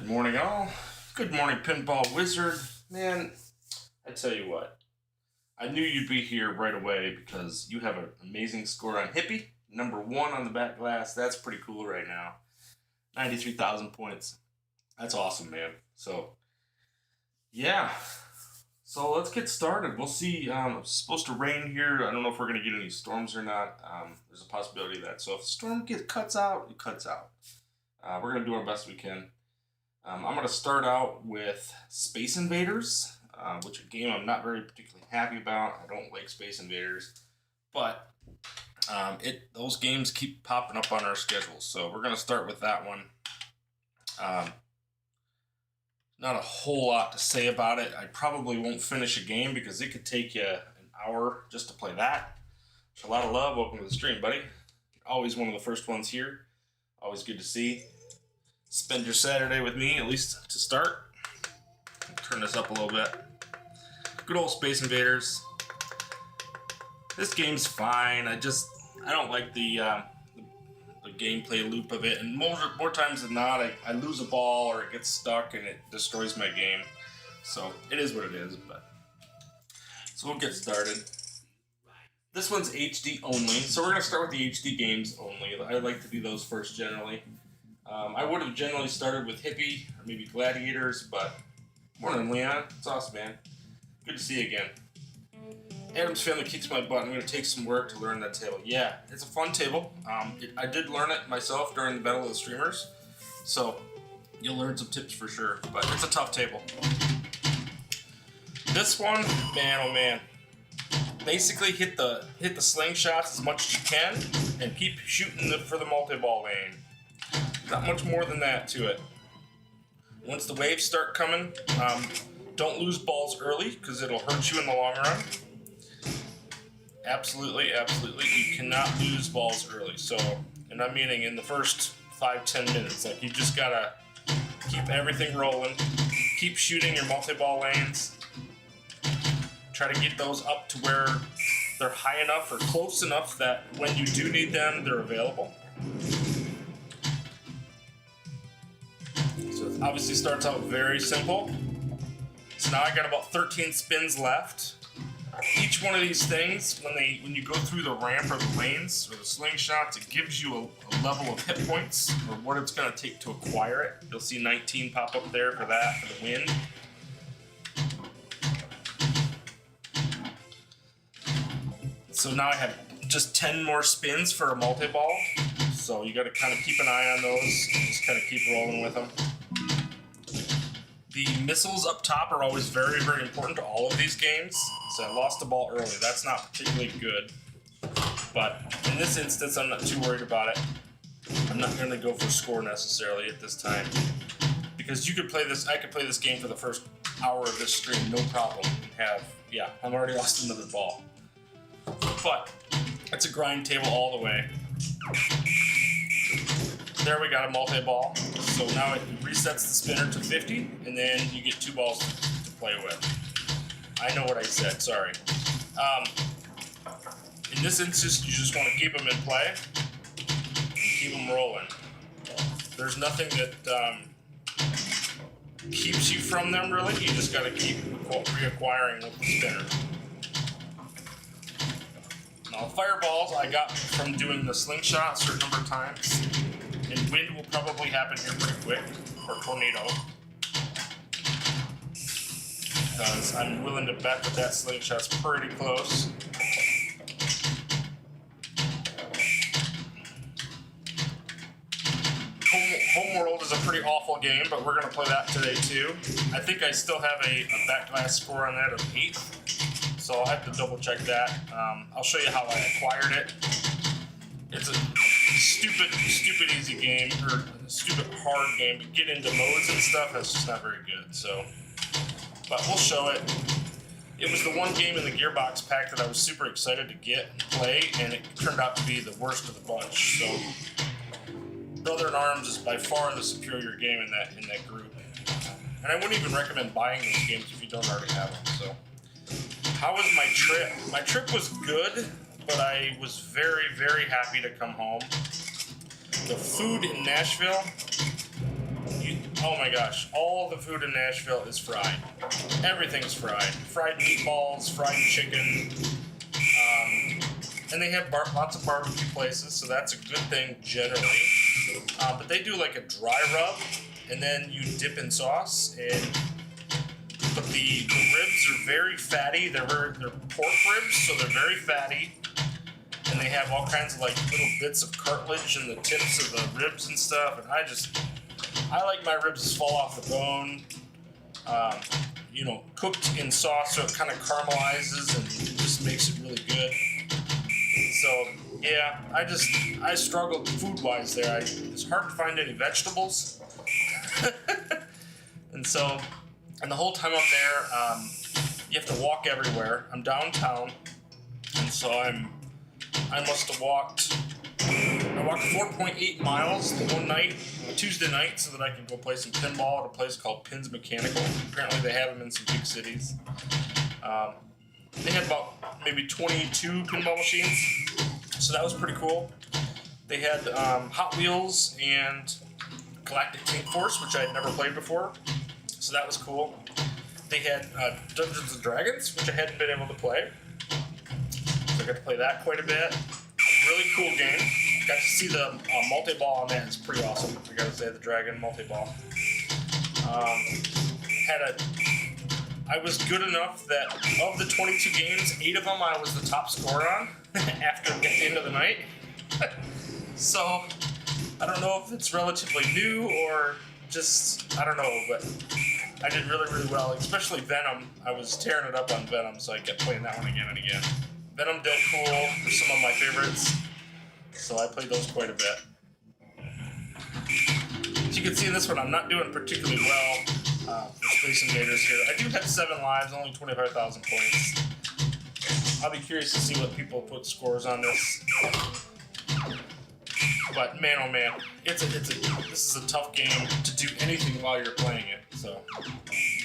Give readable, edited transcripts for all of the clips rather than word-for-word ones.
Good morning, all. Good morning, Pinball Wizard. Man, I tell you what, I knew you'd be here right away because you have an amazing score on Hippie. #1 on the back glass. That's pretty cool right now. 93,000 points. That's awesome, man. So, yeah. So let's get started. We'll see. It's supposed to rain here. I don't know if we're going to get any storms or not. There's a possibility of that. So if the storm cuts out, it cuts out. We're going to do our best we can. I'm going to start out with Space Invaders, which a game I'm not very particularly happy about. I don't like Space Invaders, but those games keep popping up on our schedule, so we're going to start with that one. Not a whole lot to say about it. I probably won't finish a game because it could take you an hour just to play that. There's a lot of love. Welcome to the stream, buddy. Always one of the first ones here. Always good to see. Spend your Saturday with me, at least to start. Turn this up a little bit. Good old Space Invaders. This game's fine. I don't like the gameplay loop of it, and more times than not, I lose a ball or it gets stuck and it destroys my game. So it is what it is. So we'll get started. This one's HD only, so we're gonna start with the HD games only. I like to do those first generally. I would have generally started with Hippie or maybe Gladiators, but morning, Leon. It's awesome, man. Good to see you again. Adam's Family kicks my butt. I'm going to take some work to learn that table. Yeah, it's a fun table. I did learn it myself during the Battle of the Streamers, so you'll learn some tips for sure, but it's a tough table. This one, man, oh man. Basically hit the slingshots as much as you can and keep shooting for the multi-ball lane. Not much more than that to it. Once the waves start coming, don't lose balls early because it'll hurt you in the long run. Absolutely, absolutely. You cannot lose balls early. So, and I'm meaning in the first 5-10 minutes. Like, you just gotta keep everything rolling. Keep shooting your multi-ball lanes. Try to get those up to where they're high enough or close enough that when you do need them, they're available. So it obviously starts out very simple. So now I got about 13 spins left. Each one of these things, when you go through the ramp or the lanes or the slingshots, it gives you a level of hit points or what it's going to take to acquire it. You'll see 19 pop up there for that, for the win. So now I have just 10 more spins for a multi-ball. So you got to kind of keep an eye on those. Just kind of keep rolling with them. The missiles up top are always very, very important to all of these games. So I lost the ball early. That's not particularly good. But in this instance, I'm not too worried about it. I'm not going to go for score necessarily at this time. Because you could play this, I could play this game for the first hour of this stream, no problem. I'm already lost another ball. But it's a grind table all the way. There we got a multi-ball. So now it resets the spinner to 50, and then you get 2 balls to play with. I know what I said, sorry. In this instance, you just want to keep them in play and keep them rolling. There's nothing that keeps you from them, really. You just got to keep reacquiring with the spinner. Now, fireballs I got from doing the slingshot a certain number of times. And wind will probably happen here pretty quick, or tornado. Because I'm willing to bet that slingshot's pretty close. Homeworld is a pretty awful game, but we're going to play that today too. I think I still have a back glass score on that of 8. So I'll have to double check that. I'll show you how I acquired it. It's a stupid easy game, or stupid hard game. To get into modes and stuff, that's just not very good. So, but we'll show it. It was the one game in the Gearbox pack that I was super excited to get and play, and it turned out to be the worst of the bunch. So, Brother in Arms is by far the superior game in that group. And I wouldn't even recommend buying these games if you don't already have them. So, how was my trip? My trip was good, but I was very, very happy to come home. The food in Nashville, Oh my gosh, all the food in Nashville is fried. Everything's fried. Fried meatballs, fried chicken, and they have lots of barbecue places, so that's a good thing generally. But they do like a dry rub, and then you dip in sauce. But the ribs are very fatty. They're pork ribs, so they're very fatty, and they have all kinds of like little bits of cartilage in the tips of the ribs and stuff. And I like my ribs to fall off the bone. You know, cooked in sauce, so it kind of caramelizes and just makes it really good. So yeah, I struggled food-wise there. It's hard to find any vegetables, and the whole time I'm there, you have to walk everywhere. I'm downtown, and so I must have walked. I walked 4.8 miles the one night, Tuesday night, so that I could go play some pinball at a place called Pins Mechanical. Apparently, they have them in some big cities. They had about maybe 22 pinball machines, so that was pretty cool. They had Hot Wheels and Galactic Tank Force, which I had never played before, so that was cool. They had Dungeons and Dragons, which I hadn't been able to play, so I got to play that quite a bit. Really cool game. Got to see the multi-ball on that. It's pretty awesome. I gotta say, the Dragon multi-ball. I was good enough that of the 22 games, 8 of them I was the top scorer on after the end of the night. So I don't know if it's relatively new or just, I don't know, but I did really, really well. Especially Venom. I was tearing it up on Venom, so I kept playing that one again and again. Venom Dead Cool are some of my favorites, so I played those quite a bit. As you can see in this one, I'm not doing particularly well for Space Invaders here. I do have 7 lives, only 25,000 points. I'll be curious to see what people put scores on this. But man, oh man, this is a tough game to do anything while you're playing it. So,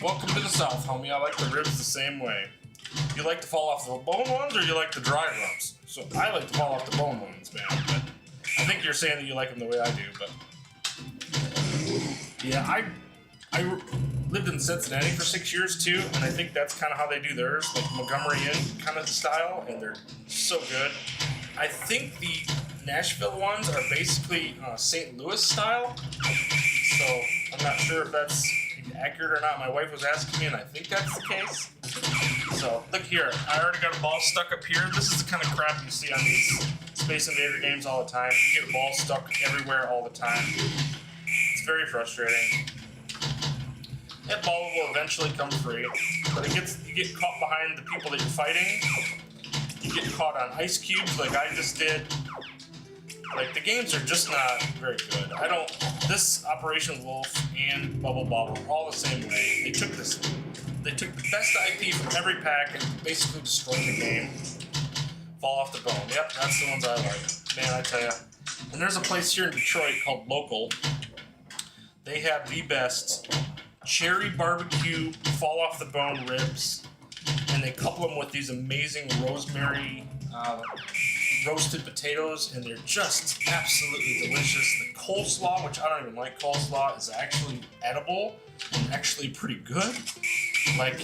welcome to the South, homie. I like the ribs the same way. You like to fall off the bone ones, or you like the dry rubs? So I like to fall off the bone ones, man. But I think you're saying that you like them the way I do. But yeah, I lived in Cincinnati for 6 years too, and I think that's kind of how they do theirs, like Montgomery Inn kind of style, and they're so good. I think the Nashville ones are basically St. Louis style, so I'm not sure if that's accurate or not. My wife was asking me, and I think that's the case. So, look here. I already got a ball stuck up here. This is the kind of crap you see on these Space Invader games all the time. You get a ball stuck everywhere all the time. It's very frustrating. That ball will eventually come free, but you get caught behind the people that you're fighting. You get caught on ice cubes like I just did. Like, the games are just not very good. This Operation Wolf and Bubble Bobble are all the same way. They took the best IP from every pack and basically destroyed the game. Fall off the bone. Yep, that's the ones I like. Man, I tell ya. And there's a place here in Detroit called Local. They have the best cherry barbecue fall off the bone ribs, and they couple them with these amazing rosemary roasted potatoes, and they're just absolutely delicious. The coleslaw, which I don't even like coleslaw, is actually edible and actually pretty good. Like,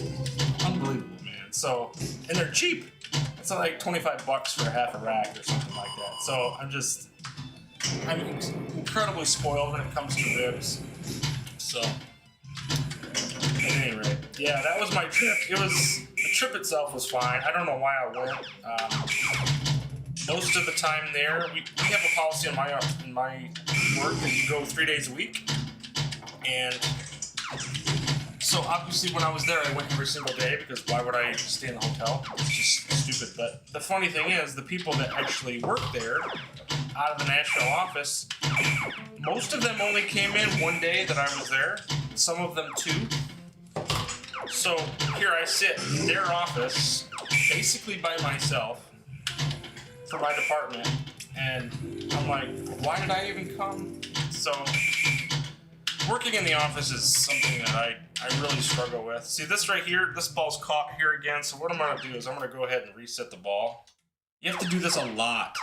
unbelievable, man. So, and they're cheap. It's like $25 for half a rack or something like that. So I'm incredibly spoiled when it comes to ribs. So, at any rate, yeah, that was my trip. The trip itself was fine. I don't know why I went. Most of the time there, we have a policy in my work that you go 3 days a week, and so obviously when I was there, I went every single day because why would I stay in the hotel? It's just stupid. But the funny thing is, the people that actually work there, out of the Nashville office, most of them only came in one day that I was there. Some of them 2. So here I sit in their office, basically by myself, for my department, and I'm like, why did I even come? So, working in the office is something that I really struggle with. See, this right here, this ball's caught here again, so what I'm going to do is I'm going to go ahead and reset the ball. You have to do this a lot.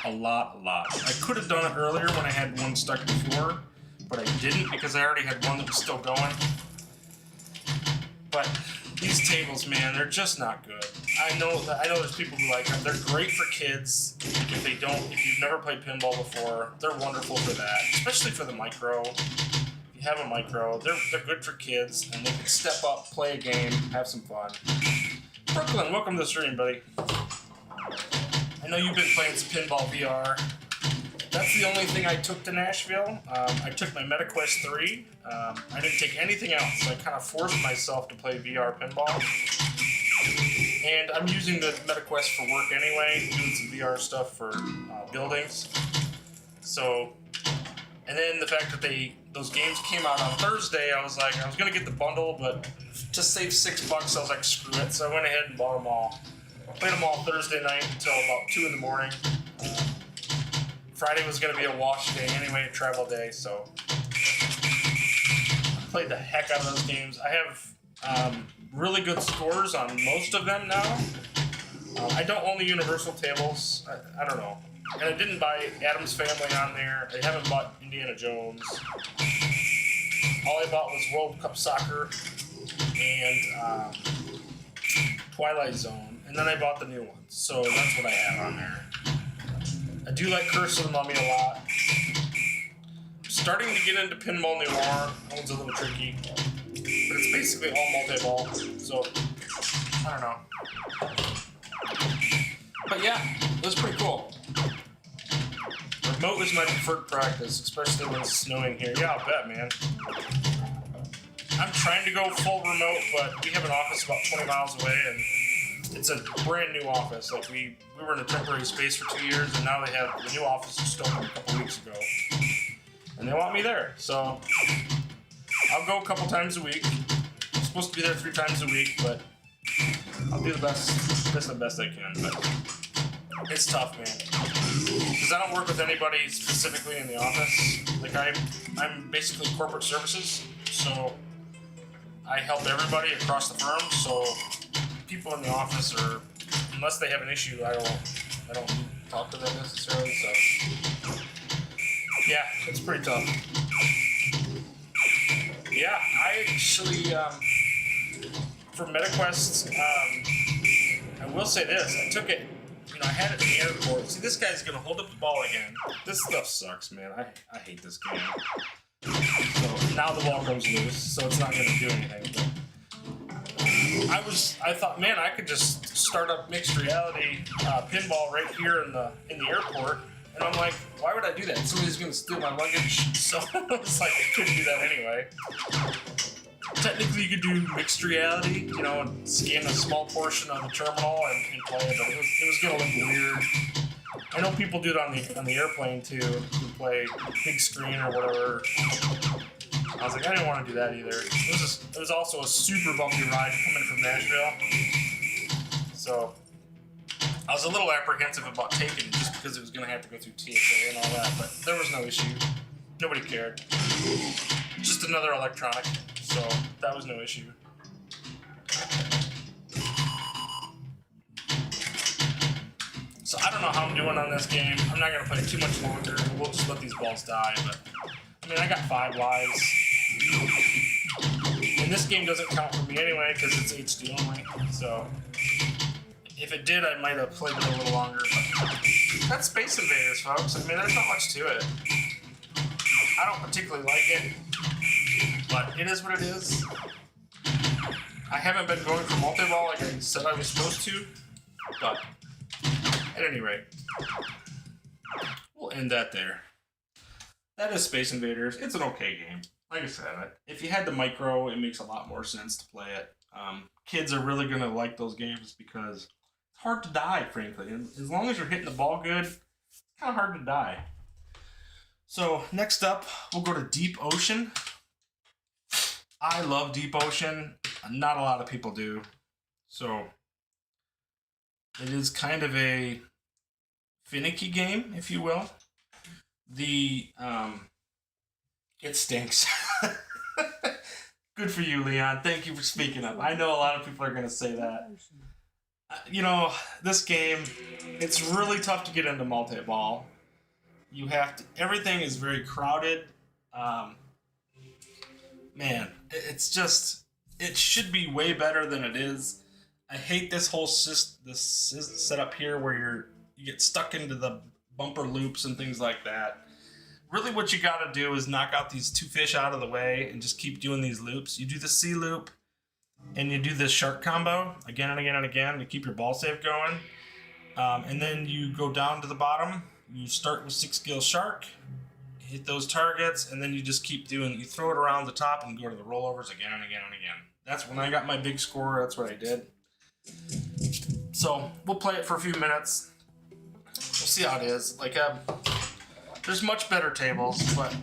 I could have done it earlier when I had one stuck before, but I didn't because I already had one that was still going. But these tables, man, they're just not good. I know there's people who like them. They're great for kids. If you've never played pinball before, they're wonderful for that, especially for the micro. If you have a micro, they're good for kids, and they can step up, play a game, have some fun. Brooklyn, welcome to the stream, buddy. I know you've been playing some pinball VR. That's the only thing I took to Nashville. I took my MetaQuest 3. I didn't take anything else, so I kind of forced myself to play VR pinball. And I'm using the MetaQuest for work anyway, doing some VR stuff for buildings. So, and then the fact that those games came out on Thursday, I was going to get the bundle, but to save $6, I was like, screw it. So I went ahead and bought them all. Played them all Thursday night until about 2 in the morning. Friday was going to be a wash day anyway, a travel day, so I played the heck out of those games. I have really good scores on most of them now. I don't own the Universal tables. I don't know. And I didn't buy Addams Family on there. I haven't bought Indiana Jones. All I bought was World Cup Soccer and Twilight Zone. And then I bought the new ones. So that's what I have on there. I do like Curse of the Mummy a lot. I'm starting to get into Pinball Noir. That one's a little tricky. But it's basically all multi-ball. So, I don't know. But yeah, it was pretty cool. Remote is my preferred practice, especially when it's snowing here. Yeah, I'll bet, man. I'm trying to go full remote, but we have an office about 20 miles away, and it's a brand new office. Like we were in a temporary space for 2 years, and now they have the new office just opened a couple weeks ago, and they want me there. So I'll go a couple times a week. I'm supposed to be there 3 times a week, but I'll do the best I can. But it's tough, man, because I don't work with anybody specifically in the office. Like I'm basically corporate services, so I help everybody across the firm. So people in the office are, unless they have an issue, I don't talk to them necessarily. So yeah, it's pretty tough. Yeah, I actually for MetaQuest, I will say this: I took it. I had it in the airport. See, this guy's gonna hold up the ball again. This stuff sucks, man. I hate this game. So now the ball goes loose, so it's not gonna do anything. But I thought, man, I could just start up mixed reality pinball right here in the airport, and I'm like, why would I do that? Somebody's gonna steal my luggage, so it's like I couldn't do that anyway. Technically, you could do mixed reality, and scan a small portion of the terminal and play it, but it was gonna look weird. I know people do it on the airplane too, who play big screen or whatever. I was like, I didn't want to do that either. It was also a super bumpy ride coming from Nashville. So I was a little apprehensive about taking it just because it was going to have to go through TSA and all that, but there was no issue. Nobody cared. Just another electronic, so that was no issue. So I don't know how I'm doing on this game. I'm not going to play too much longer. We'll just let these balls die, but I mean, I got 5 lives. And this game doesn't count for me anyway because it's HD only. So if it did, I might have played it a little longer. But that's Space Invaders, folks. I mean, there's not much to it. I don't particularly like it, but it is what it is. I haven't been going for multi-ball like I said I was supposed to, but at any rate, we'll end that there. That is Space Invaders. It's an okay game. Like I said, if you had the micro, it makes a lot more sense to play it. Kids are really going to like those games because it's hard to die, frankly. And as long as you're hitting the ball good, it's kind of hard to die. So next up, we'll go to Deep Ocean. I love Deep Ocean. Not a lot of people do. So it is kind of a finicky game, if you will. It stinks. Good for you, Leon. Thank you for speaking up. I know a lot of people are going to say that. This game, it's really tough to get into multi-ball. Everything is very crowded. Um, Man, it's just, it should be way better than it is. I hate this whole setup here where you get stuck into the bumper loops and things like that. Really what you got to do is knock out these two fish out of the way and just keep doing these loops. You do the C loop and you do this shark combo again and again and again to keep your ball save going. And then you go down to the bottom. You start with 6-skill shark, hit those targets, and then you just keep doing, you throw it around the top and go to the rollovers again and again and again. That's when I got my big score. That's what I did. So we'll play it for a few minutes. We'll see how it is. Like, there's much better tables, but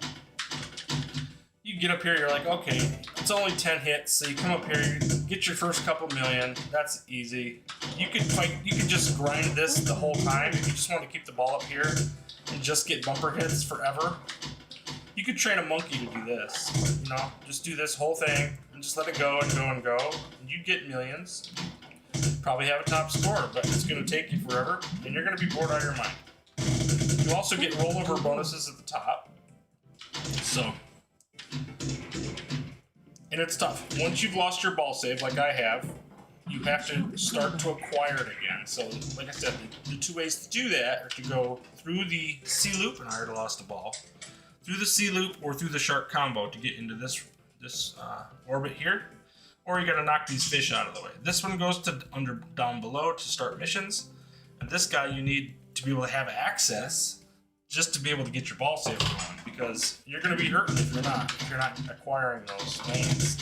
you get up here, you're like, okay, it's only 10 hits, so you come up here, you get your first couple million. That's easy. You could just grind this the whole time if you just want to keep the ball up here and just get bumper hits forever. You could train a monkey to do this. You know, just do this whole thing and just let it go and go and go. And you get millions. Probably have a top score, but it's going to take you forever, and you're going to be bored out of your mind. You also get rollover bonuses at the top. So, and it's tough. Once you've lost your ball save, like I have, you have to start to acquire it again. So, like I said, the two ways to do that are to go through the C loop, and I already lost a ball, through the C loop or through the shark combo to get into this orbit here, or you got to knock these fish out of the way. This one goes to down below to start missions, and this guy you need to be able to have access just to be able to get your ball save going, because you're going to be hurting if you're not acquiring those lanes.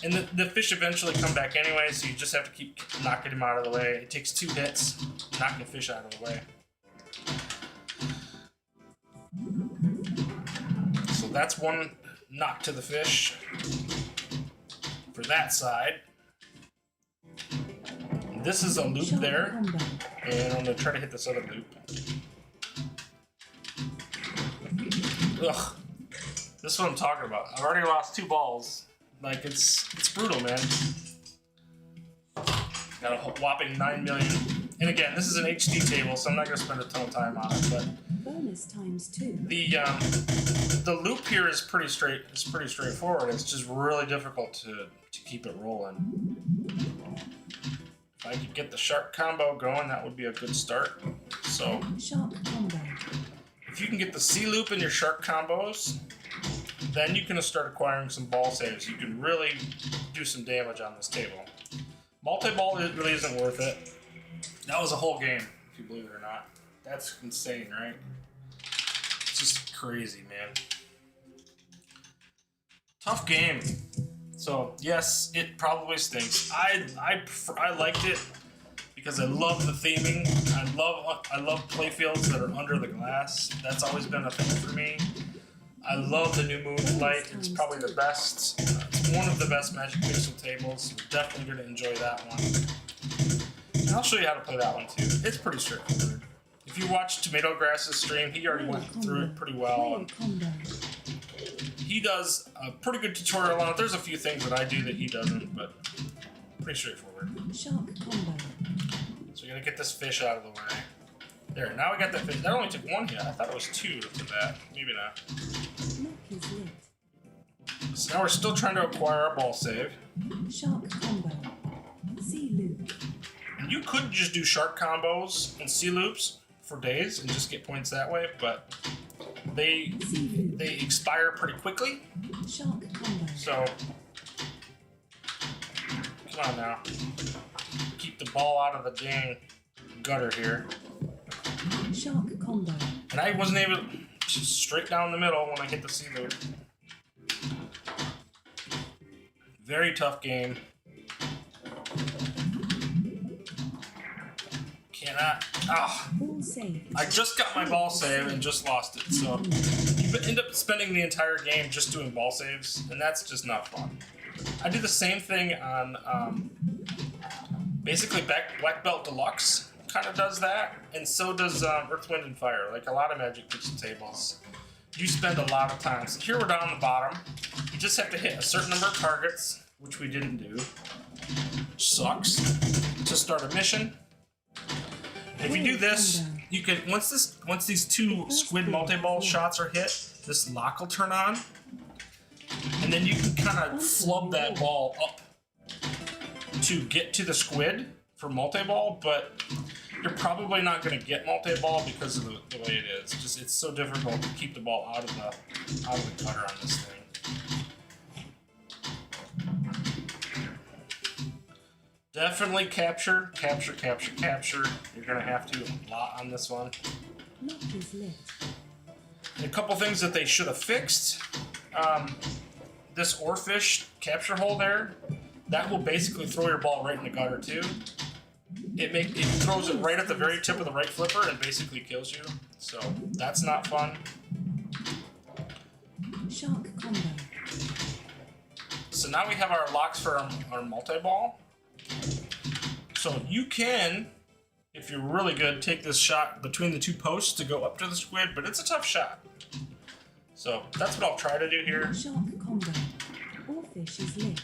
And the fish eventually come back anyway, so you just have to keep knocking them out of the way. It takes 2 hits, knocking fish out of the way. So that's one knock to the fish for that side. This is a loop there, and I'm going to try to hit this other loop. Ugh. This is what I'm talking about. I've already lost 2 balls. Like, it's brutal, man. Got a whopping 9 million. And again, this is an HD table, so I'm not going to spend a ton of time on it, but bonus times 2. The loop here is pretty straightforward. It's just really difficult to keep it rolling. If I could get the shark combo going, that would be a good start. So, shark combo. If you can get the C loop in your shark combos, then you can start acquiring some ball saves. You can really do some damage on this table. Multi-ball really isn't worth it. That was a whole game, if you believe it or not. That's insane, right? It's just crazy, man. Tough game. So yes, it probably stinks. I liked it because I love the theming. I love playfields that are under the glass. That's always been a thing for me. I love the new Moonlight. It's probably the best. It's one of the best Magic Pixel tables. We're definitely going to enjoy that one. And I'll show you how to play that one too. It's pretty straightforward. If you watch Tomato Grass's stream, he already went through it pretty well. And he does a pretty good tutorial on it. There's a few things that I do that he doesn't, but pretty straightforward. Shark combo. So you're gonna get this fish out of the way. There, now we got that fish. That only took 1 hit. I thought it was 2 for that. Maybe not. Neck is lit. So now we're still trying to acquire our ball save. Shark combo. C loop. And you could just do shark combos and C loops for days and just get points that way, but they expire pretty quickly. Shark combo. So come on now. Keep the ball out of the dang gutter here. Shark combo. And I wasn't able to just straight down the middle when I hit the C loop. Very tough game. Cannot. Ball save. I just got my ball save and just lost it. So you end up spending the entire game just doing ball saves, and that's just not fun. I do the same thing on basically Black Belt Deluxe. Kind of does that, and so does Earth, Wind, and Fire. Like a lot of Magic Pixel tables, you spend a lot of time. So here we're down the bottom. You just have to hit a certain number of targets, which we didn't do. Sucks. To start a mission. And if you do this, you can once these two squid multi-ball shots are hit, this lock will turn on, and then you can kind of flub that ball up to get to the squid for multi-ball, but you're probably not going to get multi-ball because of the way it is. It's so difficult to keep the ball out of the cutter on this thing. Definitely capture. You're going to have to a lot on this one. Lock is lit. And a couple things that they should have fixed. This oarfish capture hole there, that will basically throw your ball right in the gutter too. It throws it right at the very tip of the right flipper and basically kills you. So that's not fun. Shark combo. So now we have our locks for our multi-ball. So you can, if you're really good, take this shot between the two posts to go up to the squid, but it's a tough shot. So that's what I'll try to do here. Shark combo. Oarfish is lit.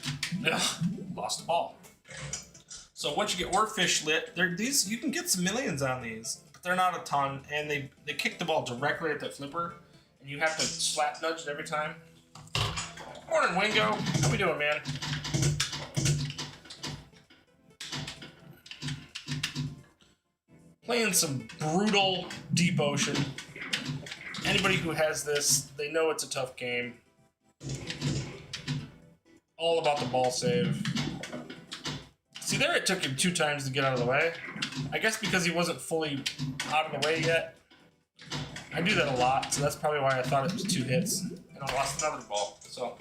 Ugh, lost the ball. So once you get oarfish lit, these you can get some millions on these, but they're not a ton, and they kick the ball directly at that flipper, and you have to slap nudge it every time. Morning, Wingo. How we doing, man? Playing some brutal deep ocean. Anybody who has this, they know it's a tough game. All about the ball save. See there, it took him 2 times to get out of the way. I guess because he wasn't fully out of the way yet. I do that a lot, so that's probably why I thought it was 2 hits. And I lost another ball. So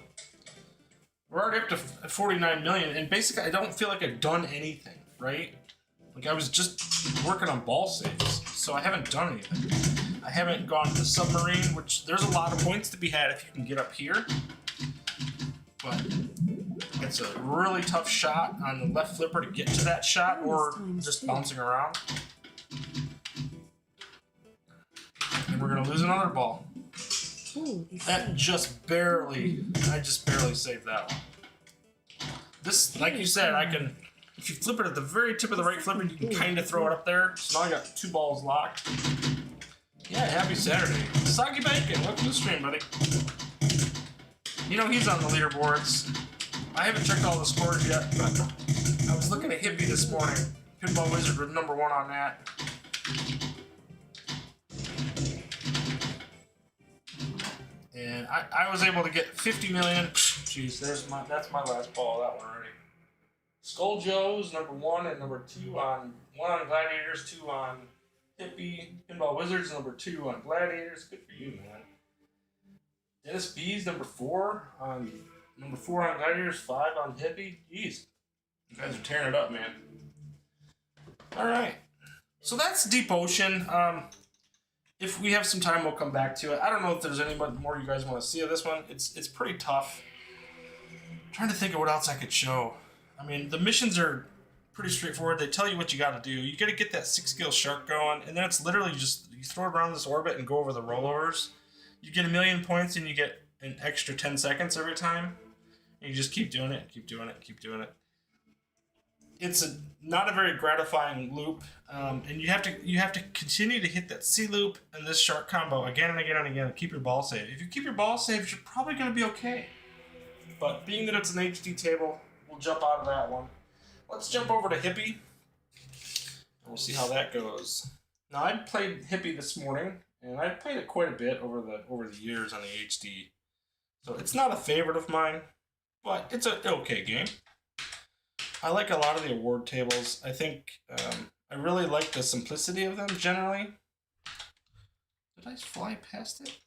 we're already up to 49 million, and basically I don't feel like I've done anything, right? Like I was just working on ball saves, so I haven't done anything. I haven't gone to submarine, which there's a lot of points to be had if you can get up here. But it's a really tough shot on the left flipper to get to that shot, or just bouncing around. And we're gonna lose another ball. That just barely, I just barely saved that one. This, like you said, I can, if you flip it at the very tip of the right flipper, you can kind of throw it up there. So now I got 2 balls locked. Yeah, happy Saturday. Soggy Bacon, welcome to the stream, buddy. You know, he's on the leaderboards. I haven't checked all the scores yet, but I was looking at Hippie this morning. Pinball Wizard was #1 on that. And I was able to get 50 million. Jeez, that's my last ball, that one already. Skull Joe's #1 and #2 on 1 on Gladiators, 2 on Hippie. Pinball Wizards #2 on Gladiators. Good for you, man. Dennis B's #4 on Gladiators, 5 on Hippie. Jeez, you guys are tearing it up, man. All right, so that's Deep Ocean. If we have some time, we'll come back to it. I don't know if there's any more you guys want to see of this one. It's pretty tough. I'm trying to think of what else I could show. I mean, the missions are pretty straightforward. They tell you what you got to do. You got to get that 6-skill shark going, and then it's literally just you throw it around this orbit and go over the rollovers. You get 1,000,000 points, and you get an extra 10 seconds every time. And you just keep doing it, keep doing it, keep doing it. It's not a very gratifying loop, and you have to continue to hit that C loop and this shark combo again and again and again to keep your ball safe. If you keep your ball safe, you're probably going to be okay. But being that it's an HD table, we'll jump out of that one. Let's jump over to Hippie, and we'll see how that goes. Now I played Hippie this morning, and I played it quite a bit over the years on the HD. So it's not a favorite of mine, but it's an okay game. I like a lot of the award tables. I think I really like the simplicity of them generally. Did I fly past it?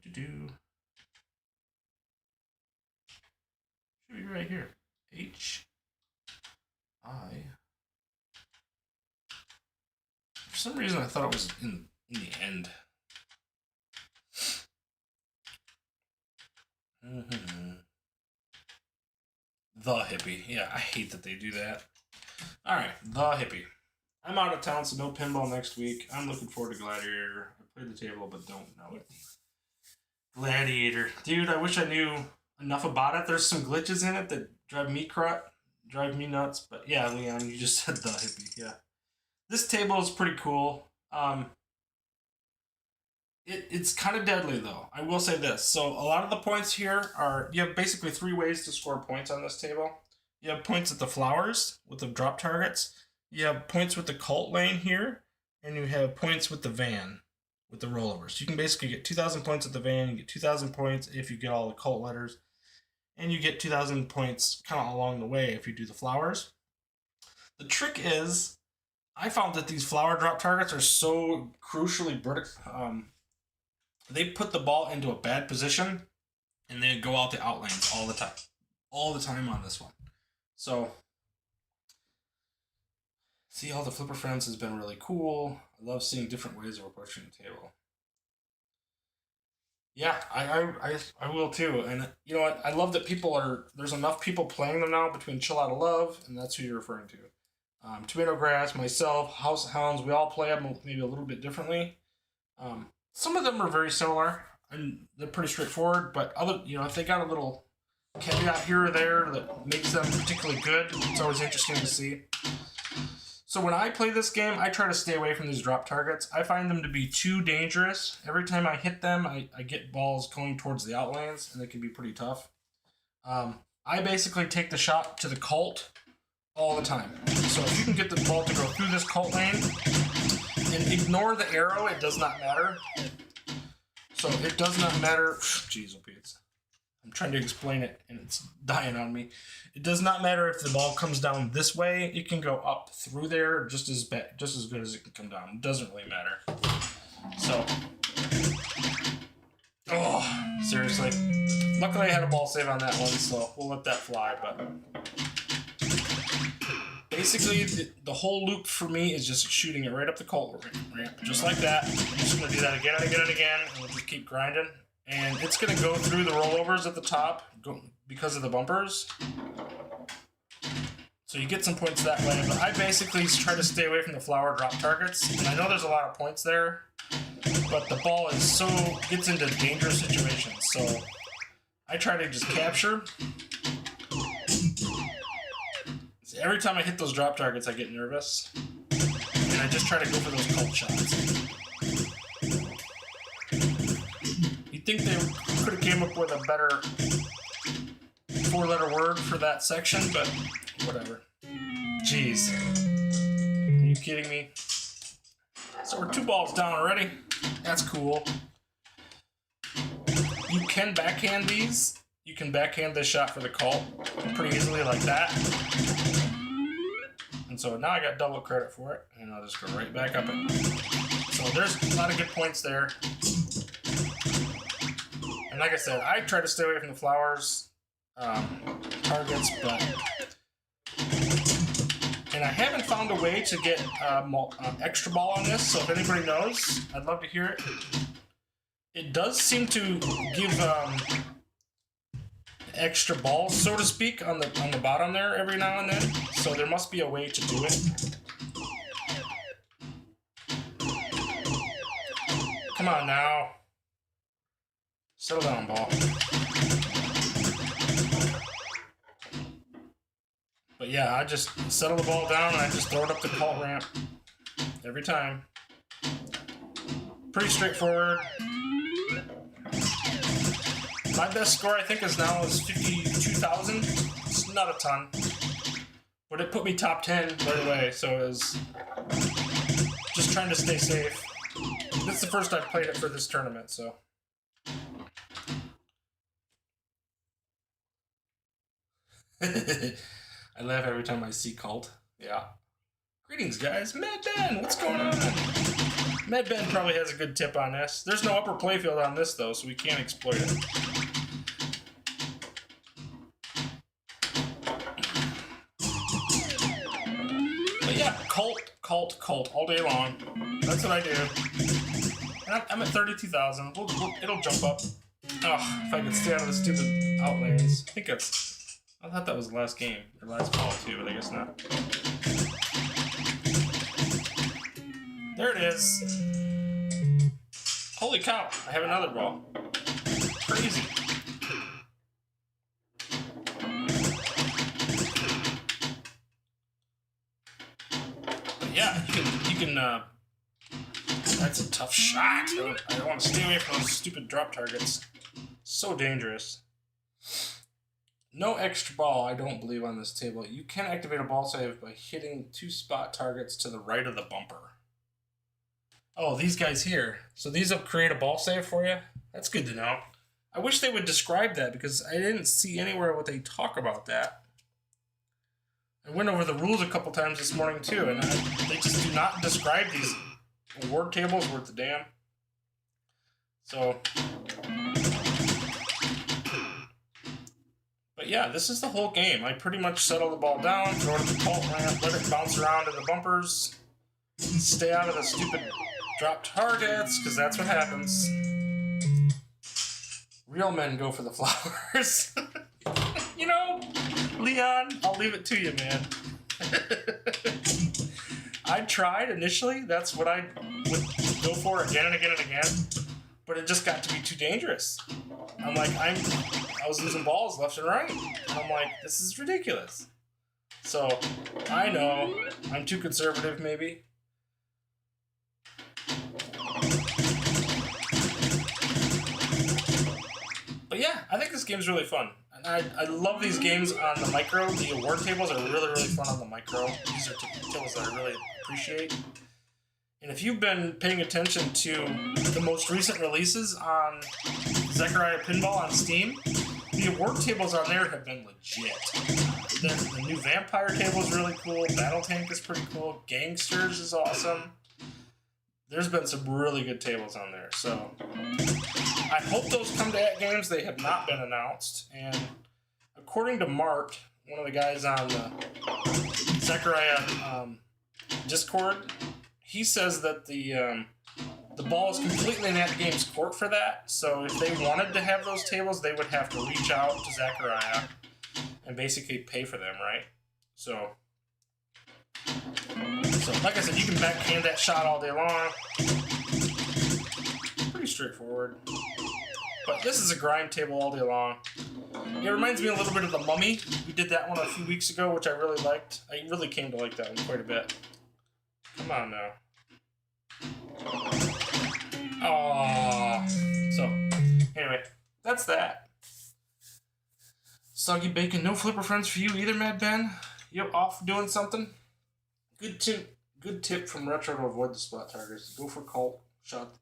Should be right here. H-I. For some reason I thought it was in the end. The Hippie. Yeah, I hate that they do that. Alright, The Hippie. I'm out of town, so no pinball next week. I'm looking forward to Gladiator. I played the table, but don't know it. Gladiator. Dude, I wish I knew enough about it. There's some glitches in it that drive me nuts. But yeah, Leon, you just said The Hippie. Yeah. This table is pretty cool. It's kind of deadly though. I will say this. So a lot of the points here are, you have basically 3 ways to score points on this table. You have points at the flowers with the drop targets. You have points with the cult lane here, and you have points with the van with the rollovers. You can basically get 2,000 points at the van. You get 2,000 points if you get all the cult letters, and you get 2,000 points kind of along the way if you do the flowers. The trick is, I found that these flower drop targets are so crucially they put the ball into a bad position, and they go out the outlanes all the time on this one. So, see how the Flipper Friends has been really cool. I love seeing different ways of approaching the table. Yeah, I will too. And you know what? I love that there's enough people playing them now between Chill Out of Love, and that's who you're referring to. Tomato Grass, myself, House of Hounds, we all play them maybe a little bit differently. Some of them are very similar, and they're pretty straightforward, but if they got a little caveat here or there that makes them particularly good, it's always interesting to see. So when I play this game, I try to stay away from these drop targets. I find them to be too dangerous. Every time I hit them, I get balls going towards the outlanes, and they can be pretty tough. I basically take the shot to the cult all the time. So if you can get the ball to go through this cult lane and ignore the arrow, it does not matter. So it does not matter. Jeez, oh Pete. I'm trying to explain it and it's dying on me. It does not matter if the ball comes down this way. It can go up through there just as good as it can come down. It doesn't really matter. So, seriously. Luckily I had a ball save on that one, so we'll let that fly. But basically, the whole loop for me is just shooting it right up the cult ramp, just like that. I'm just going to do that again and again and again, and we'll just keep grinding. And it's going to go through the rollovers at the top because of the bumpers. So you get some points that way, but I basically try to stay away from the flower drop targets. And I know there's a lot of points there, but the ball gets into dangerous situations. So I try to just capture. Every time I hit those drop targets, I get nervous. And I just try to go for those cult shots. You'd think they could have came up with a better 4-letter word for that section, but whatever. Jeez. Are you kidding me? So we're 2 balls down already. That's cool. You can backhand these. You can backhand this shot for the cult pretty easily like that. And so now I got double credit for it, and I'll just go right back up it. So there's a lot of good points there. And like I said, I try to stay away from the flowers targets, and I haven't found a way to get extra ball on this, so if anybody knows, I'd love to hear it. It does seem to give extra balls, so to speak, on the bottom there every now and then. So there must be a way to do it. Come on now. Settle down, ball. But yeah, I just settle the ball down and I just throw it up the cult ramp every time. Pretty straightforward. My best score, I think, is 52,000. It's not a ton. But it put me top 10 right away, so it was just trying to stay safe. This is the first I've played it for this tournament, so. I laugh every time I see Cult. Yeah. Greetings, guys. Mad Ben, what's going on? Mad Ben probably has a good tip on this. There's no upper playfield on this, though, so we can't exploit it. But yeah, cult, all day long. That's what I do. And I'm at 32,000. It'll jump up. Oh, if I could stay out of the stupid outlays. I thought that was the last game, or last call too, but I guess not. There it is. Holy cow, I have another ball. Crazy. But yeah, That's a tough shot. I don't want to stay away from those stupid drop targets. So dangerous. No extra ball, I don't believe, on this table. You can activate a ball save by hitting 2 spot targets to the right of the bumper. Oh, these guys here. So these will create a ball save for you? That's good to know. I wish they would describe that because I didn't see anywhere what they talk about that. I went over the rules a couple times this morning too, and they just do not describe these award tables worth a damn. So... But yeah, this is the whole game. I pretty much settle the ball down, throw it at the cult ramp, let it bounce around in the bumpers, stay out of the stupid drop targets, because that's what happens. Real men go for the flowers. You know, Leon, I'll leave it to you, man. I tried initially. That's what I would go for again and again and again. But it just got to be too dangerous. I'm like, I was losing balls left and right. And I'm like, this is ridiculous. So, I know, I'm too conservative maybe. But yeah, I think this game's really fun. And I love these games on the micro. The award tables are really, really fun on the micro. These are tables that I really appreciate. And if you've been paying attention to the most recent releases on Zechariah Pinball on Steam, the award tables on there have been legit. The new Vampire table is really cool. Battle Tank is pretty cool. Gangsters is awesome. There's been some really good tables on there. So I hope those come to At Games. They have not been announced. And according to Mark, one of the guys on the Zechariah Discord, he says that the ball is completely in At Games court for that. So if they wanted to have those tables, they would have to reach out to Zechariah and basically pay for them, right? So like I said, you can backhand that shot all day long. Pretty straightforward. But this is a grind table all day long. It reminds me a little bit of the Mummy. We did that one a few weeks ago, which I really liked. I really came to like that one quite a bit. Come on now. Aww. So, anyway, that's that. Soggy bacon, no flipper friends for you either, Mad Ben. You off doing something? Good tip from Retro to avoid the spot targets. Go for cult shot.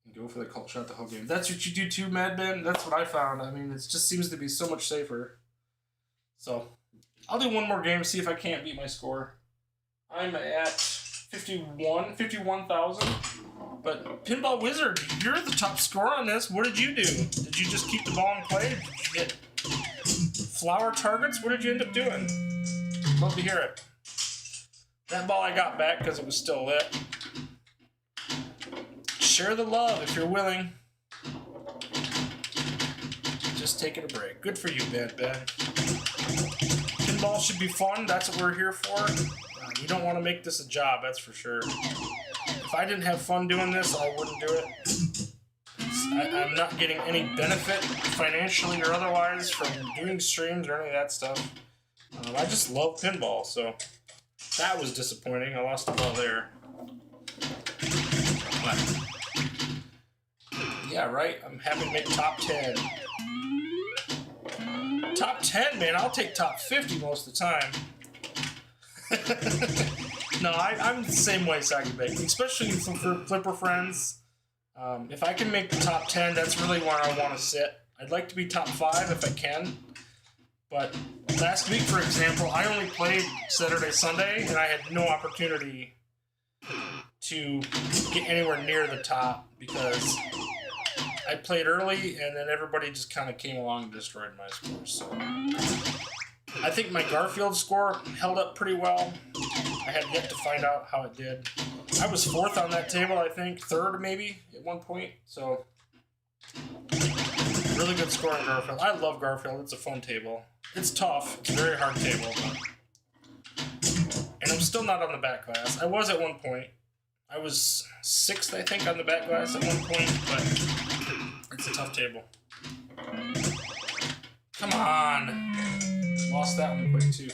And go for the cult shot the whole game. That's what you do too, Mad Ben. That's what I found. I mean, it just seems to be so much safer. So, I'll do one more game, see if I can't beat my score. I'm at 51,000. But Pinball Wizard, you're the top scorer on this. What did you do? Did you just keep the ball in play? Did you get flower targets? What did you end up doing? Love to hear it. That ball I got back because it was still lit. Share the love if you're willing. Just taking a break. Good for you, Bad Ben. Pinball should be fun. That's what we're here for. You don't want to make this a job, that's for sure. If I didn't have fun doing this, I wouldn't do it. I'm not getting any benefit financially or otherwise from doing streams or any of that stuff. I just love pinball, so that was disappointing. I lost the ball there. But, yeah, right? I'm happy to make top 10. Top 10, man. I'll take top 50 most of the time. No, I'm the same way, Soggy Bacon, especially for flipper friends. If I can make the top 10, that's really where I want to sit. I'd like to be top 5 if I can. But last week, for example, I only played Saturday, Sunday, and I had no opportunity to get anywhere near the top because I played early and then everybody just kind of came along and destroyed my score. So I think my Garfield score held up pretty well. I had yet to find out how it did. I was 4th on that table, I think. 3rd, maybe, at one point. So, really good score on Garfield. I love Garfield. It's a fun table. It's tough. It's a very hard table. And I'm still not on the back glass. I was at one point. I was 6th, I think, on the back glass at one point. But it's a tough table. Come on. Lost that one quick, too.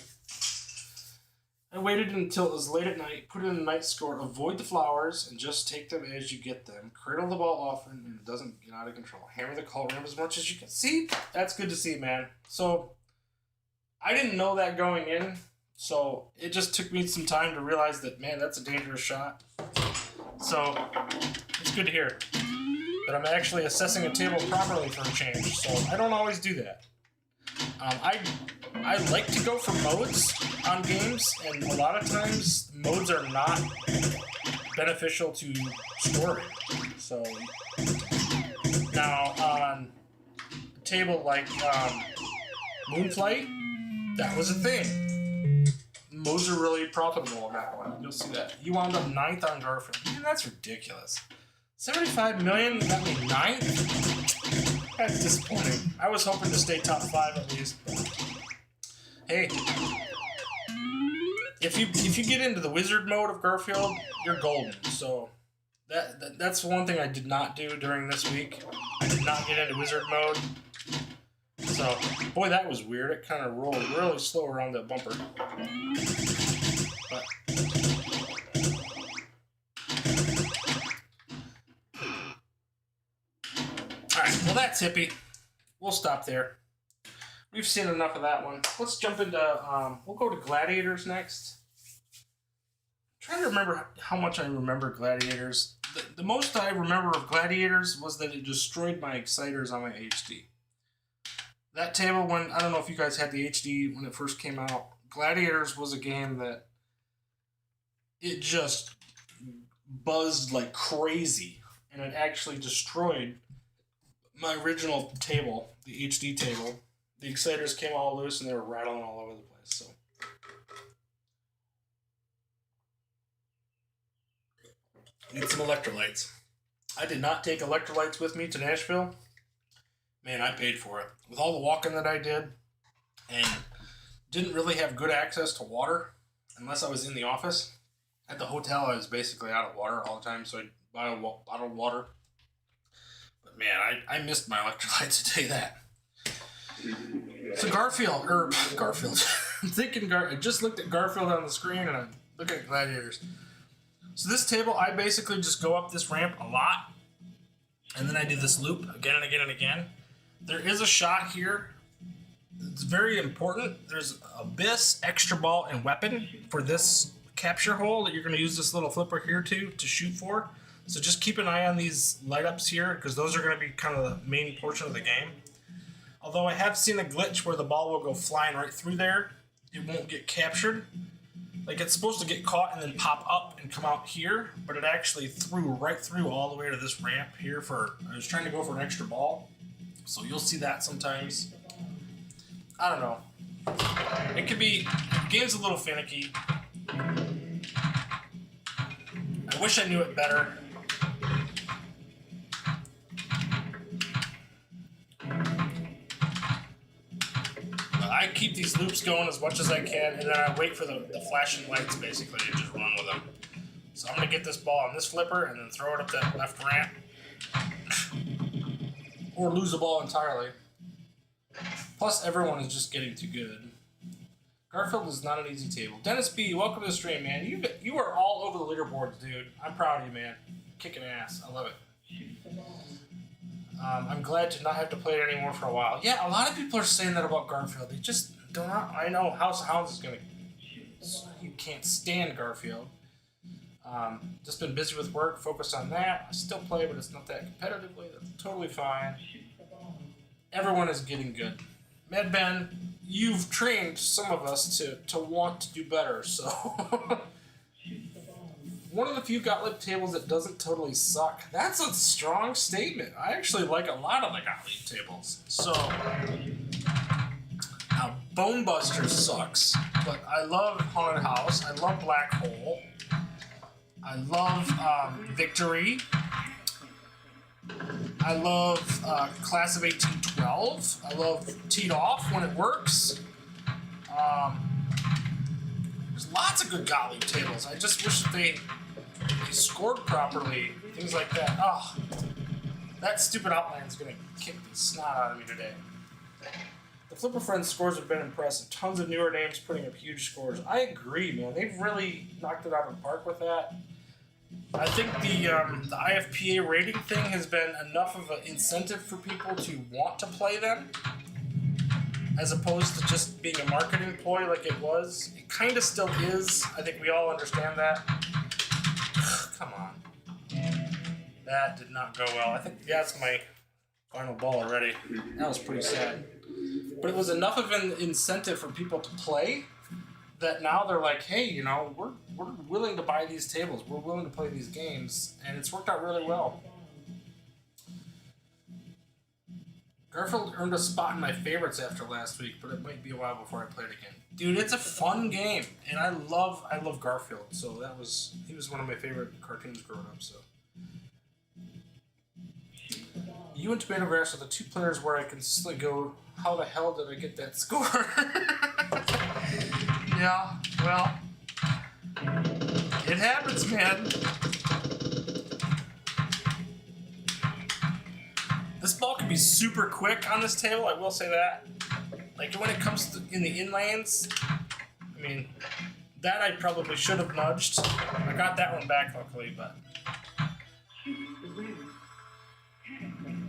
I waited until it was late at night, put in a night score, avoid the flowers, and just take them as you get them. Cradle the ball often, and it doesn't get out of control. Hammer the call rim as much as you can. See? That's good to see, man. So, I didn't know that going in, so it just took me some time to realize that, man, that's a dangerous shot. So, it's good to hear that I'm actually assessing a table properly for a change, so I don't always do that. I like to go for modes on games, and a lot of times modes are not beneficial to scoring. So now on a table like Moonflight, that was a thing. Modes are really profitable on that one. You'll see that. You wound up 9th on Garfield. Man, that's ridiculous. 75 million got me 9th? That's disappointing. I was hoping to stay top 5 at least. But hey, if you get into the wizard mode of Garfield, you're golden. So that's one thing I did not do during this week. I did not get into wizard mode. So, boy, that was weird. It kind of rolled really slow around that bumper. But alright, well that's hippie. We'll stop there. We've seen enough of that one. Let's jump into, we'll go to Gladiators next. I'm trying to remember how much I remember Gladiators. The most I remember of Gladiators was that it destroyed my exciters on my HD. That table, when, I don't know if you guys had the HD when it first came out, Gladiators was a game that it just buzzed like crazy, and it actually destroyed my original table, the HD table. The exciters came all loose and they were rattling all over the place. So need some electrolytes. I did not take electrolytes with me to Nashville. Man, I paid for it. With all the walking that I did, and didn't really have good access to water unless I was in the office. At the hotel, I was basically out of water all the time, so I'd buy a bottle of water. But man, I missed my electrolytes, to tell you that. So Garfield. I'm thinking I just looked at Garfield on the screen, and I'm looking at Gladiators. So this table, I basically just go up this ramp a lot, and then I do this loop again and again and again. There is a shot here. It's very important. There's Abyss, Extra Ball, and Weapon for this capture hole that you're going to use this little flipper here to shoot for. So just keep an eye on these light ups here, because those are going to be kind of the main portion of the game. Although I have seen a glitch where the ball will go flying right through there. It won't get captured. Like, it's supposed to get caught and then pop up and come out here, but it actually threw right through all the way to this ramp here I was trying to go for an extra ball. So you'll see that sometimes. I don't know. It could be, the game's a little finicky. I wish I knew it better. I keep these loops going as much as I can, and then I wait for the flashing lights, basically, and just run with them. So I'm going to get this ball on this flipper and then throw it up that left ramp. Or lose the ball entirely. Plus, everyone is just getting too good. Garfield is not an easy table. Dennis B., welcome to the stream, man. You are all over the leaderboards, dude. I'm proud of you, man. Kicking ass. I love it. I'm glad to not have to play it anymore for a while. Yeah, a lot of people are saying that about Garfield. They just don't. I know House of Hounds is gonna. You can't stand Garfield. Just been busy with work, focused on that. I still play, but it's not that competitively. That's totally fine. Everyone is getting good. Mad Ben, you've trained some of us to want to do better. So one of the few Gottlieb tables that doesn't totally suck. That's a strong statement. I actually like a lot of the Gottlieb tables. So, now Bone Buster sucks, but I love Haunted House. I love Black Hole. I love Victory. I love Class of 1812. I love Teed Off when it works. There's lots of good Gottlieb tables. I just wish that they scored properly, things like that. Oh, that stupid outline is going to kick the snot out of me today. The Flipper Friends scores have been impressive. Tons of newer names putting up huge scores. I agree, man. They've really knocked it out of the park with that. I think the IFPA rating thing has been enough of an incentive for people to want to play them, as opposed to just being a marketing ploy like it was. It kind of still is. I think we all understand that. Come on. That did not go well. I think that's my final ball already. That was pretty sad. But it was enough of an incentive for people to play that now they're like, hey, you know, we're willing to buy these tables. We're willing to play these games. And it's worked out really well. Garfield earned a spot in my favorites after last week, but it might be a while before I play it again. Dude, it's a fun game, and I love Garfield. So he was one of my favorite cartoons growing up. So you and Tomato Grass are the two players where I consistently go, how the hell did I get that score? Yeah, well, it happens, man. This ball can be super quick on this table, I will say that. Like when it comes to in the inlanes, I mean, that I probably should have nudged. I got that one back luckily, but.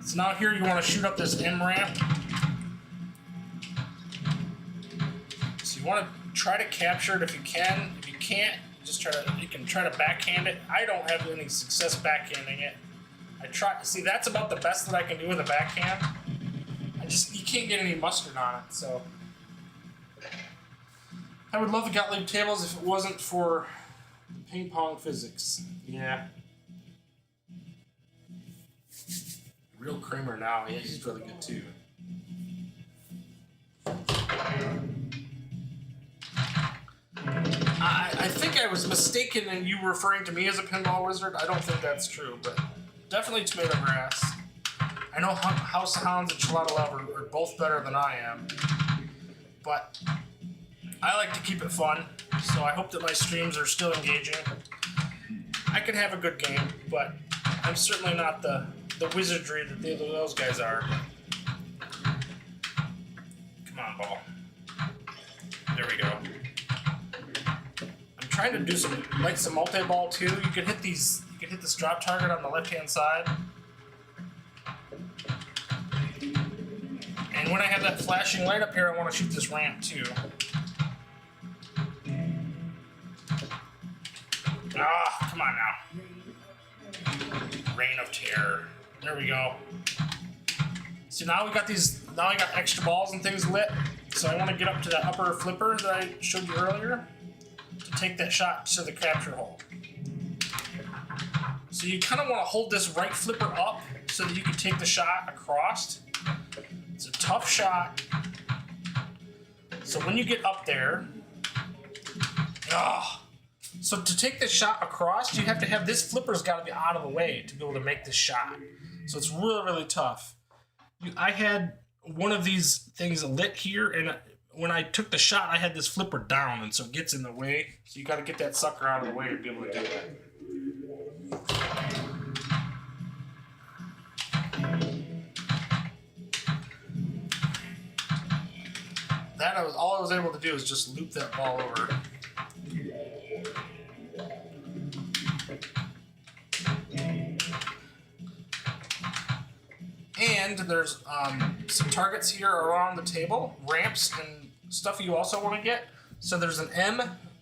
So now here you want to shoot up this M ramp. So you want to try to capture it if you can. If you can't, you can try to backhand it. I don't have any success backhanding it. I try. See, that's about the best that I can do with a backhand. You can't get any mustard on it. So I would love the Gottlieb tables if it wasn't for ping pong physics. Yeah. Real Kramer now. Yeah, he's really good too. I think I was mistaken in you referring to me as a pinball wizard. I don't think that's true, but definitely Tomato Grass. I know House Hounds and Chelada Love are both better than I am, but I like to keep it fun, so I hope that my streams are still engaging. I can have a good game, but I'm certainly not the wizardry that those guys are. Come on, ball. There we go. I'm trying to do some multi-ball too. You can hit this drop target on the left-hand side. And when I have that flashing light up here, I want to shoot this ramp too. Ah, come on now. Reign of Terror. There we go. So now we got I got extra balls and things lit. So I want to get up to that upper flipper that I showed you earlier to take that shot to the capture hole. So you kind of want to hold this right flipper up so that you can take the shot across. It's a tough shot. So when you get up there, so to take this shot across, you have to have this flipper's got to be out of the way to be able to make this shot. So it's really, really tough. I had one of these things lit here, and when I took the shot, I had this flipper down, and so it gets in the way. So you got to get that sucker out of the way to be able to do that. All I was able to do is just loop that ball over. And there's some targets here around the table, ramps and stuff you also want to get. So there's an M,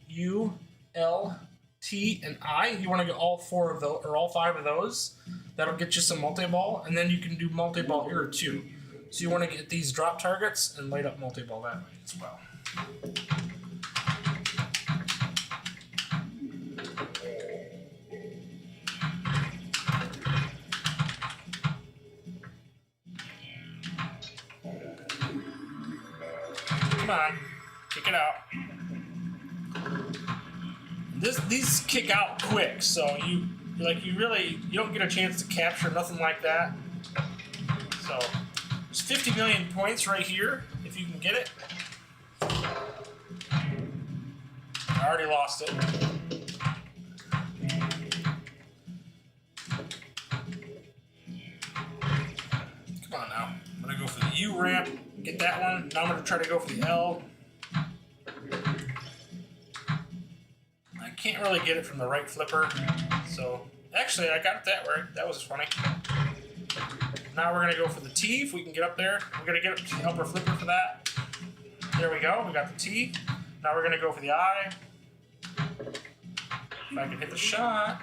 U, L, T, and I. You want to get all 4 of those or all 5 of those. That'll get you some multi-ball, and then you can do multi-ball here too. So you want to get these drop targets and light up multi-ball that way as well. Come on, kick it out. These kick out quick, so you don't get a chance to capture nothing like that. So there's 50 million points right here if you can get it. I already lost it. Come on now. I'm gonna go for the U ramp. Get that one. Now I'm going to try to go for the L. I can't really get it from the right flipper. So, actually, I got it that way. That was funny. Now we're going to go for the T if we can get up there. We're going to get up to the upper flipper for that. There we go. We got the T. Now we're going to go for the I. If I can hit the shot.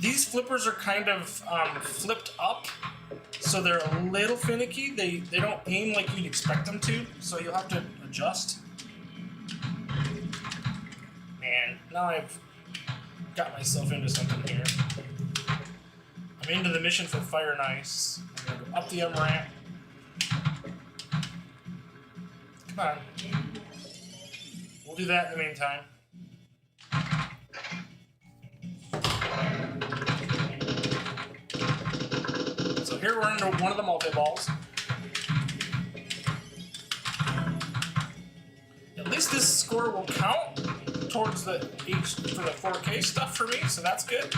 These flippers are kind of flipped up, so they're a little finicky. They don't aim like you'd expect them to, so you'll have to adjust. Man, now I've got myself into something here. I'm into the mission for Fire and Ice. I'm going to go up the M ramp. Come on. We'll do that in the meantime. So here we're into one of the multi-balls. At least this score will count towards the H for the 4K stuff for me, so that's good.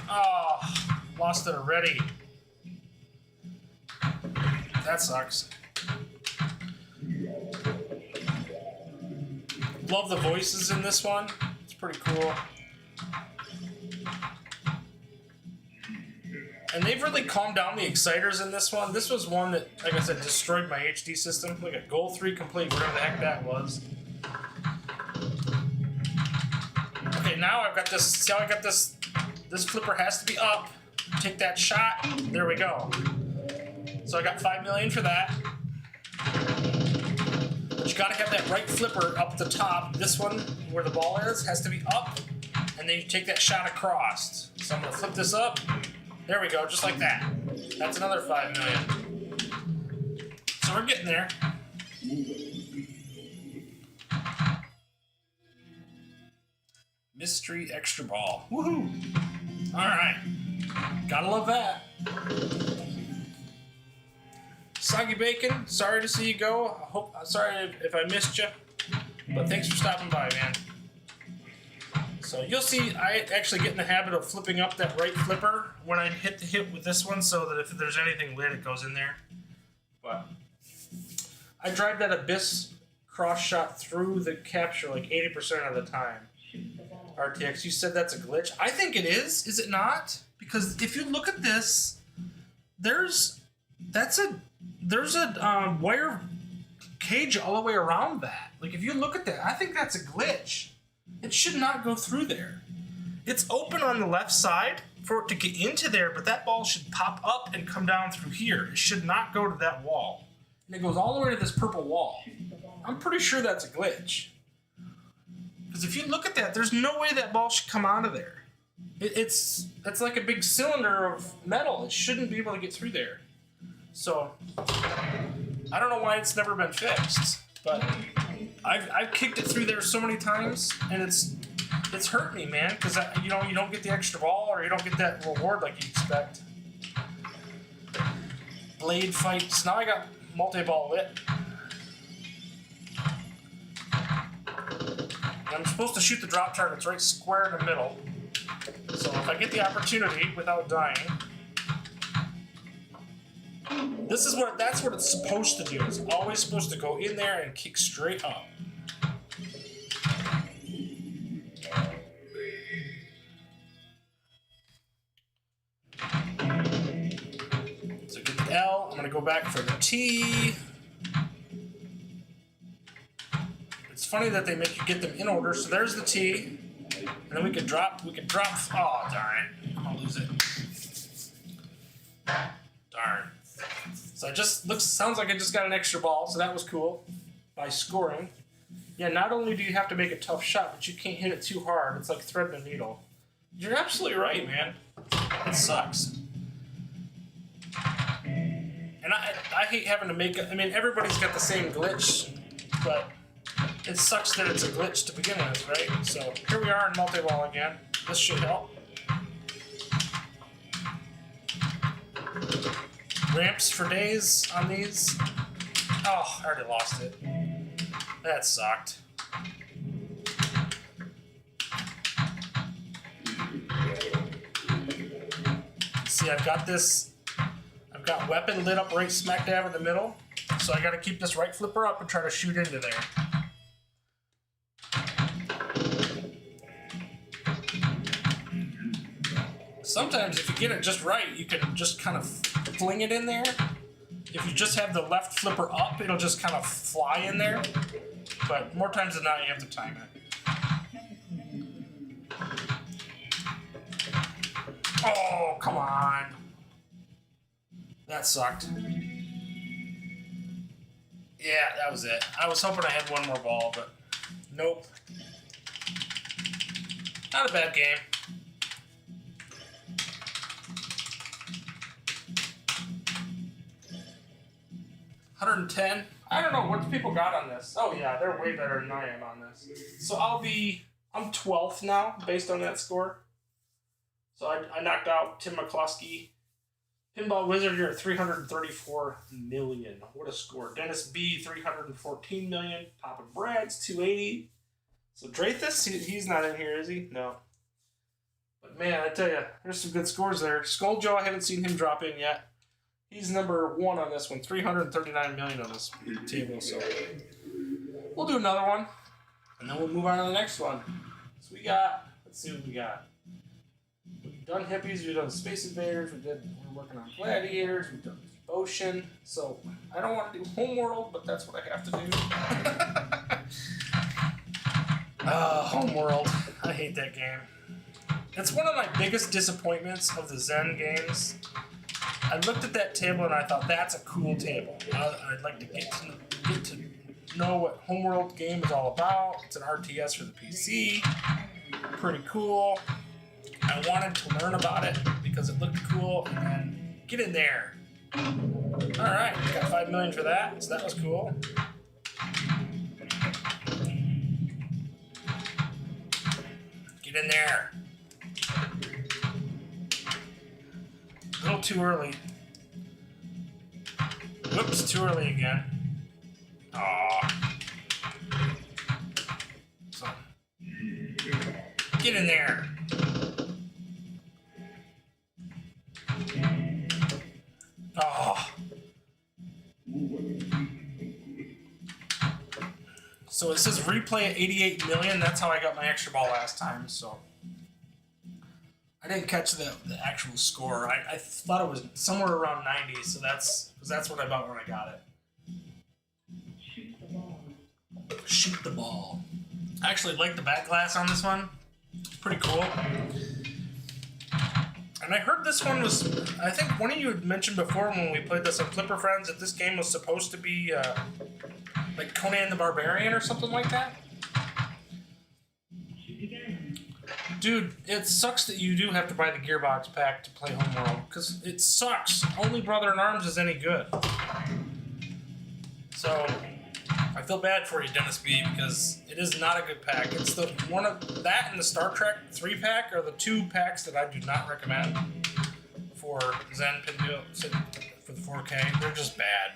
Oh, lost it already. That sucks. Love the voices in this one. It's pretty cool. And they've really calmed down the exciters in this one. This was one that, like I said, destroyed my HD system. Look at goal 3 complete, whatever the heck that was. Okay, now I've got this. See how I got this? This flipper has to be up. Take that shot. There we go. So I got 5 million for that. But you gotta have that right flipper up the top. This one, where the ball is, has to be up. And then you take that shot across. So I'm gonna flip this up. There we go, just like that. That's another 5 million. So we're getting there. Mystery extra ball. Woohoo! Alright. Gotta love that. Soggy Bacon, sorry to see you go. Sorry if I missed you. But thanks for stopping by, man. So you'll see I actually get in the habit of flipping up that right flipper when I hit the hit with this one so that if there's anything lit, it goes in there. But I drive that Abyss cross shot through the capture like 80% of the time. RTX, you said that's a glitch. I think it is. Is it not? Because if you look at this, there's a wire cage all the way around that. Like if you look at that, I think that's a glitch. It should not go through there. It's open on the left side for it to get into there, but that ball should pop up and come down through here. It should not go to that wall. And it goes all the way to this purple wall. I'm pretty sure that's a glitch. Because if you look at that, there's no way that ball should come out of there. It's like a big cylinder of metal. It shouldn't be able to get through there. So, I don't know why it's never been fixed, but I've kicked it through there so many times, and it's hurt me, man, because you don't get the extra ball or you don't get that reward like you expect. Blade fights. Now I got multi-ball lit. And I'm supposed to shoot the drop targets right square in the middle. So if I get the opportunity without dying, that's what it's supposed to do. It's always supposed to go in there and kick straight up. So get the L. I'm gonna go back for the T. It's funny that they make you get them in order. So there's the T, and then we could drop. Oh darn it! I'm gonna lose it. Darn. So sounds like I just got an extra ball, so that was cool. By scoring. Yeah, not only do you have to make a tough shot, but you can't hit it too hard. It's like threading a needle. You're absolutely right, man. It sucks. And I hate having to make it. I mean, everybody's got the same glitch, but it sucks that it's a glitch to begin with, right? So here we are in multi-ball again. This should help. Ramps for days on these. Oh, I already lost it. That sucked. See, I've got got weapon lit up right smack dab in the middle. So I got to keep this right flipper up and try to shoot into there. Sometimes if you get it just right, you can just kind of fling it in there. If you just have the left flipper up, it'll just kind of fly in there. But more times than not, you have to time it. Oh, come on. That sucked. Yeah, that was it. I was hoping I had one more ball, but nope. Not a bad game. $110. I don't know what people got on this. Oh yeah, they're way better than I am on this. So I'm 12th now based on that score. So I knocked out Tim McCluskey. Pinball Wizard, you're at 334 million. What a score. Dennis B, 314 million. Papa Brad's 280. So Drathus, he's not in here, is he? No. But man, I tell you, there's some good scores there. Skulljaw, I haven't seen him drop in yet. He's number 1 on this one, 339 million on this table. So we'll do another one, and then we'll move on to the next one. So let's see what we got. We've done hippies, we've done space invaders, we're working on gladiators, we've done ocean. So I don't want to do Homeworld, but that's what I have to do. Homeworld, I hate that game. It's one of my biggest disappointments of the Zen games. I looked at that table and I thought, that's a cool table. I'd like to get to know what Homeworld game is all about. It's an RTS for the PC. Pretty cool. I wanted to learn about it because it looked cool, and then get in there. Alright, got 5 million for that, so that was cool. Get in there. A little too early. Whoops, too early again. Aw. So, get in there. Oh. So it says replay at 88 million. That's how I got my extra ball last time, so. I didn't catch the actual score. I thought it was somewhere around 90, so that's what I bought when I got it. Shoot the ball. I actually like the back glass on this one. It's pretty cool. And I heard this one was, I think one of you had mentioned before when we played this on Flipper Friends that this game was supposed to be like Conan the Barbarian or something like that. Dude, it sucks that you do have to buy the Gearbox pack to play Homeworld, because it sucks. Only Brother in Arms is any good. So, I feel bad for you, Dennis B, because it is not a good pack. It's the one of that and the Star Trek 3-pack are the 2 packs that I do not recommend for Zen Pinball for the 4K. They're just bad.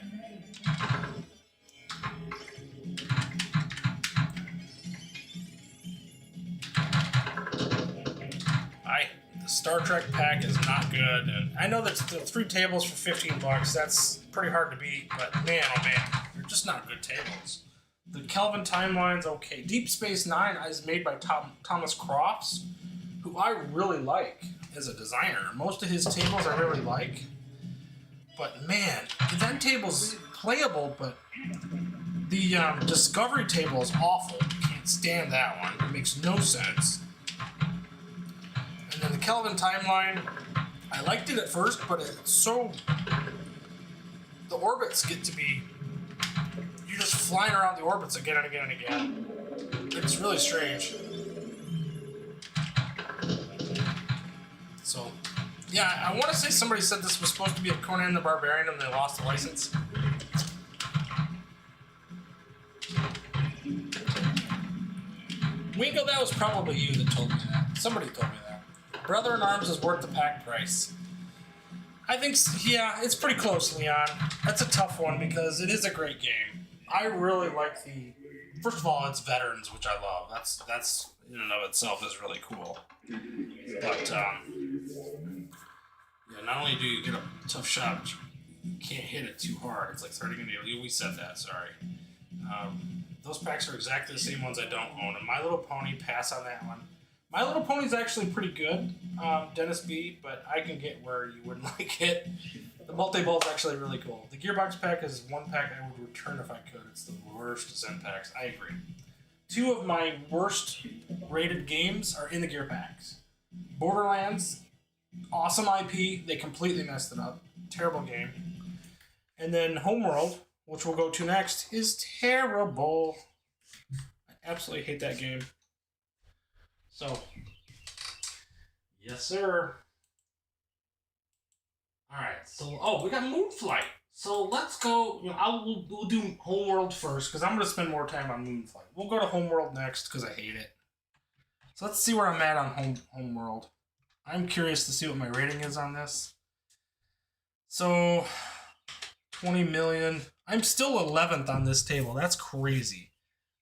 The Star Trek pack is not good, and I know that the 3 tables for $15, that's pretty hard to beat, but man, oh man, they're just not good tables. The Kelvin Timeline's okay. Deep Space Nine is made by Thomas Crofts, who I really like as a designer. Most of his tables I really like, but man, that table's playable, but the Discovery table is awful. Can't stand that one. It makes no sense. And then the Kelvin Timeline, I liked it at first, but it's so... The orbits get to be... You're just flying around the orbits again and again and again. It's really strange. So, yeah, I want to say somebody said this was supposed to be a Conan the Barbarian and they lost the license. Wingo, that was probably you that told me that. Somebody told me that. Brother in Arms is worth the pack price. I think, yeah, it's pretty close, Leon. That's a tough one because it is a great game. I really like the... First of all, it's veterans, which I love. That's in and of itself is really cool. But, yeah, not only do you get a tough shot, but can't hit it too hard. It's like 30 minutes. We said that, sorry. Those packs are exactly the same ones I don't own. And My Little Pony, pass on that one. My Little Pony's actually pretty good, Dennis B, but I can get where you wouldn't like it. The multi-ball is actually really cool. The Gearbox pack is one pack I would return if I could. It's the worst Zen packs. I agree. 2 of my worst rated games are in the Gear packs. Borderlands, awesome IP. They completely messed it up. Terrible game. And then Homeworld, which we'll go to next, is terrible. I absolutely hate that game. So, yes, sir. All right. So, we got Moonflight. So let's go. We'll do Homeworld first because I'm gonna spend more time on Moonflight. We'll go to Homeworld next because I hate it. So let's see where I'm at on Homeworld. I'm curious to see what my rating is on this. So, 20 million. I'm still 11th on this table. That's crazy.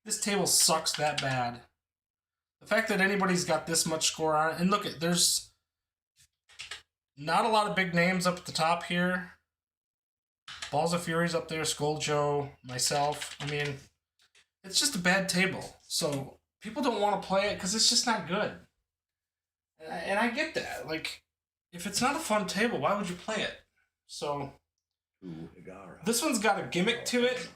This table sucks that bad. The fact that anybody's got this much score on it, and look, there's not a lot of big names up at the top here. Balls of Fury's up there, Skull Joe, myself. I mean, it's just a bad table. So people don't want to play it because it's just not good. And I get that. Like, if it's not a fun table, why would you play it? So this one's got a gimmick to it.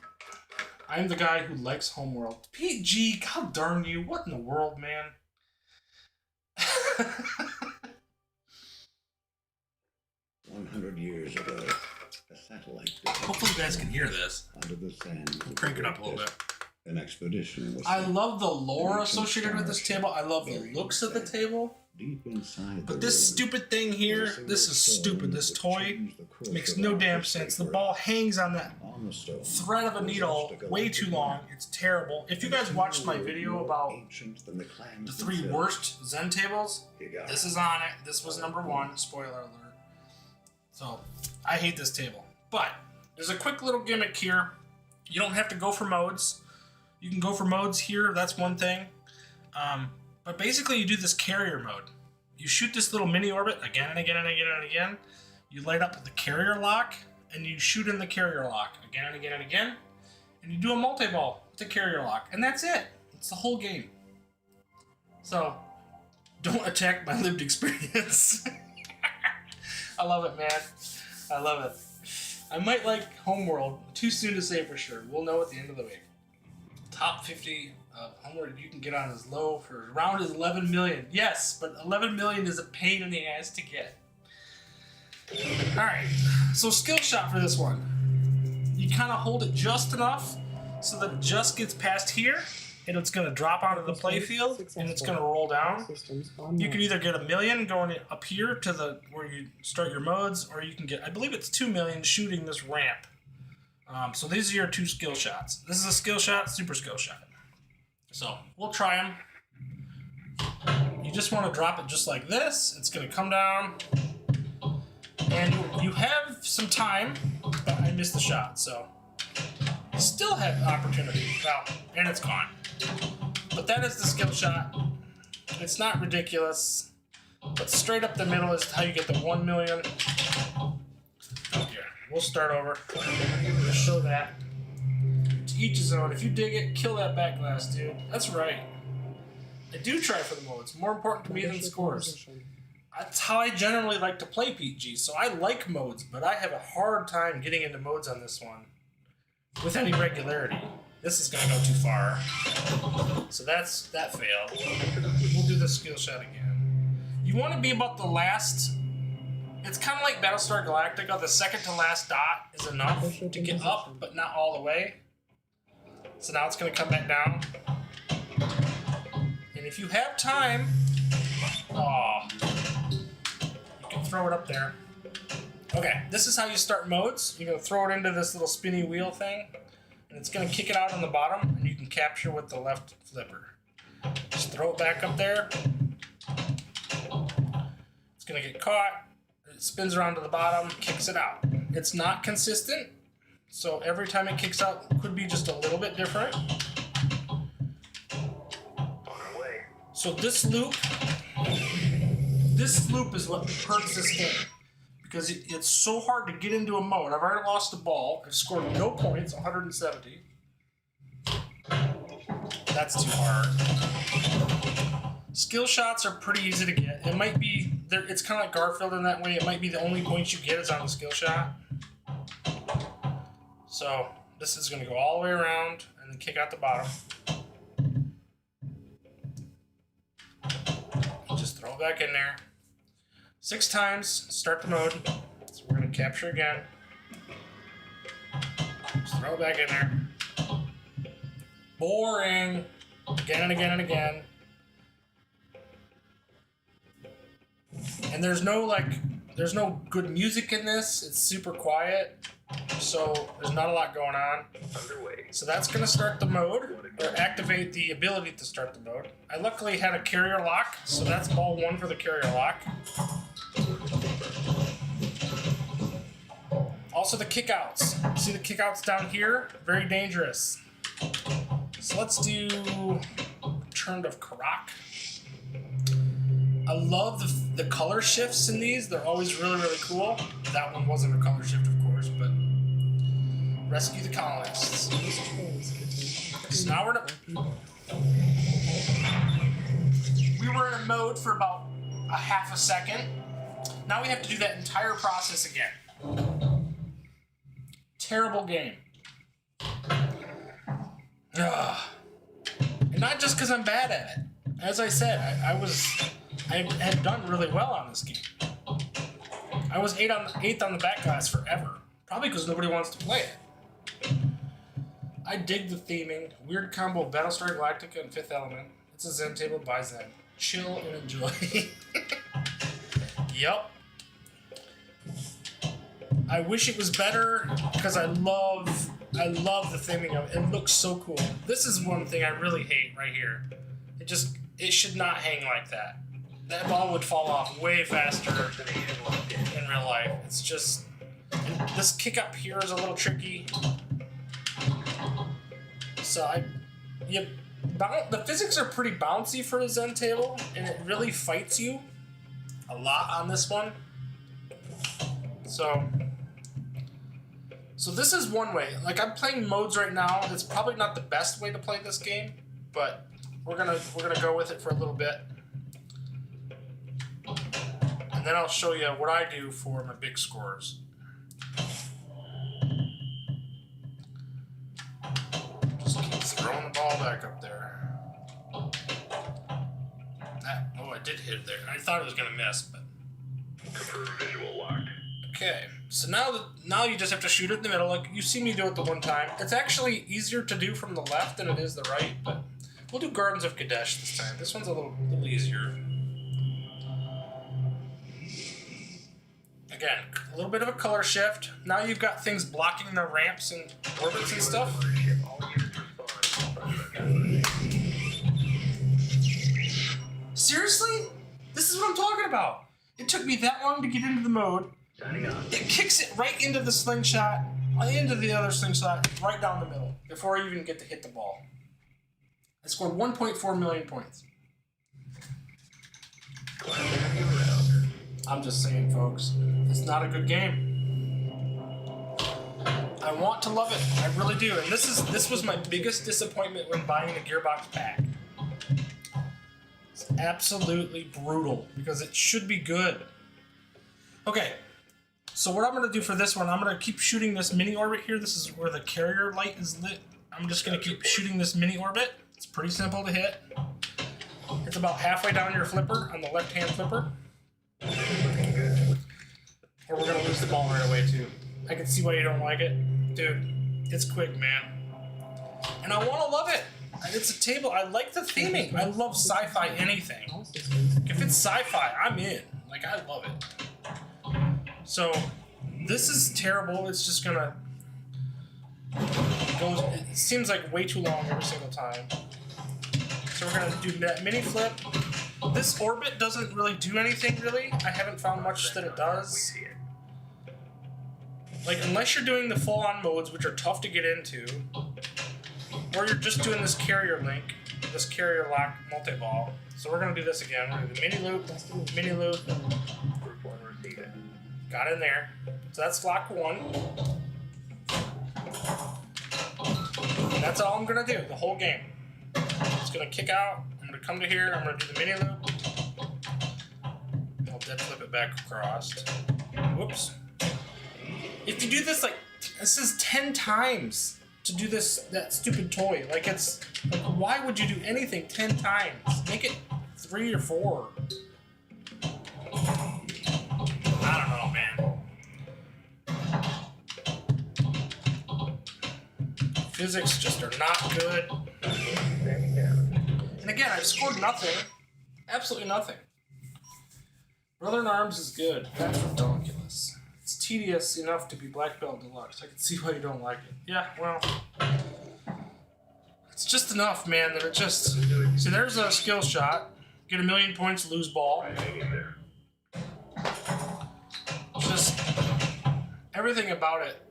I'm the guy who likes Homeworld. Pete G, God darn you. What in the world, man? 100 years ago, a satellite. Hopefully you guys can hear this. Under the sand. We'll crank it up a little bit. An expedition was. I love the lore associated with this table. I love the looks of the table. Deep inside. But this stupid thing here, this is stupid. This toy makes no damn sense. The ball hangs on that thread of a needle way too long. It's terrible. If you guys watched my video about the 3 worst Zen tables, this is on it. This was number 1. Spoiler alert. So, I hate this table. But, there's a quick little gimmick here. You don't have to go for modes. You can go for modes here. That's one thing. But basically, you do this carrier mode. You shoot this little mini orbit again and again and again and again. You light up the carrier lock, and you shoot in the carrier lock again and again and again. And you do a multi-ball with the carrier lock. And that's it. It's the whole game. So, don't attack my lived experience. I love it, man. I love it. I might like Homeworld. Too soon to say for sure. We'll know at the end of the week. Top 50 Homeworld you can get on as low for around is 11 million. Yes, but 11 million is a pain in the ass to get. Alright, so skill shot for this one. You kind of hold it just enough so that it just gets past here, and it's going to drop onto the playfield, and it's going to roll down. You can either get 1 million going up here to the where you start your modes, or you can get, I believe it's 2 million shooting this ramp. So these are your 2 skill shots. This is a skill shot, super skill shot. So we'll try them. You just want to drop it just like this. It's going to come down. And you have some time, but I missed the shot, so you still have opportunity. Well, and it's gone. But that is the skill shot. It's not ridiculous, but straight up the middle is how you get the 1 million. Oh dear. We'll start over. We'll show that. To each his own. If you dig it, kill that back glass, dude. That's right. I do try for the modes. More important to me than scores. That's how I generally like to play PG. So I like modes, but I have a hard time getting into modes on this one with any regularity. This is going to go too far. So that failed. We'll do the skill shot again. You want to be about the last. It's kind of like Battlestar Galactica. The second to last dot is enough to get up, but not all the way. So now it's going to come back down. And if you have time, you can throw it up there. Okay, this is how you start modes. You're going to throw it into this little spinny wheel thing, and it's going to kick it out on the bottom, and you can capture with the left flipper. Just throw it back up there. It's going to get caught. It spins around to the bottom, kicks it out. It's not consistent, so every time it kicks out, it could be just a little bit different. So this loop is what hurts this game. because it's so hard to get into a mode. I've already lost the ball. I've scored no points, 170. That's too hard. Skill shots are pretty easy to get. It might be, it's kind of like Garfield in that way. It might be the only points you get is on the skill shot. So this is going to go all the way around and then kick out the bottom. Just throw it back in there. 6 times, start the mode. So we're going to capture again. Just throw it back in there. Boring. Again and again and again. And there's no good music in this. It's super quiet. So there's not a lot going on. So that's going to start the mode, or activate the ability to start the mode. I luckily had a carrier lock, so that's ball 1 for the carrier lock. Also the kickouts. See the kickouts down here? Very dangerous. So let's do Return of Karak. I love the color shifts in these. They're always really, really cool. That one wasn't a color shift, of course, but rescue the colonists. So now we were in a mode for about a half a second. Now we have to do that entire process again. Terrible game. Ugh. And not just because I'm bad at it. As I said, I had done really well on this game. I was 8th on the back glass forever. Probably because nobody wants to play it. I dig the theming. Weird combo of Battlestar Galactica and Fifth Element. It's a Zen table by Zen. Chill and enjoy. Yep. I wish it was better because I love the theming of it. It looks so cool. This is one thing I really hate right here. It should not hang like that. That ball would fall off way faster in real life. It's just, and this kick up here is a little tricky. So the physics are pretty bouncy for a Zen table, and it really fights you a lot on this one. So this is one way. Like, I'm playing modes right now. It's probably not the best way to play this game, but we're gonna go with it for a little bit. And then I'll show you what I do for my big scores. Just keep throwing the ball back up there. I did hit it there. I thought it was gonna miss, but. Confirm visual locked. Okay, so now you just have to shoot it in the middle. Like, you see me do it the one time. It's actually easier to do from the left than it is the right, but we'll do Gardens of Kadesh this time. This one's a little easier. Again, a little bit of a color shift. Now you've got things blocking the ramps and orbits and stuff. Seriously? This is what I'm talking about. It took me that long to get into the mode. It kicks it right into the slingshot, into the other slingshot, right down the middle, before I even get to hit the ball. I scored 1.4 million points. I'm just saying, folks, it's not a good game. I want to love it, I really do. And this was my biggest disappointment when buying the Gearbox pack. It's absolutely brutal, because it should be good. Okay, so what I'm going to do for this one, I'm going to keep shooting this mini orbit here. This is where the carrier light is lit. I'm just going to keep shooting this mini orbit. It's pretty simple to hit. It's about halfway down your flipper, on the left-hand flipper. Or we're going to lose the ball right away, too. I can see why you don't like it. Dude, it's quick, man. And I want to love it. It's a table. I like the theming. I love sci-fi anything. If it's sci-fi, I'm in. Like, I love it. So, this is terrible. It's just gonna go. It seems like way too long every single time. So we're gonna do that mini flip. This orbit doesn't really do anything, really. I haven't found much that it does. Like, unless you're doing the full-on modes, which are tough to get into, or you're just doing this carrier link, this carrier lock multi-ball. So we're gonna do this again. We're gonna do mini loop, Got in there. So that's lock 1. And that's all I'm gonna do the whole game. I'm just gonna kick out. I'm gonna come to here. I'm gonna do the mini loop. I'll dead flip it back across. Whoops. If you do this like this is 10 times to do that stupid toy. Like it's like why would you do anything 10 times? Make it 3 or 4. I don't know, man. Physics just are not good. And again, I've scored nothing. Absolutely nothing. Brother in Arms is good. That's ridiculous. It's tedious enough to be Black Belt Deluxe. I can see why you don't like it. Yeah, well... It's just enough, man, that it just... See, there's a skill shot. Get 1,000,000 points, lose ball. Just... Everything about it.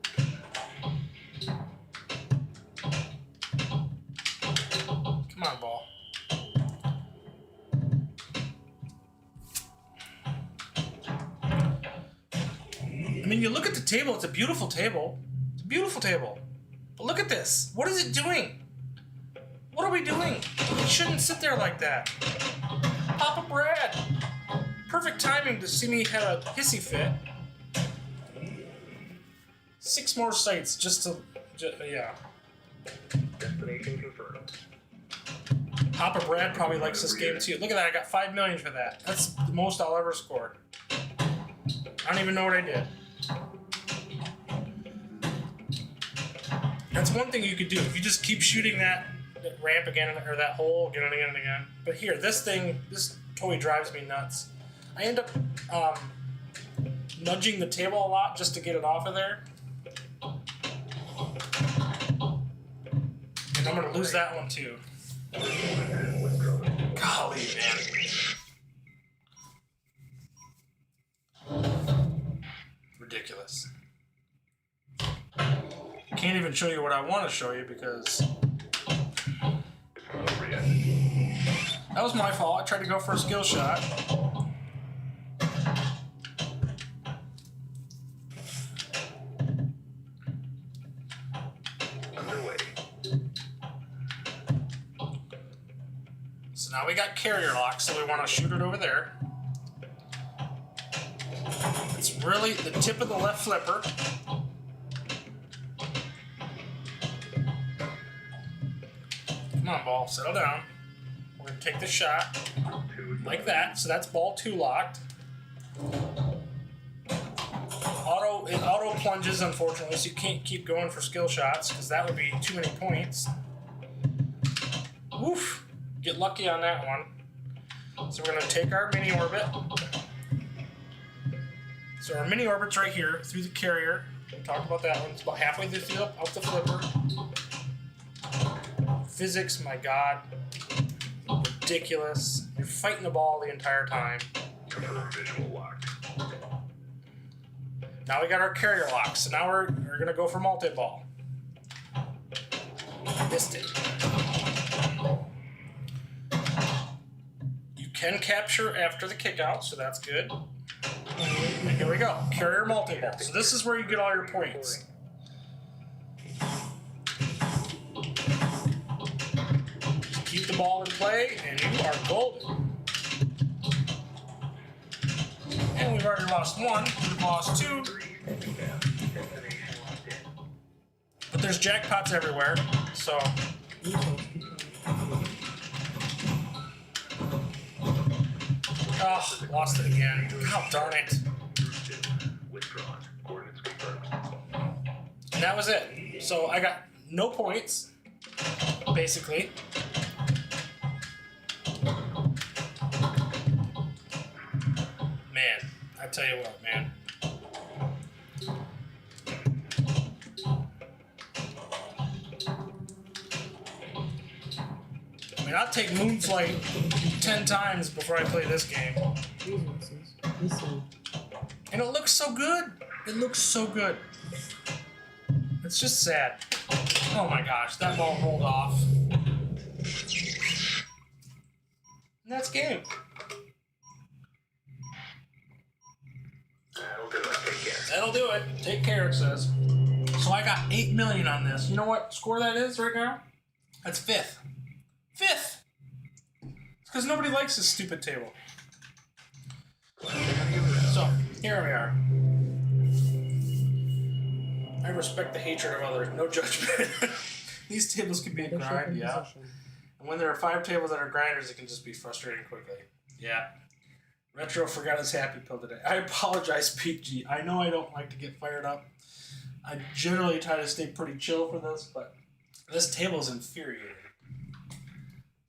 Come on, ball. I mean, you look at the table, it's a beautiful table. It's a beautiful table. But look at this. What is it doing? What are we doing? It shouldn't sit there like that. Papa Brad. Perfect timing to see me have a hissy fit. 6 more sites just to... yeah. Destination confirmed. Papa Brad probably likes this game too. Look at that, I got 5 million for that. That's the most I'll ever score. I don't even know what I did. That's one thing you could do. If you just keep shooting that ramp again, or that hole again and again and again. But here, this toy drives me nuts. I end up nudging the table a lot just to get it off of there. And I'm going to lose that one too. Golly, man. Ridiculous. Can't even show you what I want to show you because that was my fault. I tried to go for a skill shot. Underway. So now we got carrier lock, so we want to shoot it over there. It's really the tip of the left flipper. Come on, ball, settle down. We're going to take the shot like that. So that's ball 2 locked. It auto plunges, unfortunately, so you can't keep going for skill shots because that would be too many points. Woof. Get lucky on that one. So we're going to take our mini orbit. So our mini orbit's right here through the carrier. We'll talk about that one. It's about halfway through up the flipper. Physics, my god. Ridiculous. You're fighting the ball the entire time. Confirm visual lock. Now we got our carrier lock, so now we're gonna go for multi-ball. Missed it. You can capture after the kick out, so that's good. And here we go, carrier multi-ball. So this is where you get all your points. Keep the ball in play, and you are golden. And we've already lost 1, we've lost 2. But there's jackpots everywhere, so. Oh, lost it again. God darn it. Withdrawn. Coordinates confirmed. And that was it. So I got no points, basically. Man, I tell you what, man. I mean, I'll take Moonflight 10 times before I play this game. Resources received. And it looks so good. It looks so good. It's just sad. Oh my gosh, that ball rolled off. And that's game. That'll do it. Take care. That'll do it. Take care, it says. So I got 8 million on this. You know what score that is right now? That's fifth. Fifth! It's because nobody likes this stupid table. So, here we are. I respect the hatred of others. No judgment. These tables can be a grind, yeah. And when there are 5 tables that are grinders, it can just be frustrating quickly. Yeah. Retro forgot his happy pill today. I apologize, Pete G. I know I don't like to get fired up. I generally try to stay pretty chill for this, but this table is infuriating.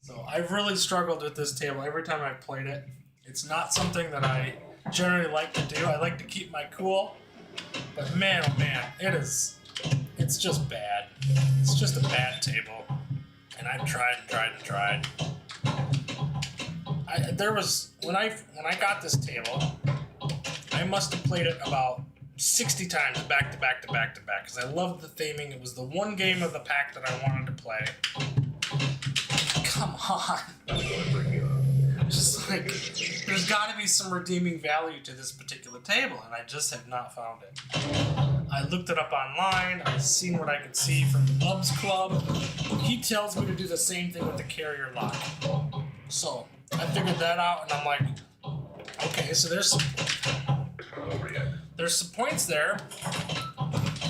So I've really struggled with this table every time I've played it. It's not something that I generally like to do. I like to keep my cool, but man, oh man, it's just bad. It's just a bad table, and I've tried and tried and tried. When I got this table, I must have played it about 60 times back to back to back to back because I loved the theming. It was the one game of the pack that I wanted to play. Come on. Just like, there's got to be some redeeming value to this particular table, and I just have not found it. I looked it up online. I've seen what I could see from Bub's Club. He tells me to do the same thing with the carrier lock. So I figured that out, and I'm like, okay, so there's some points there.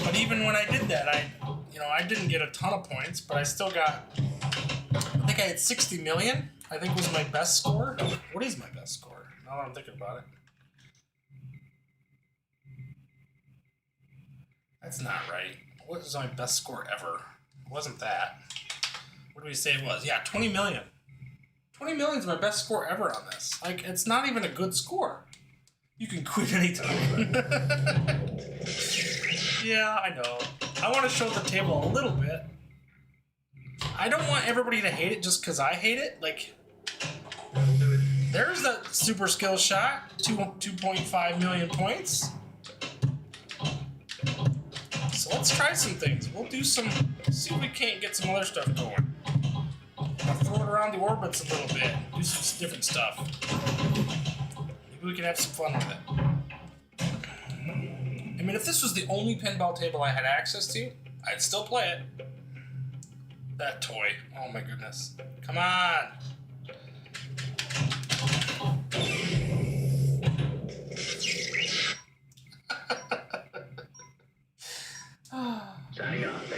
But even when I did that, I didn't get a ton of points, but I still got, I think I had 60 million. I think was my best score. What is my best score? Now that I'm thinking about it. That's not right. What was my best score ever? It wasn't that. What do we say it was? Yeah, 20 million. 20 million is my best score ever on this. Like, it's not even a good score. You can quit anytime. Yeah, I know. I want to show the table a little bit. I don't want everybody to hate it just because I hate it. Like, there's that super skill shot. 2.5 million points. So let's try some things. We'll do see if we can't get some other stuff going. I'll throw it around the orbits a little bit. Do some different stuff. Maybe we can have some fun with it. I mean, if this was the only pinball table I had access to, I'd still play it. That toy. Oh my goodness. Come on!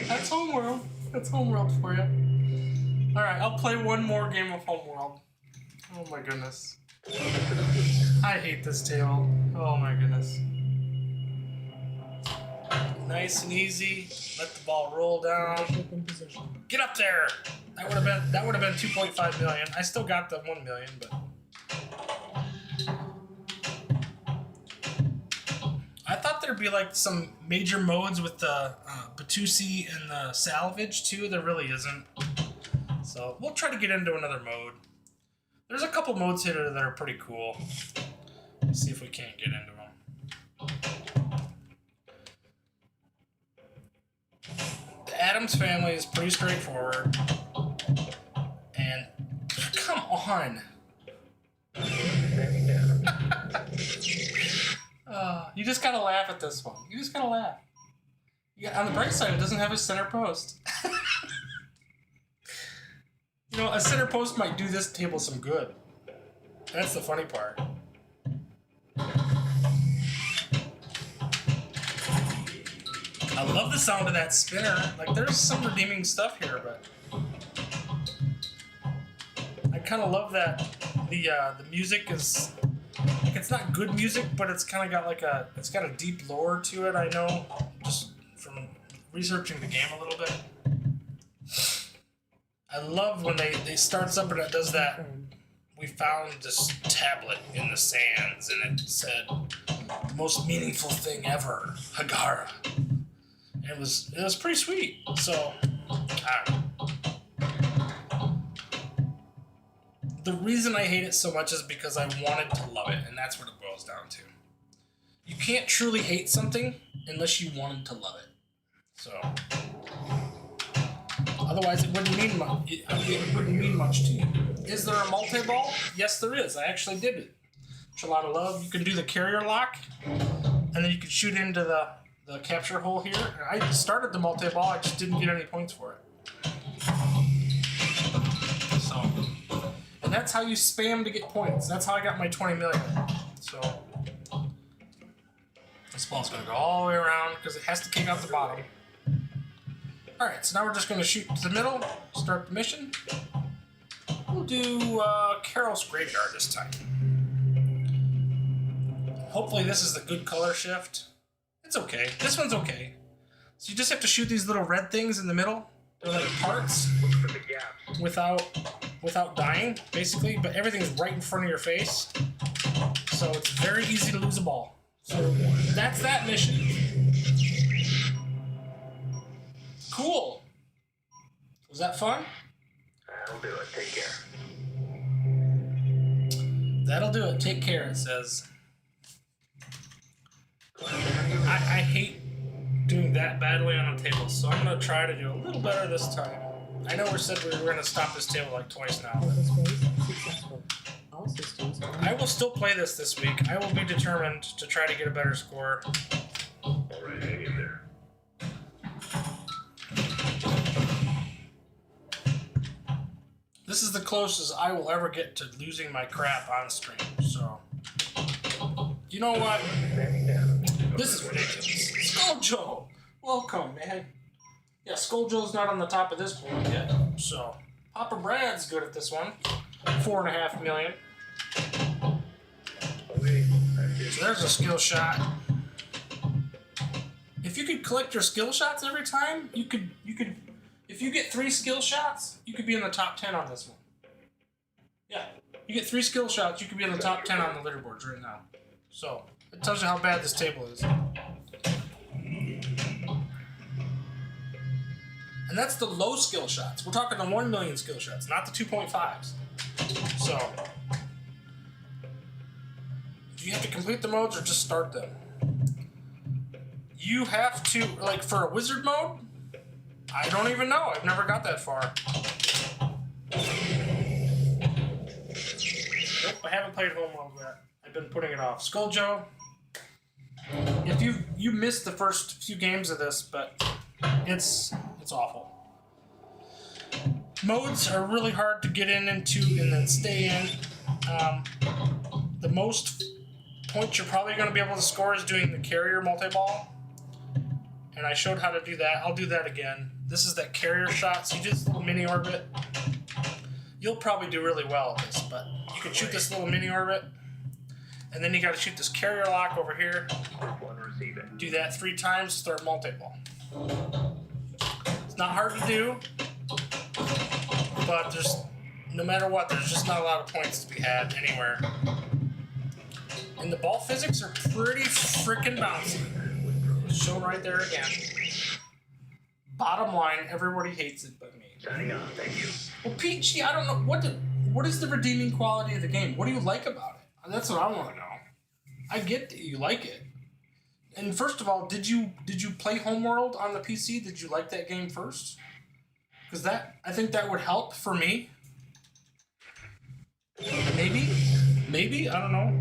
That's Homeworld. That's Homeworld for you. Alright, I'll play one more game of Homeworld. Oh my goodness. I hate this table. Oh my goodness. Nice and easy. Let the ball roll down. Get up there! That would have been 2.5 million. I still got the 1 million, but I thought there'd be like some major modes with the Batusi and the salvage too. There really isn't. So we'll try to get into another mode. There's a couple modes here that are pretty cool. Let's see if we can't get into them. The Addams Family is pretty straightforward. And come on. You just gotta laugh at this one. You just gotta laugh. On the bright side, it doesn't have a center post. You know, a center post might do this table some good. That's the funny part. I love the sound of that spinner. Like, there's some redeeming stuff here, but I kind of love that the music is, like, it's not good music, but it's kind of got like it's got a deep lore to it. I know just from researching the game a little bit. I love when they starts up and it does that. We found this tablet in the sands, and it said, "The most meaningful thing ever, Hagara." And it was pretty sweet. So, I don't know. The reason I hate it so much is because I wanted to love it, and that's what it boils down to. You can't truly hate something unless you wanted to love it. So, otherwise it wouldn't mean much. It wouldn't mean much to you. Is there a multi-ball? Yes, there is. I actually did it. Which a lot of love. You can do the carrier lock. and then you can shoot into the capture hole here. I started the multi-ball, I just didn't get any points for it. So, and that's how you spam to get points. That's how I got my 20 million. So, this ball's gonna go all the way around because it has to kick out the bottom. Alright, so now we're just gonna shoot to the middle, start the mission. We'll do Carol's Graveyard this time. Hopefully this is the good color shift. It's okay. This one's okay. So you just have to shoot these little red things in the middle. They're like parts Look for the gaps. without dying, basically, but everything's right in front of your face. So it's very easy to lose a ball. So that's that mission. Cool. Was that fun? That'll do it. Take care. That'll do it. Take care, it says. I hate doing that badly on a table, so I'm going to try to do a little better this time. I know we said we were going to stop this table like twice now. Purpose race successful. All systems are I will still play this week. I will be determined to try to get a better score. All right, hang in there. This is the closest I will ever get to losing my crap on stream, so... You know what? Standing down. This is ridiculous. Skull Joe! Welcome, man. Yeah, Skull Joe's not on the top of this board yet, so... Papa Brad's good at this one. 4.5 million. Okay, that's it. So there's a skill shot. If you could collect your skill shots every time, you could if you get 3 skill shots, you could be in the top 10 on this one. Yeah. You get 3 skill shots, you could be in the top 10 on the leaderboards right now. So, it tells you how bad this table is. And that's the low skill shots. We're talking the 1 million skill shots, not the 2.5s. So, do you have to complete the modes or just start them? You have to, like for a wizard mode, I don't even know. I've never got that far. Nope, I haven't played Homeworld yet. I've been putting it off. Skull Joe, if you missed the first few games of this, but it's awful. Modes are really hard to get into and then stay in. The most points you're probably going to be able to score is doing the carrier multi-ball. And I showed how to do that. I'll do that again. This is that carrier shot. So you do this little mini orbit. You'll probably do really well at this, but you can shoot this little mini orbit. And then you got to shoot this carrier lock over here. One receiving. Do that 3 times, start multi-ball. It's not hard to do, but there's, no matter what, there's just not a lot of points to be had anywhere. And the ball physics are pretty freaking bouncy. Shown right there again. Bottom line, everybody hates it but me. Signing off. Thank you. Well, Peachy, I don't know what is the redeeming quality of the game? What do you like about it? That's what I want to know. I get that you like it. And first of all, did you play Homeworld on the PC? Did you like that game first? Because I think that would help for me. Maybe I don't know.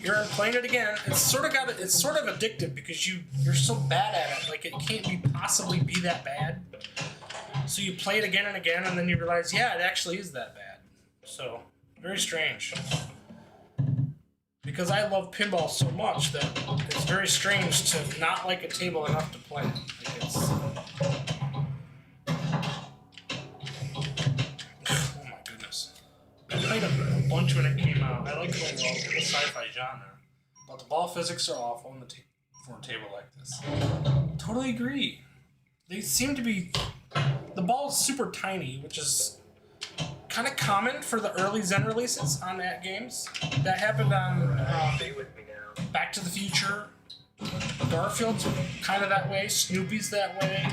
You're playing it again. It's sort of addictive because you're so bad at it. Like it can't possibly be that bad. So you play it again and again, and then you realize, yeah, it actually is that bad. So very strange. Because I love pinball so much that it's very strange to not like a table enough to play it. Like it's, oh my goodness. I played a bunch when it came out. I like Homeworld in the sci-fi genre. But the ball physics are awful for a table like this. Totally agree. They seem to be... The ball is super tiny, which is kind of common for the early Zen releases on that games. That happened on Stay with me now. Back to the Future. Garfield's kind of that way. Snoopy's that way.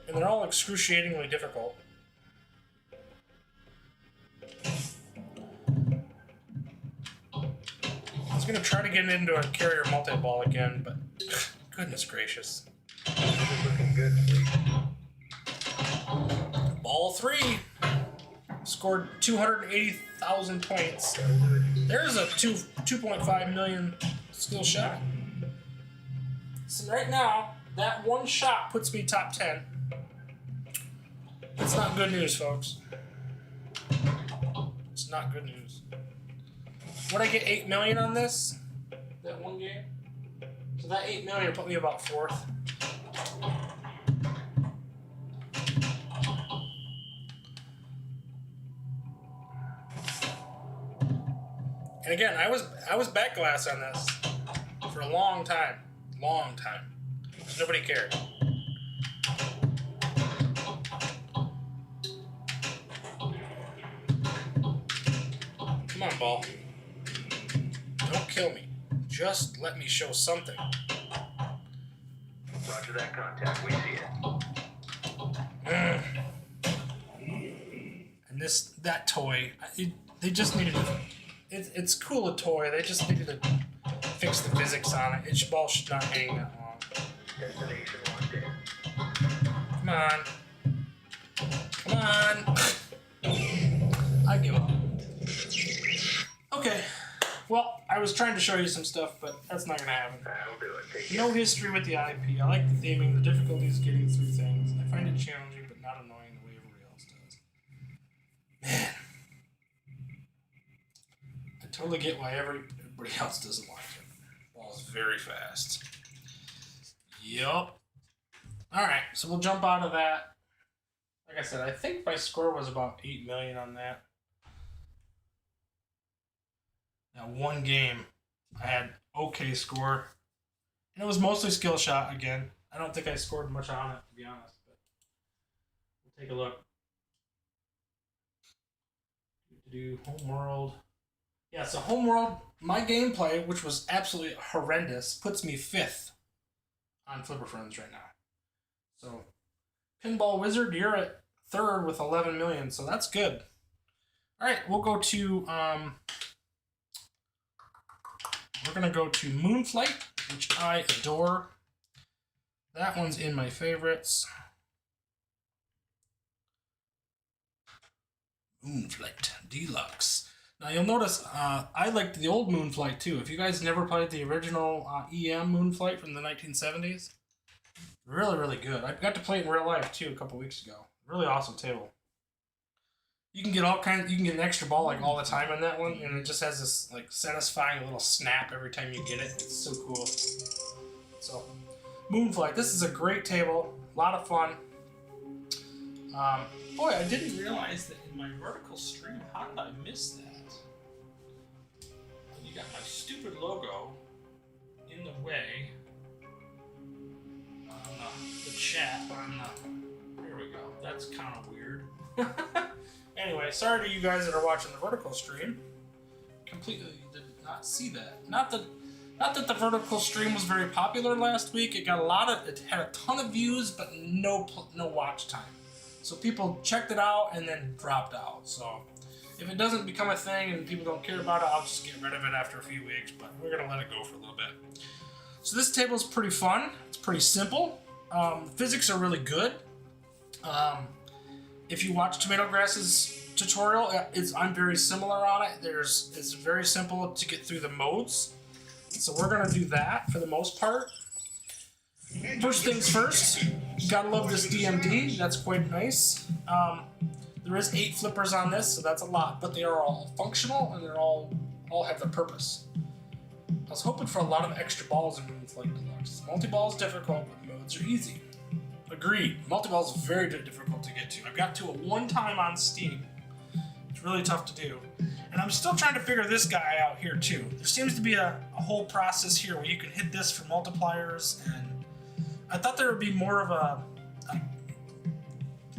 And they're all excruciatingly difficult. I was going to try to get into a carrier multi-ball again, but goodness gracious. This is looking good, Fleet. Ball 3. scored 280,000 points. There's a 2.5 million skill shot. So right now, that one shot puts me top 10. That's not good news, folks. It's not good news. Would I get 8 million on this? That one game? So that 8 million put me about 4th. And again, I was back glass on this for a long time. Long time. Nobody cared. Come on, ball. Don't kill me. Just let me show something. Roger that contact. We see it. And that toy, they just needed to. It's cool, a toy. They just needed to fix the physics on it. Its ball should not hang that long. Destination locked in. Come on. Come on. I give up. Okay. Well, I was trying to show you some stuff, but that's not going to happen. That'll do it. Take No history with the IP. I like the theming, the difficulties getting through things. I find it challenging, but not annoying the way everybody else does. Man. I totally get why everybody else doesn't like it. Ball's very fast. Yup. Alright, so we'll jump out of that. Like I said, I think my score was about 8 million on that. That one game, I had okay score. And it was mostly skill shot again. I don't think I scored much on it, to be honest. But we'll take a look. Do Homeworld. Yeah, so Homeworld, my gameplay, which was absolutely horrendous, puts me 5th on Flipper Friends right now. So, Pinball Wizard, you're at 3rd with 11 million, so that's good. Alright, we'll go to, we're going to go to Moonflight, which I adore. That one's in my favorites. Moonflight Deluxe. Now you'll notice I liked the old Moonflight too. If you guys never played the original EM Moonflight from the 1970s, really, really good. I got to play it in real life too a couple weeks ago. Really awesome table. You can get all kinds. You can get an extra ball like all the time on that one, and it just has this like satisfying little snap every time you get it. It's so cool. So, Moonflight. This is a great table. A lot of fun. Boy, I didn't realize that in my vertical stream. How did I miss that? You got my stupid logo in the way on the chat. Here we go. That's kind of weird. Anyway, sorry to you guys that are watching the vertical stream. Completely did not see that. Not that the vertical stream was very popular last week. It got it had a ton of views, but no watch time. So people checked it out and then dropped out. So if it doesn't become a thing and people don't care about it, I'll just get rid of it after a few weeks. But we're gonna let it go for a little bit. So this table is pretty fun. It's pretty simple. The physics are really good. If you watch Tomato Grass's tutorial, I'm very similar on it. It's very simple to get through the modes. So we're gonna do that for the most part. First things first, you gotta love this DMD. That's quite nice. There is 8 flippers on this, so that's a lot, but they are all functional and they're all have their purpose. I was hoping for a lot of extra balls in Moonflight Deluxe. Multi-ball is difficult, but modes are easy. Agreed. Multi-ball is very difficult to get to. I've got to it one time on Steam. It's really tough to do. And I'm still trying to figure this guy out here too. There seems to be a whole process here where you can hit this for multipliers, and I thought there would be more of a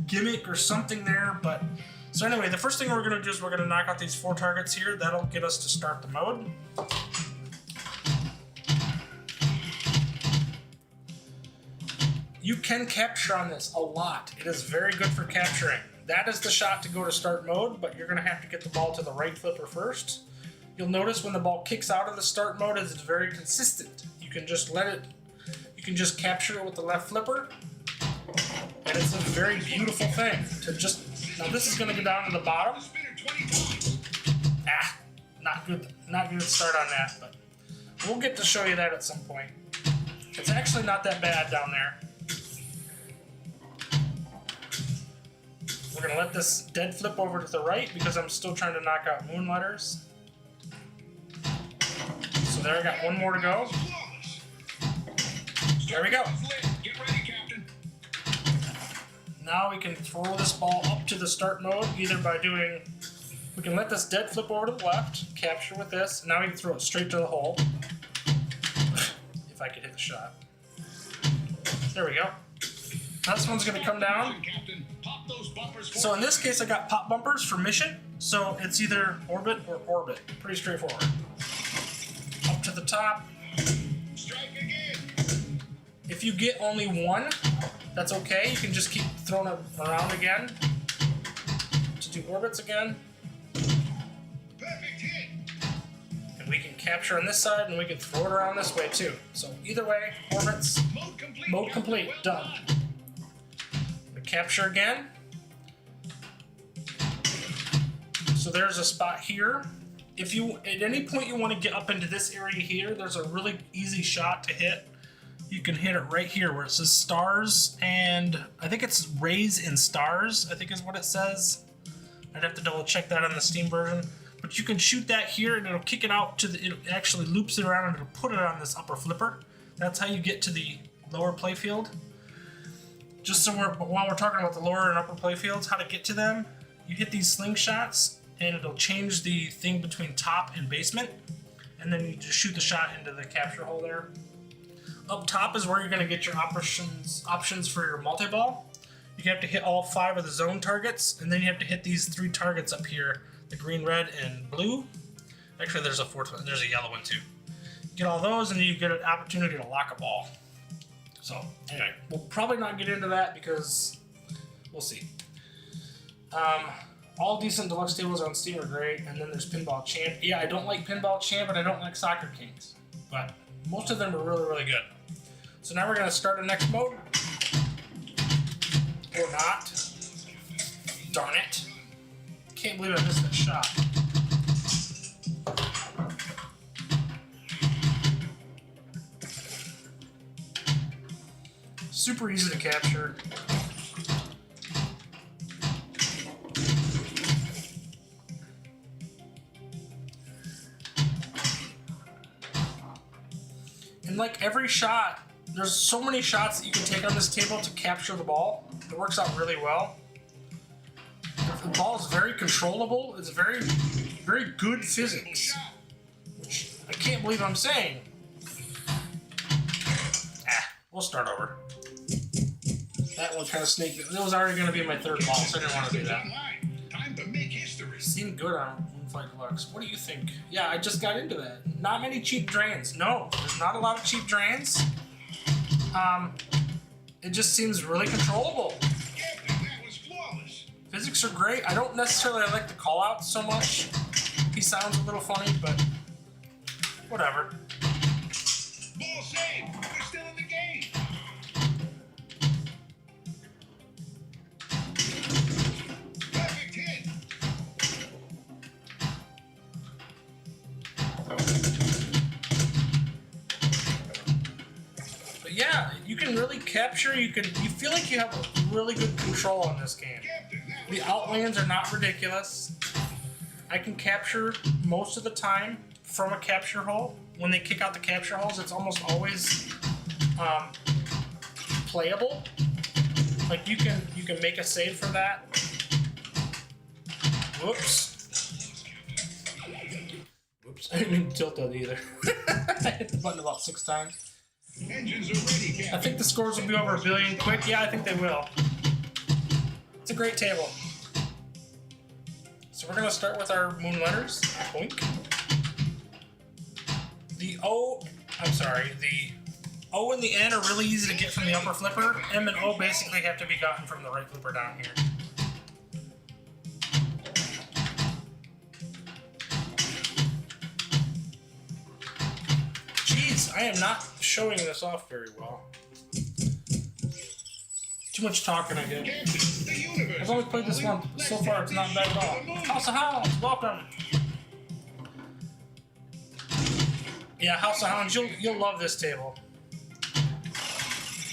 gimmick or something there, but so anyway, the first thing we're going to do is we're going to knock out these 4 targets here. That'll get us to start the mode. You can capture on this a lot. It is very good for capturing. That is the shot to go to start mode, but you're going to have to get the ball to the right flipper first. You'll notice when the ball kicks out of the start mode, it's very consistent. You can just capture it with the left flipper, and it's a very beautiful thing to just Now this is going to go down to the bottom. Ah, not good. Not good start on that, but we'll get to show you that at some point. It's actually not that bad down there. We're going to let this dead flip over to the right because I'm still trying to knock out moon letters. So there, I got one more to go. There we go. Get ready, Captain. Now we can throw this ball up to the start mode either by doing... We can let this dead flip over to the left, capture with this, and now we can throw it straight to the hole. If I could hit the shot. There we go. Now this one's going to come down. Captain, pop those bumpers. So in this case, I got pop bumpers for mission. So it's either orbit or orbit. Pretty straightforward. Up to the top. Strike again. If you get only one, that's okay. You can just keep throwing it around again to do orbits again. Perfect hit. And we can capture on this side and we can throw it around this way too. So either way, orbits, Mode complete. mode complete, Well done. We capture again. So there's a spot here. If you, at any point you want to get up into this area here, there's a really easy shot to hit. You can hit it right here where it says stars, and I think it's rays in stars, I think is what it says. I'd have to double check that on the Steam version. But you can shoot that here and it'll kick it out to the, it actually loops it around and it'll put it on this upper flipper. That's how you get to the lower playfield. Just so while we're talking about the lower and upper playfields, how to get to them, you hit these slingshots and it'll change the thing between top and basement. And then you just shoot the shot into the capture hole there. Up top is where you're going to get your options for your multi-ball. You have to hit all 5 of the zone targets, and then you have to hit these 3 targets up here, the green, red, and blue. Actually, there's a 4th one. There's a yellow one too. Get all those, and then you get an opportunity to lock a ball. So, anyway, we'll probably not get into that because we'll see. All decent deluxe tables on Steam are great, and then there's Pinball Champ. Yeah, I don't like Pinball Champ, and I don't like Soccer Kings, but most of them are really, really good. So now we're going to start the next mode. Or not. Darn it. Can't believe I missed that shot. Super easy to capture. And like every shot, there's so many shots that you can take on this table to capture the ball. It works out really well. The ball is very controllable. It's very, very good physics. Which I can't believe I'm saying. We'll start over. That one kind of sneaky. It was already going to be my 3rd ball, so I didn't want to do that. Time to make history. Seemed good on Moonflight Deluxe. What do you think? Yeah, I just got into that. Not many cheap drains. No, there's not a lot of cheap drains. It just seems really controllable. Captain, that was flawless. Physics are great. I don't necessarily like the call-outs so much. He sounds a little funny, but whatever. Ball saved. We're still in the game. Perfect hit. But yeah, you can really capture. You feel like you have really good control on this game. Captain, that was The outlands are not ridiculous. I can capture most of the time from a capture hole. When they kick out the capture holes, it's almost always playable. Like you can make a save for that. Whoops. Whoops. I didn't mean to tilt that either. I hit the button about 6 times. engines are ready, Captain. I think the scores will be over 1 billion quick. Yeah, I think they will. It's a great table. So we're gonna start with our moon letters. Boink. The O and the N are really easy to get from the upper flipper. M and O basically have to be gotten from the right flipper down here. Jeez, I am not showing this off very well. Too much talking I did. Captain, the universe I've only played this one. So far, it's not bad at all. House of Hounds, welcome. Yeah, House of Hounds, you'll love this table.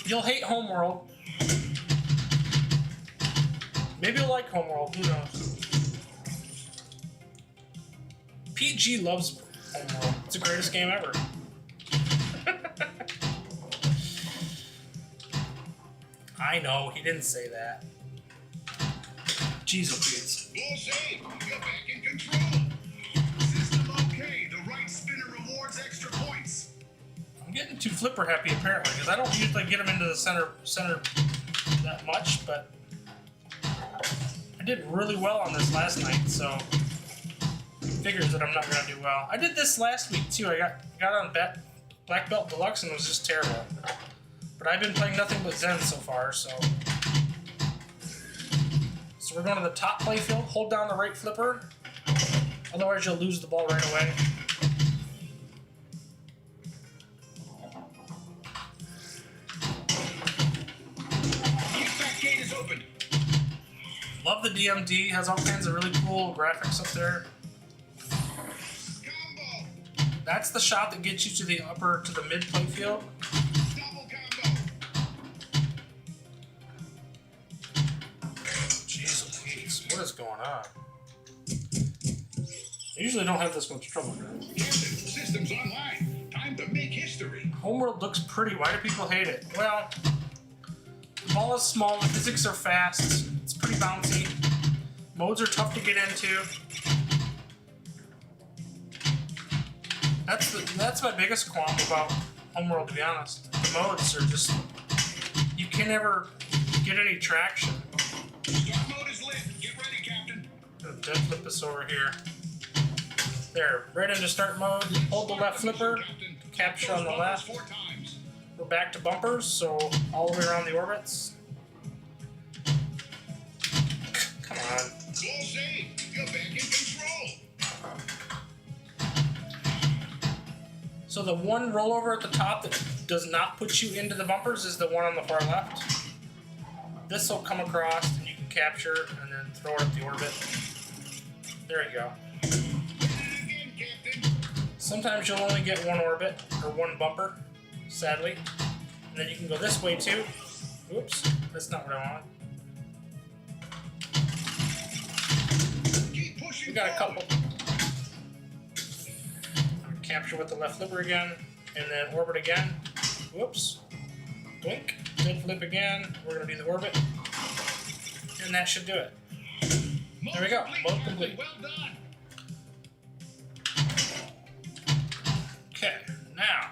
You'll hate Homeworld. Maybe you'll like Homeworld, who knows? PG loves Homeworld. It's the greatest game ever. I know, he didn't say that. Jeez, Louise. Ball save. You're back in control. System okay. The right spinner rewards extra points. I'm getting too flipper happy apparently, because I don't usually get him into the center that much, but I did really well on this last night, so figures that I'm not gonna do well. I did this last week too. I got on Black Belt Deluxe and it was just terrible. But I've been playing nothing but Zen so far, so we're going to the top playfield. Hold down the right flipper, otherwise you'll lose the ball right away. Back gate is open. Love the DMD. Has all kinds of really cool graphics up there. Combo. That's the shot that gets you to the mid playfield. Double combo. Jeez Louise, what is going on? I usually don't have this much trouble, guys. Captain, system's online. Time to make history. Homeworld looks pretty. Why do people hate it? Well, the ball is small, the physics are fast, it's pretty bouncy. Modes are tough to get into. That's my biggest qualm about Homeworld, to be honest. The modes are just, you can never get any traction. Start mode is lit. Get ready, Captain. I'm gonna dead flip this over here. There, right into start mode. Hold the left flipper, capture on the left. 4 times. We're back to bumpers, so all the way around the orbits. Come on. Ball save. You're back in control. So the one rollover at the top that does not put you into the bumpers is the one on the far left. This will come across and you can capture and then throw it at the orbit. There you go. Again, Captain. Sometimes you'll only get one orbit or one bumper, sadly. And then you can go this way too. Oops, that's not what I wanted. Keep pushing We got a forward. couple. Capture with the left flipper again, and then orbit again. Whoops. Blink. Dead flip again. We're gonna do the orbit. And that should do it. There we go. Mode complete. Well done. Okay, now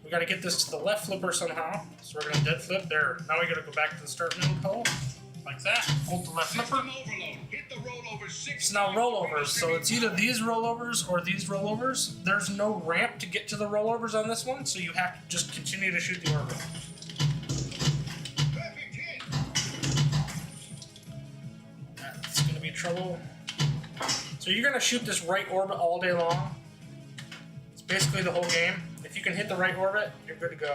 we gotta get this to the left flipper somehow. So we're gonna dead flip there. Now we gotta go back to the start node hole. Like that. Hold the left flipper. System overload. Hit the rollover 6 It's now rollovers, so it's either these rollovers or these rollovers. There's no ramp to get to the rollovers on this one, so you have to just continue to shoot the orbit. Perfect hit. That's gonna be trouble. So you're gonna shoot this right orbit all day long. It's basically the whole game. If you can hit the right orbit, you're good to go.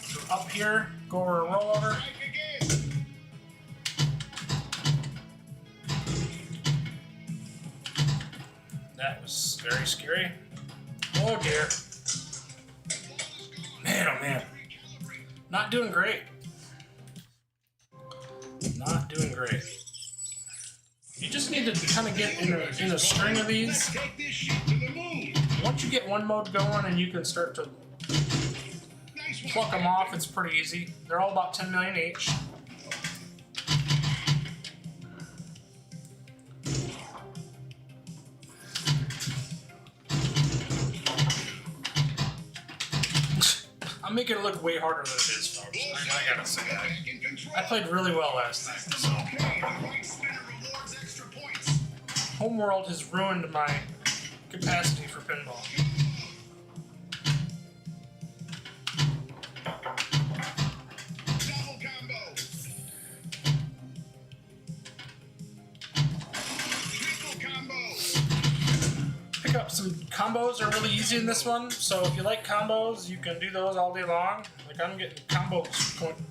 So up here, go over a rollover. Strike again. That was very scary. Oh dear. Man, oh man. Not doing great. Not doing great. You just need to kind of get in a string of these. Let's take this shit to the moon. Once you get one mode going and you can start to Nice one. pluck them off, it's pretty easy. They're all about 10 million each. I'm making it look way harder than it is, folks. I gotta say that. Back in control. I played really well last night, so Okay, the right spinner rewards extra points. Homeworld has ruined my capacity for pinball. Double combo. Triple combo. Pick up Some combos are really easy in this one, so if you like combos, you can do those all day long. Like I'm getting combo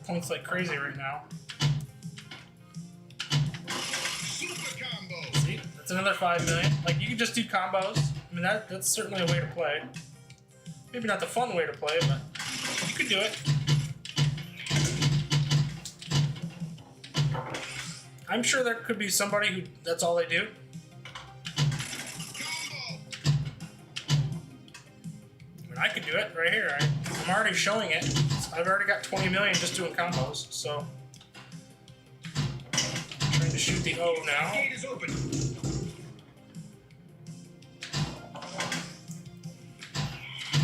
points like crazy right now. Super combo. See, that's another 5 million. Like you can just do combos. I mean that's certainly a way to play. Maybe not the fun way to play, but you could do it. I'm sure there could be somebody who that's all they do. I could do it right here. I'm already showing it. I've already got 20 million just doing combos, so I'm trying to shoot the O now. Gate is open.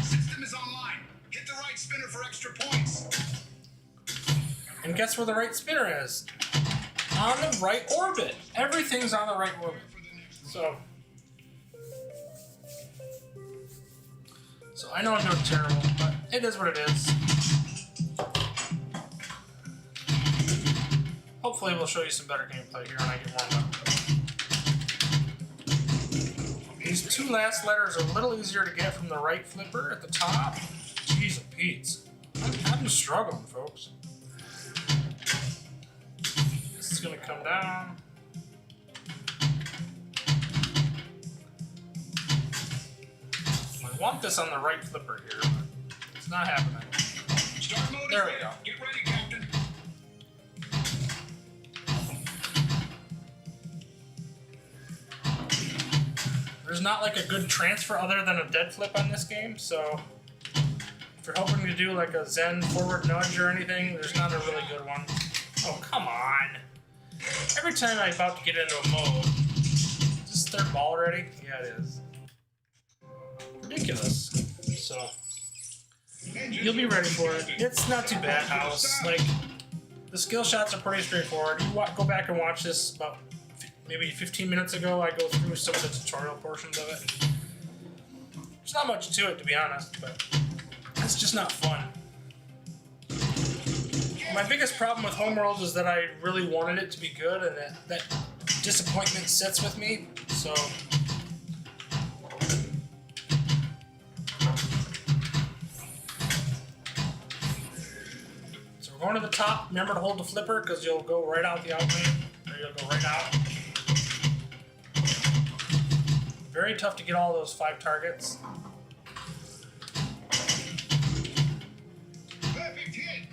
System is online. Hit the right spinner for extra points. And guess where the right spinner is? On the right orbit. Everything's on the right orbit. So I know I'm doing terrible, but it is what it is. Hopefully we'll show you some better gameplay here when I get warmed up. These two last letters are a little easier to get from the right flipper at the top. Jeez and Pete's. I'm struggling, folks. This is gonna come down. I want this on the right flipper here, but it's not happening. Start mode There is we ready. go. Get ready, Captain. There's not like a good transfer other than a dead flip on this game, so if you're hoping to do like a Zen forward nudge or anything, there's not a really good one. Oh, come on. Every time I'm about to get into a mode, is this third ball already? Yeah, it is. Ridiculous. So, you'll be ready for it. It's not too bad, House. Like, the skill shots are pretty straightforward. You go back and watch this about maybe 15 minutes ago. I go through some of the tutorial portions of it. There's not much to it, to be honest, but it's just not fun. My biggest problem with Homeworld is that I really wanted it to be good, and that disappointment sits with me, so... So we're going to the top. Remember to hold the flipper, because you'll go right out the outlane, or you'll go right out. Very tough to get all those 5 targets. Perfect hit.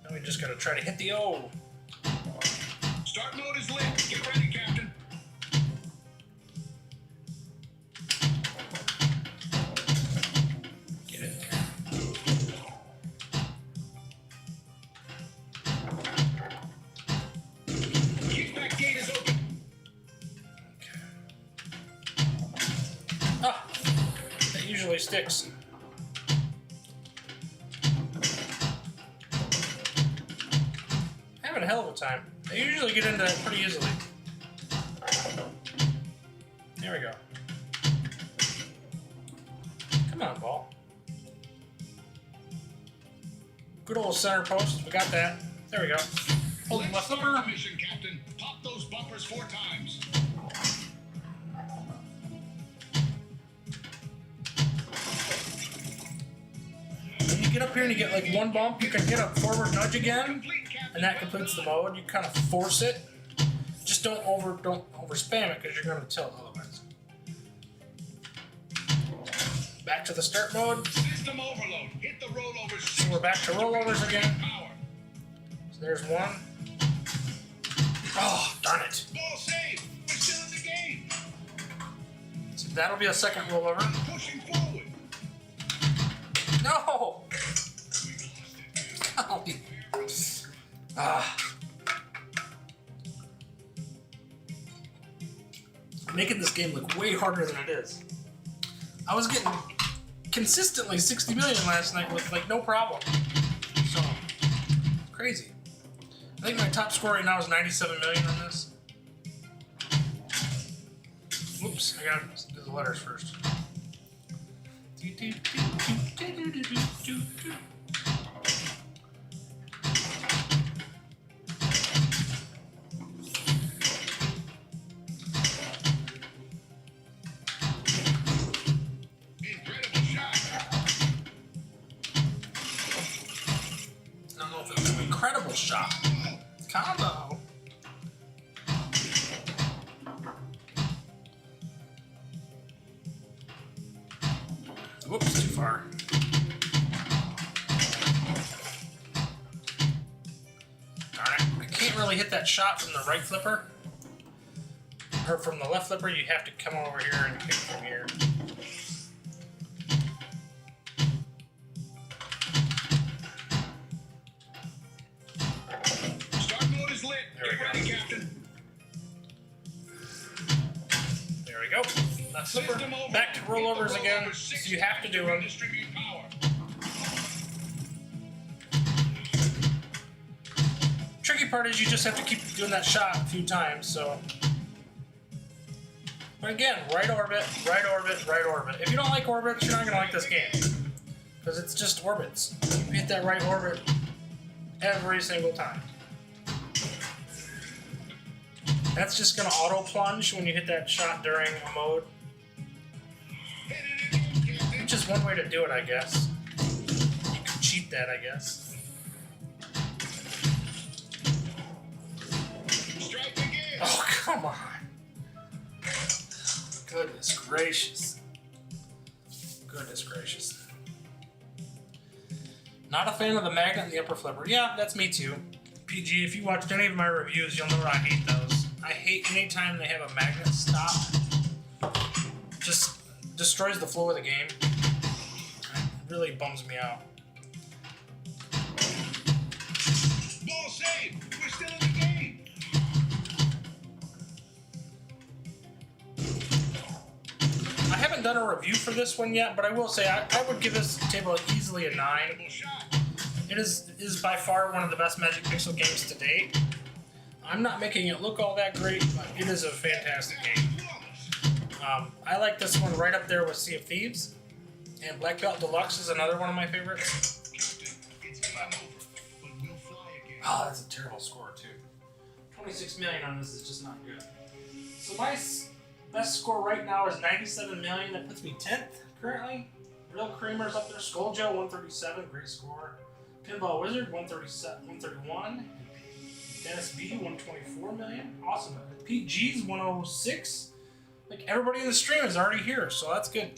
Now we just gotta try to hit the O. Start mode is lit. Get ready, Captain. Get it. Kickback gate is open. Okay. Ah! That usually sticks. Having a hell of a time. I usually get into that pretty easily. There we go. Come on, ball. Good old center post. We got that. There we go. Hold the left Start flipper. the mission, Captain. Pop those bumpers 4 times. When you get up here and you get like 1 bump, you can hit a forward nudge again. Complete, Captain. And that completes the mode. You kind of force it. Just don't over spam it because you're going to tilt otherwise. Back to the start mode. System overload. Hit the rollovers. So we're back to rollovers again. Power. So there's 1. Oh, darn it. Ball save. We're still in the game. So that'll be a second rollover. Pushing forward. No! Golly. Ah. Making this game look way harder than it is. I was getting consistently 60 million last night with like no problem. So, crazy. I think my top score right now is 97 million on this. Whoops, I gotta do the letters first. shot. Combo. Whoops, too far. Darn it. I can't really hit that shot from the right flipper. Or from the left flipper, you have to come over here and hit from here. Start mode is lit. There we Get go. ready, Captain. There we go. Left flipper. System over. Back to rollovers Hit the again. rollover So 6 you have to do them. Distribute power. Tricky part is you just have to keep doing that shot a few times, so. But again, right orbit, right orbit, right orbit. If you don't like orbits, you're not going to like this game. Because it's just orbits. You hit that right orbit every single time. That's just going to auto plunge when you hit that shot during a mode. Hit it again, Captain. Which is one way to do it, I guess. You can cheat that, I guess. Strike again. Oh, come on. Goodness gracious. Goodness gracious. Not a fan of the magnet and the upper flipper. Yeah, that's me too. PG, if you watched any of my reviews, you'll know that I hate those. I hate any time they have a magnet stop. Just destroys the flow of the game. It really bums me out. Ball saved. We're still in the game. I haven't done a review for this one yet, but I will say I would give this table easily a 9. Double shot. It is by far one of the best Magic Pixel games to date. I'm not making it look all that great, but it is a fantastic game. I like this one right up there with Sea of Thieves, and Black Belt Deluxe is another one of my favorites. Captain, it's game over, but we'll fly again. Oh, that's a terrible score too. 26 million on this is just not good. So my best score right now is 97 million. That puts me 10th currently. Real Creamer's up there. Skulljoe 137, great score. Pinball Wizard 137, 131. Dennis B 124 million, awesome. Pete G's 106. Like everybody in the stream is already here, so that's good.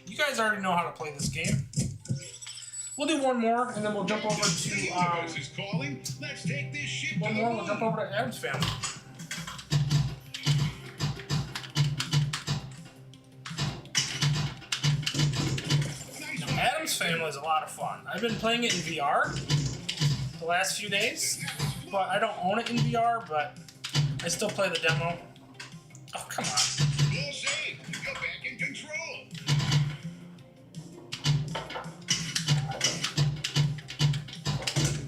You guys already know how to play this game. We'll do one more, and then we'll jump over The to universe is calling. Let's take this ship one to the more. We'll moon. jump over to Adam's Family. Nice Now, one. Adam's Family is a lot of fun. I've been playing it in VR the last few days, but I don't own it in VR, but I still play the demo. Oh, come on. Ball saved. You're back in control.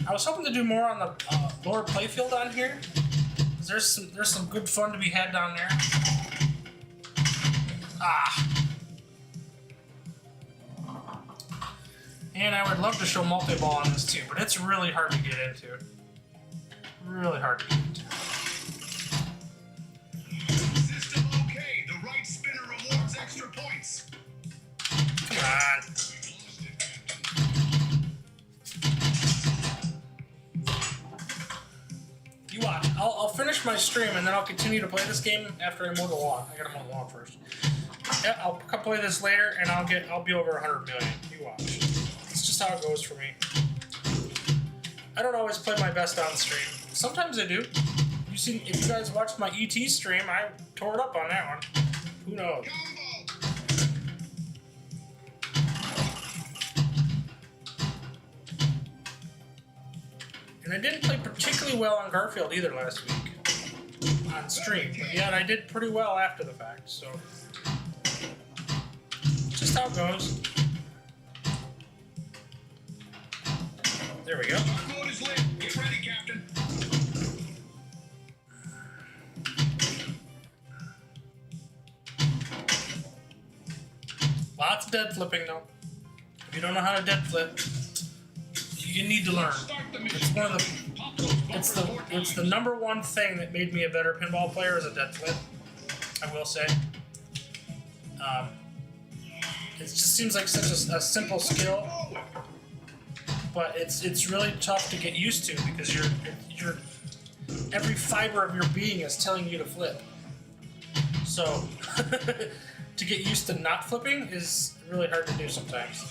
I was hoping to do more on the lower playfield on here. 'Cause there's some good fun to be had down there. Ah. And I would love to show multi-ball on this too, but it's really hard to get into. Really hard to get into. System okay. The right spinner rewards extra points. Come on. We lost it, Captain. You watch. I'll finish my stream and then I'll continue to play this game after I mow the lawn. I gotta mow the lawn first. Yeah, I'll come play this later and I'll be over 100 million. You watch. It's just how it goes for me. I don't always play my best on stream. Sometimes I do. If you guys watched my ET stream, I tore it up on that one. Who knows? Combo. And I didn't play particularly well on Garfield either last week on stream, but yet I did pretty well after the fact, so just how it goes. There we go. Start mode is lit. Get ready, Captain. Lots of dead flipping though. If you don't know how to dead flip, you need to learn. Start the mission. It's one of the Pop those bumpers four it's the times. number one thing that made me a better pinball player is a dead flip. I will say. It just seems like such a simple skill, Forward. but it's really tough to get used to because you're every fiber of your being is telling you to flip. So to get used to not flipping is really hard to do sometimes.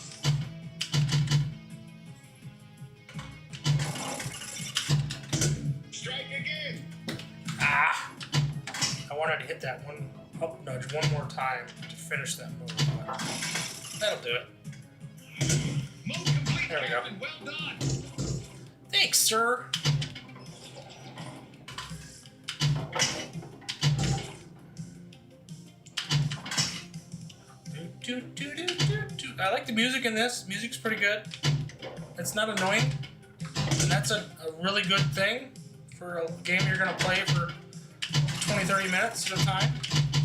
Strike again. Ah! I wanted to hit that one up nudge one more time to finish that move, but that'll do it. Mode complete, There we go. Captain. Well done. Thanks, sir. I like the music in this. Music's pretty good. It's not annoying. And that's a really good thing for a game you're going to play for 20-30 minutes at a time.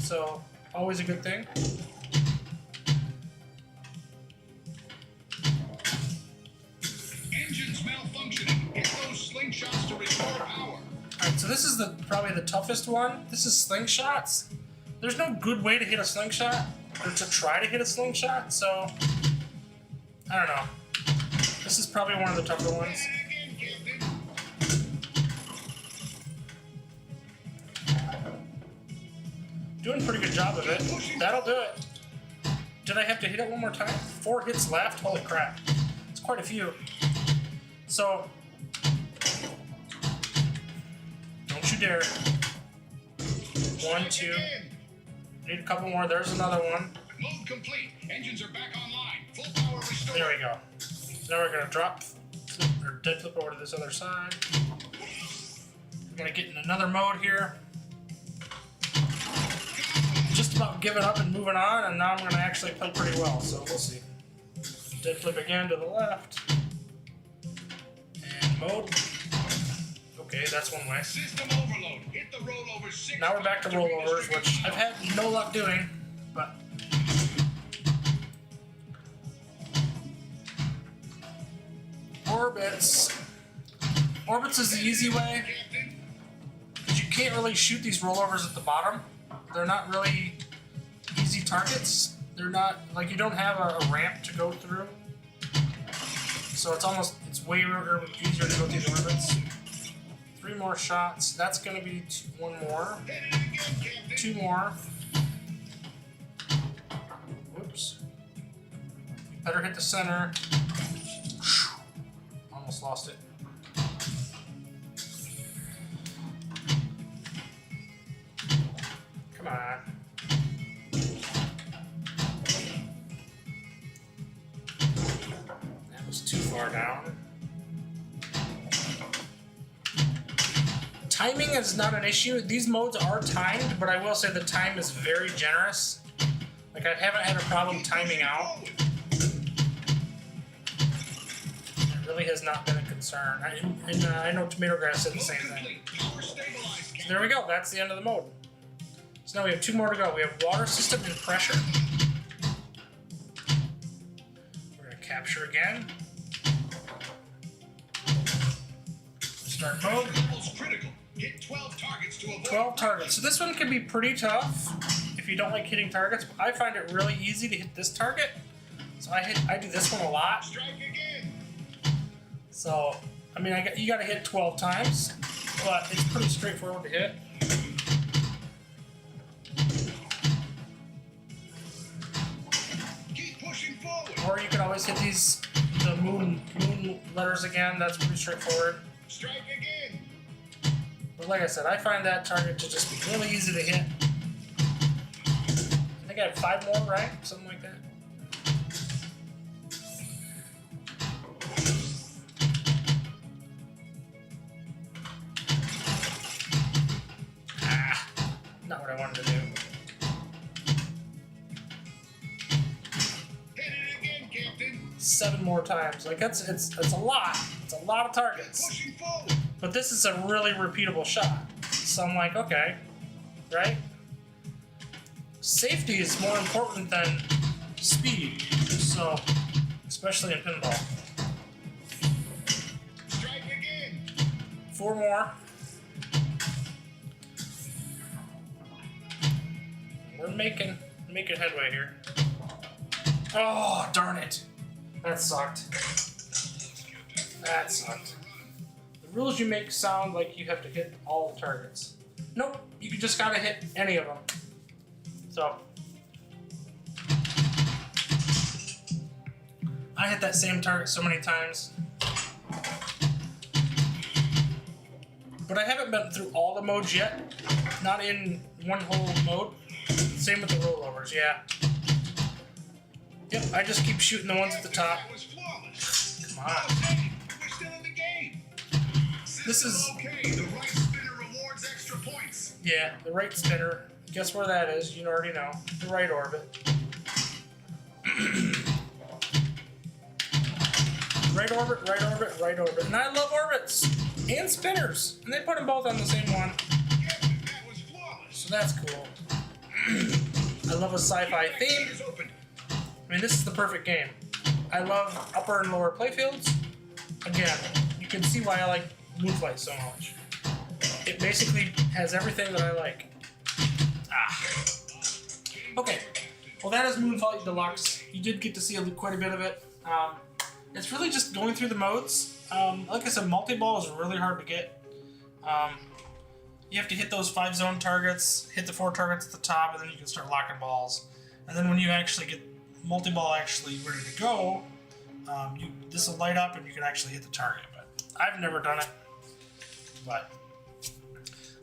So, always a good thing. Engines malfunctioning. Hit those slingshots to restore power. Alright, so this is probably the toughest one. This is slingshots. There's no good way to hit a slingshot, or to try to hit a slingshot, so I don't know. This is probably one of the tougher ones. Again, Captain. Doing a pretty good job of it. That'll do it. Did I have to hit it one more time? 4 hits left? Holy crap. It's quite a few. So, don't you dare. 1, 2. Need a couple more. There's another one. Mode complete. Engines are back online. Full power restored. There we go. So now we're gonna drop or dead flip over to this other side. We're gonna get in another mode here. Just about giving up and moving on, and now I'm gonna actually play pretty well, so we'll see. Dead flip again to the left. And mode. Okay, that's one way. System overload. Hit the rollover 6. Now we're back to rollovers, which I've had no luck doing, but orbits. Orbits is the easy way, Captain. because you can't really shoot these rollovers at the bottom. They're not really easy targets. They're not, like, you don't have a ramp to go through. So it's way easier to go through the orbits. 3 more shots. That's gonna be 1 more. Hit it again, Captain. 2 more. Whoops. Better hit the center. Almost lost it. Come on. That was too far down. Timing is not an issue. These modes are timed, but I will say the time is very generous. Like, I haven't had a problem timing out. It really has not been a concern. I know Tomato Grass said the Mode same thing. complete. Power stabilized, So Captain. there we go. That's the end of the mode. So now we have 2 more to go. We have water system and pressure. We're going to capture again. Start mode. Level's critical. Hit 12 targets to avoid 12 targets. So this one can be pretty tough if you don't like hitting targets. But I find it really easy to hit this target. So I do this one a lot. Strike again. So, I mean, you got to hit 12 times, but it's pretty straightforward to hit. Keep pushing forward. Or you can always hit the moon letters again. That's pretty straightforward. Strike again. But like I said, I find that target to just be really easy to hit. I think I have 5 more, right? Something like that. Ah, not what I wanted to do. Hit it again, Captain. 7 more times. Like, it's a lot. It's a lot of targets. Pushing forward. But this is a really repeatable shot. So I'm like, okay, right? Safety is more important than speed. So, especially in pinball. Strike again. 4 more. We're making headway here. Oh, darn it. That sucked. That sucked. The rules you make sound like you have to hit all the targets. Nope, you just gotta hit any of them. So, I hit that same target so many times. But I haven't been through all the modes yet. Not in one whole mode. Same with the rollovers, yeah. Yep, I just keep shooting the ones at the top. That was flawless. Come on. Okay, we're still in the game. This is, System okay. The right spinner rewards extra points. yeah, the right spinner. Guess where that is? You already know. The right orbit. Right orbit, right orbit, right orbit. And I love orbits and spinners. And they put them both on the same one. Captain, that was flawless. So that's cool. I love a sci-fi theme. Is open. I mean, this is the perfect game. I love upper and lower playfields. Again, you can see why I like Moonflight so much. It basically has everything that I like. Okay, well that is Moonflight Deluxe. You did get to see quite a bit of it. It's really just going through the modes. Like I said, multi-ball is really hard to get. You have to hit those 5 zone targets, hit the 4 targets at the top, and then you can start locking balls. And then when you actually get multi-ball actually ready to go, this will light up and you can actually hit the target. But I've never done it. But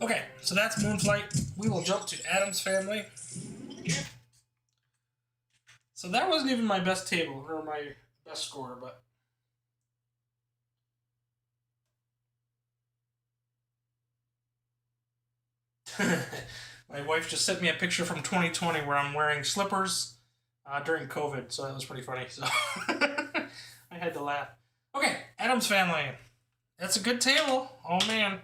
okay, so that's Moonflight. We will jump to Adam's Family. So that wasn't even my best table or my best score, but my wife just sent me a picture from 2020 where I'm wearing slippers during COVID, so that was pretty funny. So I had to laugh. Okay, Adam's Family. That's a good table. Oh man.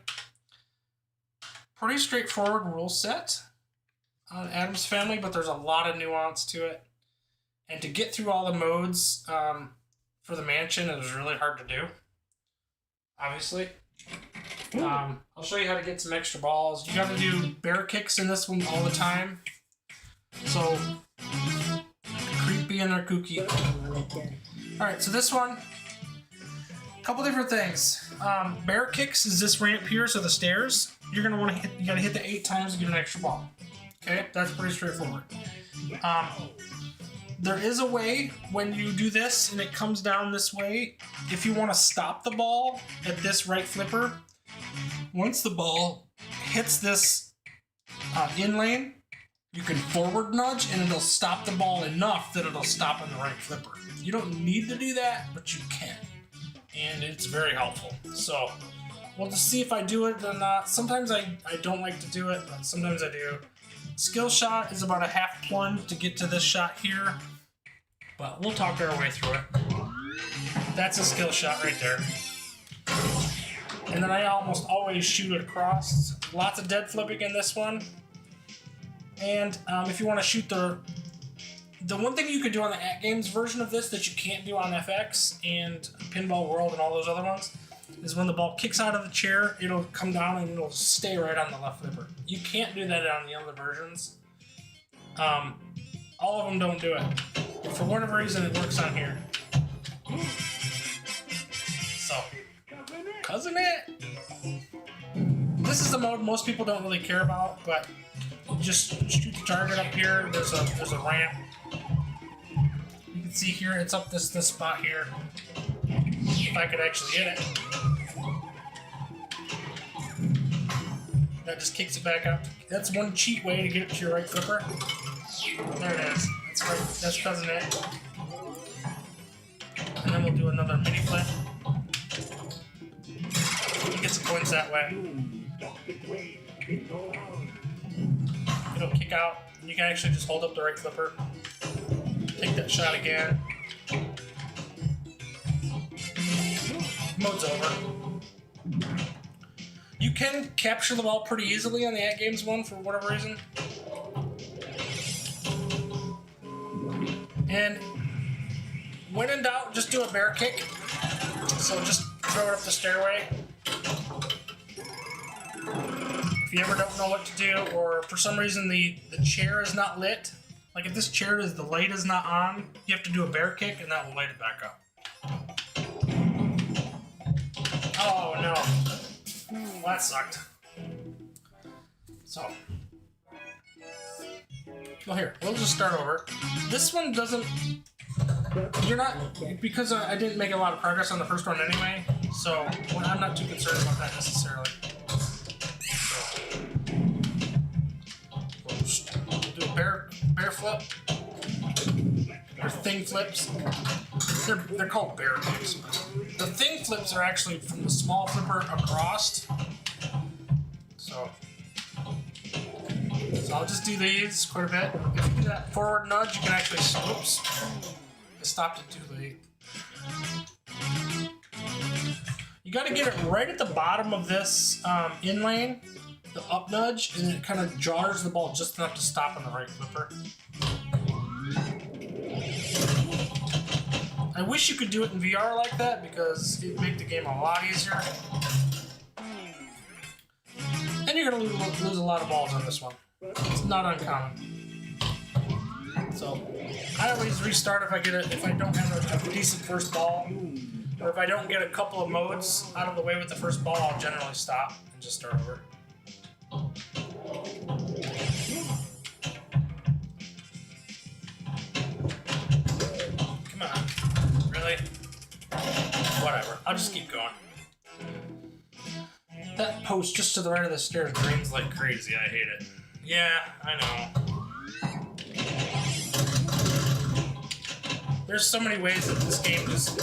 Pretty straightforward rule set on Adam's Family, but there's a lot of nuance to it. And to get through all the modes for the mansion is really hard to do. Obviously. I'll show you how to get some extra balls. You gotta do bear kicks in this one all the time. So, creepy and they're kooky. Alright, so this one, a couple different things. Bear kicks is this ramp here, so the stairs. You're gonna want to hit. You gotta hit the 8 times to get an extra ball. Okay, that's pretty straightforward. There is a way when you do this and it comes down this way. If you want to stop the ball at this right flipper, once the ball hits this in lane, you can forward nudge and it'll stop the ball enough that it'll stop on the right flipper. You don't need to do that, but you can. And it's very helpful. So we'll just see if I do it or not. Sometimes I don't like to do it, but sometimes I do. Skill shot is about a half plunge to get to this shot here. But we'll talk our way through it. That's a skill shot right there. And then I almost always shoot it across. Lots of dead flipping in this one. And if you want to shoot the one thing you could do on the At Games version of this that you can't do on FX and Pinball World and all those other ones is when the ball kicks out of the chair, it'll come down and it'll stay right on the left flipper. You can't do that on the other versions. All of them don't do it. But for whatever reason, it works on here. So, cousin it. This is the mode most people don't really care about, but just shoot the target up here. There's a ramp. You can see here, it's up this spot here. If I could actually hit it. That just kicks it back up. That's one cheat way to get it to your right flipper. There it is. That's right. That's cousin it. And then we'll do another mini flip. You get some points that way. It'll kick out. You can actually just hold up the right flipper. Take that shot again. Mode's over. You can capture the ball pretty easily on the At Games one for whatever reason. And when in doubt, just do a bear kick. So just throw it up the stairway. If you ever don't know what to do, or for some reason the chair is not lit, like if this chair is, the light is not on, you have to do a bear kick and that will light it back up. Oh no. Well, that sucked. So. Well, here, we'll just start over. This one doesn't. You're not. Because I didn't make a lot of progress on the first one anyway, so well, I'm not too concerned about that necessarily. So, we'll do a bear flip. Or thing flips. They're called bear flips. The thing flips are actually from the small flipper across. So I'll just do these quite a bit. If you do that forward nudge, you can actually, oops, I stopped it too late. You got to get it right at the bottom of this in lane, the up nudge, and it kind of jars the ball just enough to stop on the right flipper. I wish you could do it in VR like that because it'd make the game a lot easier. And you're gonna lose a lot of balls on this one. It's not uncommon. So I always restart if I don't have a decent first ball, or if I don't get a couple of modes out of the way with the first ball, I'll generally stop and just start over. Come on, really? Whatever. I'll just keep going. That post just to the right of the stairs drains like crazy. I hate it. Yeah, I know. There's so many ways that this game just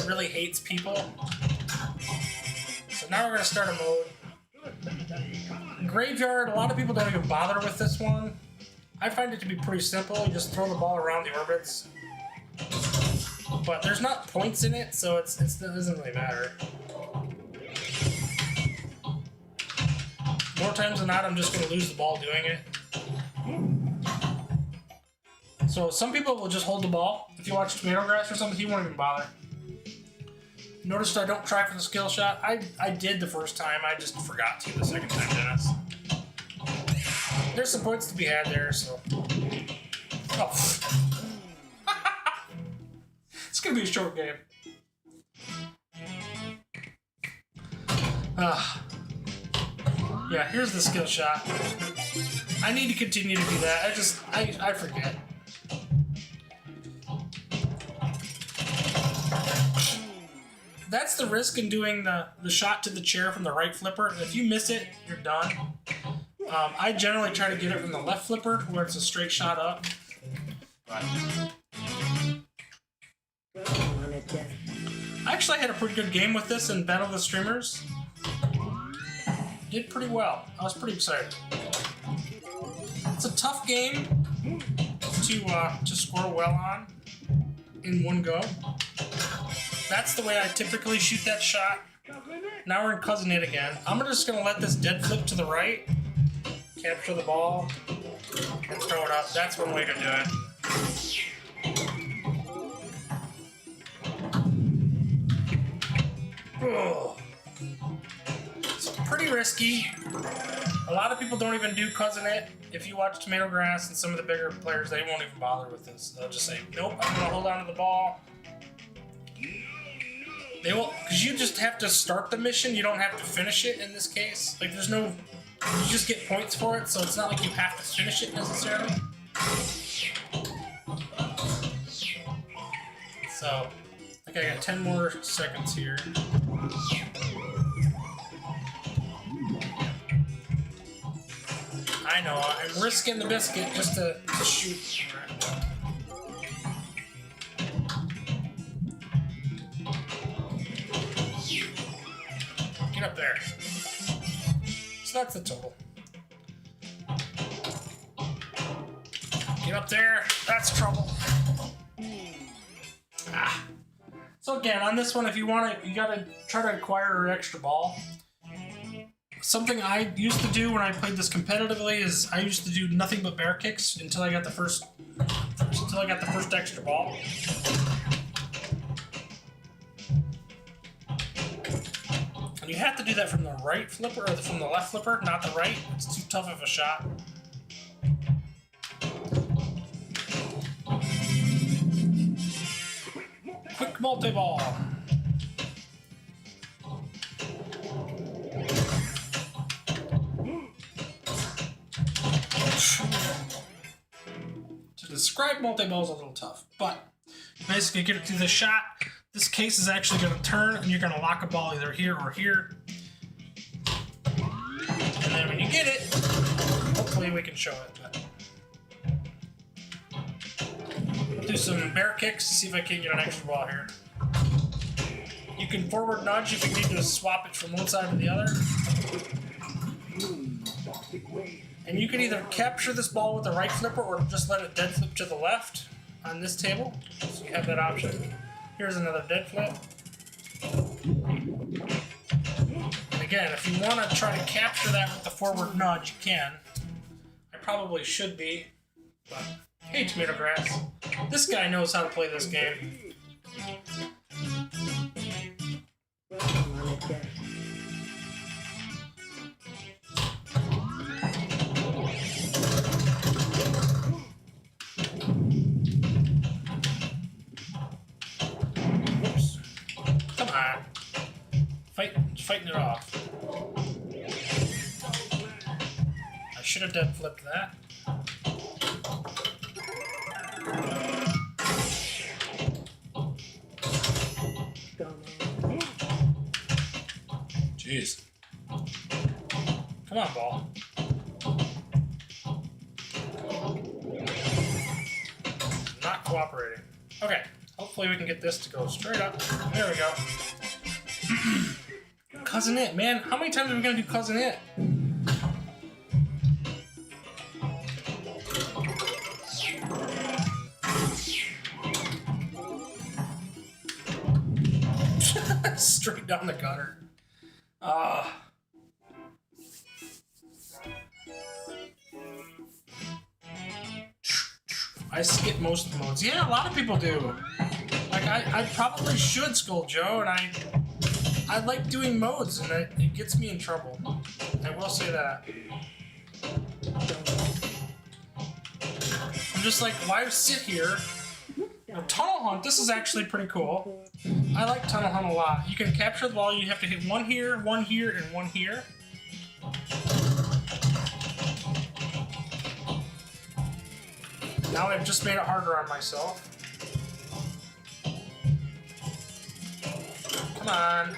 really hates people. So now we're gonna start a mode. Graveyard, a lot of people don't even bother with this one. I find it to be pretty simple. You just throw the ball around the orbits. But there's not points in it, so it doesn't really matter. More times than not, I'm just going to lose the ball doing it. So some people will just hold the ball. If you watch Tomato Grass or something, he won't even bother. Notice I don't try for the skill shot. I did the first time. I just forgot to the second time, Dennis. There's some points to be had there, so. Oh. It's going to be a short game. Yeah, here's the skill shot. I need to continue to do that. I forget. That's the risk in doing the shot to the chair from the right flipper. If you miss it, you're done. I generally try to get it from the left flipper, where it's a straight shot up. But I actually had a pretty good game with this in Battle of the Streamers. Did pretty well. I was pretty excited. It's a tough game to score well on in one go. That's the way I typically shoot that shot. Now we're in Cousin It again. I'm just gonna let this dead flip to the right, capture the ball, and throw it up. That's one way to do it. Oh. It's pretty risky. A lot of people don't even do Cousin It. If you watch Tomato Grass and some of the bigger players, they won't even bother with this. They'll just say, nope, I'm gonna hold on to the ball. They won't, because you just have to start the mission. You don't have to finish it in this case. Like, there's no, you just get points for it, so it's not like you have to finish it necessarily. So, I think I got 10 more seconds here. I know, I'm risking the biscuit just to shoot. Get up there. So that's the total. Get up there. That's trouble. Ah. So again, on this one, if you want to, you gotta try to acquire an extra ball. Something I used to do when I played this competitively is I used to do nothing but bear kicks until I got the first extra ball. And you have to do that from the right flipper or from the left flipper, not the right. It's too tough of a shot. Quick multi-ball. To describe multi-ball is a little tough, but you basically get it through the shot. This case is actually going to turn, and you're going to lock a ball either here or here. And then when you get it, hopefully we can show it. But do some bear kicks to see if I can get an extra ball here. You can forward nudge if you need to swap it from one side to the other. And you can either capture this ball with the right flipper or just let it dead flip to the left on this table. So you have that option. Here's another dead flip. And again, if you want to try to capture that with the forward nudge, you can. I probably should be, but hey, tomato grass. This guy knows how to play this game. Whoops. Come on. Fighting it off. I should have dead flipped that. Jeez. Come on, ball. Not cooperating. Okay, hopefully we can get this to go straight up. There we go. Cousin It, man. How many times are we going to do Cousin It? Straight down the gutter. I skip most of the modes. Yeah, a lot of people do. Like, I probably should scold Joe, and I like doing modes, and it gets me in trouble. I will say that. I'm just like, why sit here? Tunnel Hunt, this is actually pretty cool. I like Tunnel Hunt a lot. You can capture the ball, you have to hit one here, and one here. Now I've just made it harder on myself. Come on.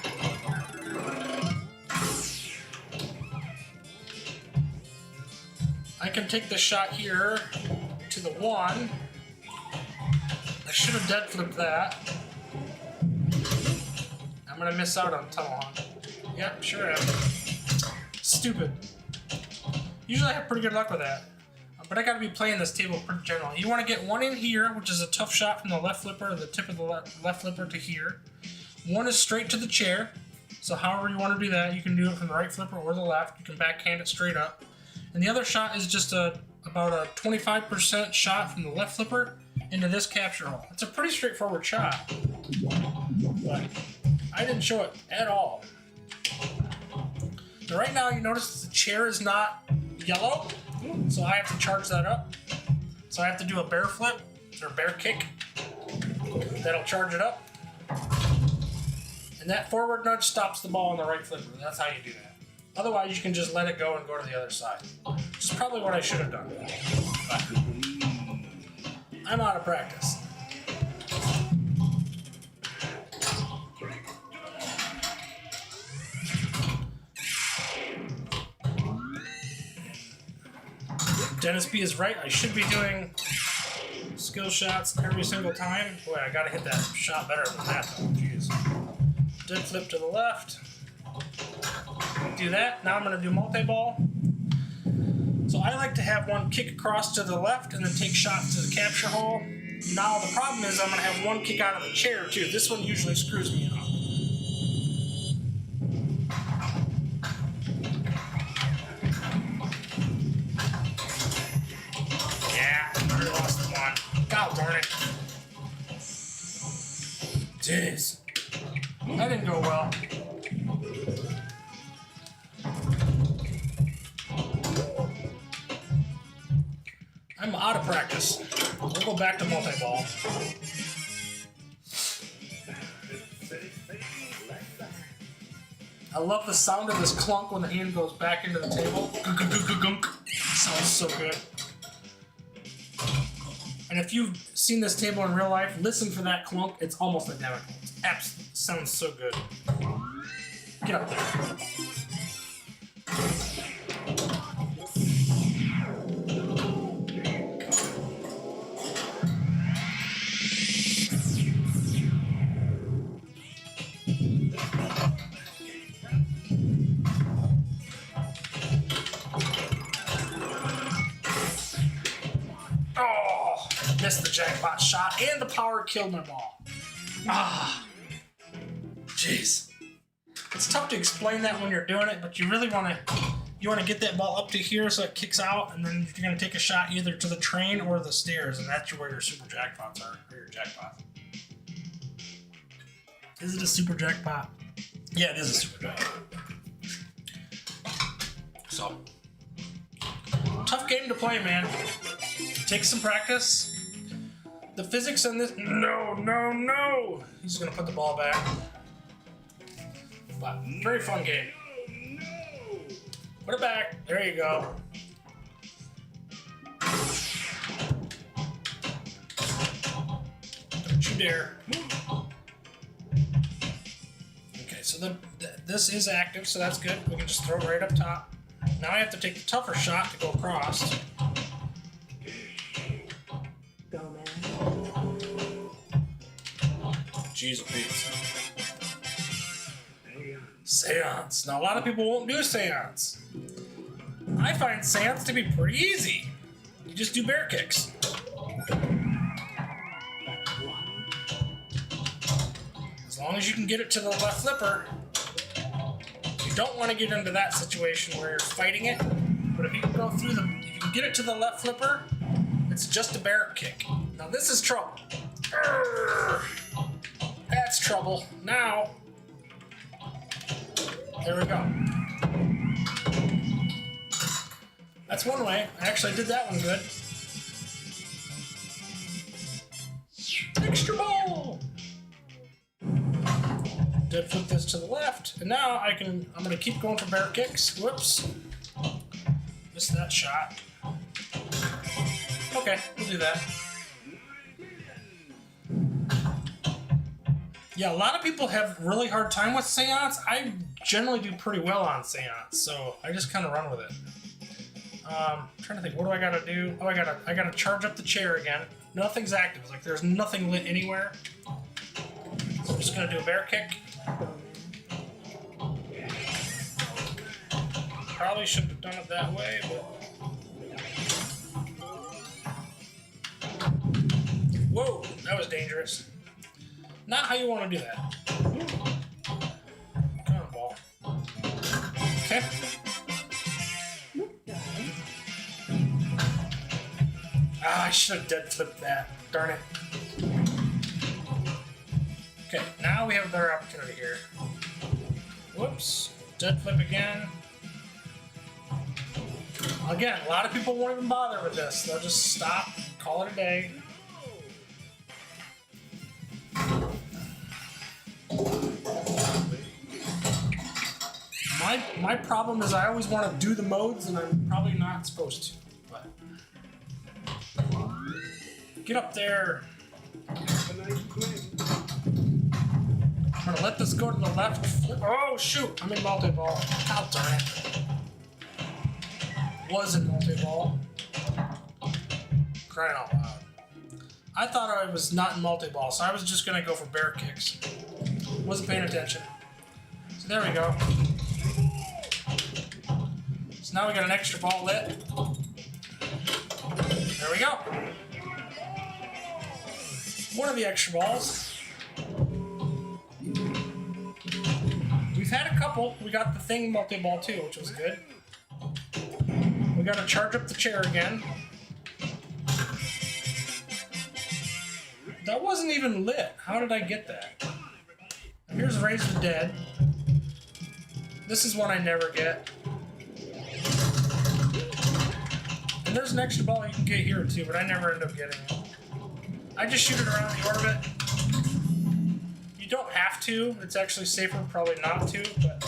I can take the shot here to the one. I should have dead flipped that. I'm gonna miss out on Tunnel Hunt. Yep, sure am. Stupid. Usually I have pretty good luck with that. But I gotta be playing this table pretty generally. You want to get one in here, which is a tough shot from the left flipper, or the tip of the left flipper to here. One is straight to the chair. So however you want to do that, you can do it from the right flipper or the left. You can backhand it straight up. And the other shot is just about a 25% shot from the left flipper into this capture hole. It's a pretty straightforward shot. But I didn't show it at all. Now right now you notice the chair is not yellow. So I have to charge that up. So I have to do a bear flip or bear kick. That'll charge it up. And that forward nudge stops the ball on the right flipper. That's how you do that. Otherwise, you can just let it go and go to the other side. Which is probably what I should have done. But I'm out of practice. Dennis B is right. I should be doing skill shots every single time. Boy, I gotta hit that shot better than that though. Jeez. Dead flip to the left. Do that. Now I'm gonna do multi-ball. So I like to have one kick across to the left and then take shots to the capture hole. Now the problem is I'm gonna have one kick out of the chair too. This one usually screws me up. God darn it. Jeez. That didn't go well. I'm out of practice. We'll go back to multi-ball. I love the sound of this clunk when the hand goes back into the table. Sounds so good. And if you've seen this table in real life, listen for that clunk. It's almost identical. It sounds so good. Get up there. Oh, missed the jackpot shot and the power killed my ball. Ah, jeez. It's tough to explain that when you're doing it, but you really want to get that ball up to here so it kicks out, and then you're going to take a shot either to the train or the stairs, and that's where your super jackpots are, or your jackpot. Is it a super jackpot? Yeah, it is a super jackpot. So, tough game to play, man. Take some practice. The physics on this, no. He's going to put the ball back. But very fun game. Put it back. There you go. Don't you dare. Okay, so this is active, so that's good. We can just throw it right up top. Now I have to take the tougher shot to go across. Go, man. Jeez, Pete. Seance. Now, a lot of people won't do seance. I find seance to be pretty easy. You just do bear kicks. As long as you can get it to the left flipper. You don't want to get into that situation where you're fighting it. But if you can go through if you can get it to the left flipper, it's just a bear kick. Now, this is trouble. Urgh. That's trouble. Now, there we go. That's one way. I actually did that one good. Extra ball! Did flip this to the left, and now I'm gonna keep going for bear kicks. Whoops. Missed that shot. Okay, we'll do that. Yeah, a lot of people have really hard time with seance. I generally do pretty well on seance, so I just kind of run with it. I'm trying to think, what do I gotta do? Oh, I gotta charge up the chair again. Nothing's active. It's like there's nothing lit anywhere. So I'm just gonna do a bear kick. Probably shouldn't have done it that way, but whoa, that was dangerous. Not how you want to do that. Come on, ball. Okay. Ah, I should have dead flipped that. Darn it. Okay, now we have a better opportunity here. Whoops. Dead flip again. Again, a lot of people won't even bother with this. They'll just stop, call it a day. My problem is I always want to do the modes, and I'm probably not supposed to. But get up there. I'm gonna let this go to the left. Oh shoot! I'm in multi-ball. God darn it! Was in multi-ball. Crying out loud. I thought I was not in multi-ball, so I was just gonna go for bear kicks. Wasn't paying attention. So there we go. So now we got an extra ball lit. There we go. One of the extra balls. We've had a couple. We got the thing multi-ball too, which was good. We gotta charge up the chair again. That wasn't even lit. How did I get that? Here's Raise the Dead. This is one I never get. And there's an extra ball you can get here too, but I never end up getting it. I just shoot it around the orbit. You don't have to. It's actually safer probably not to, but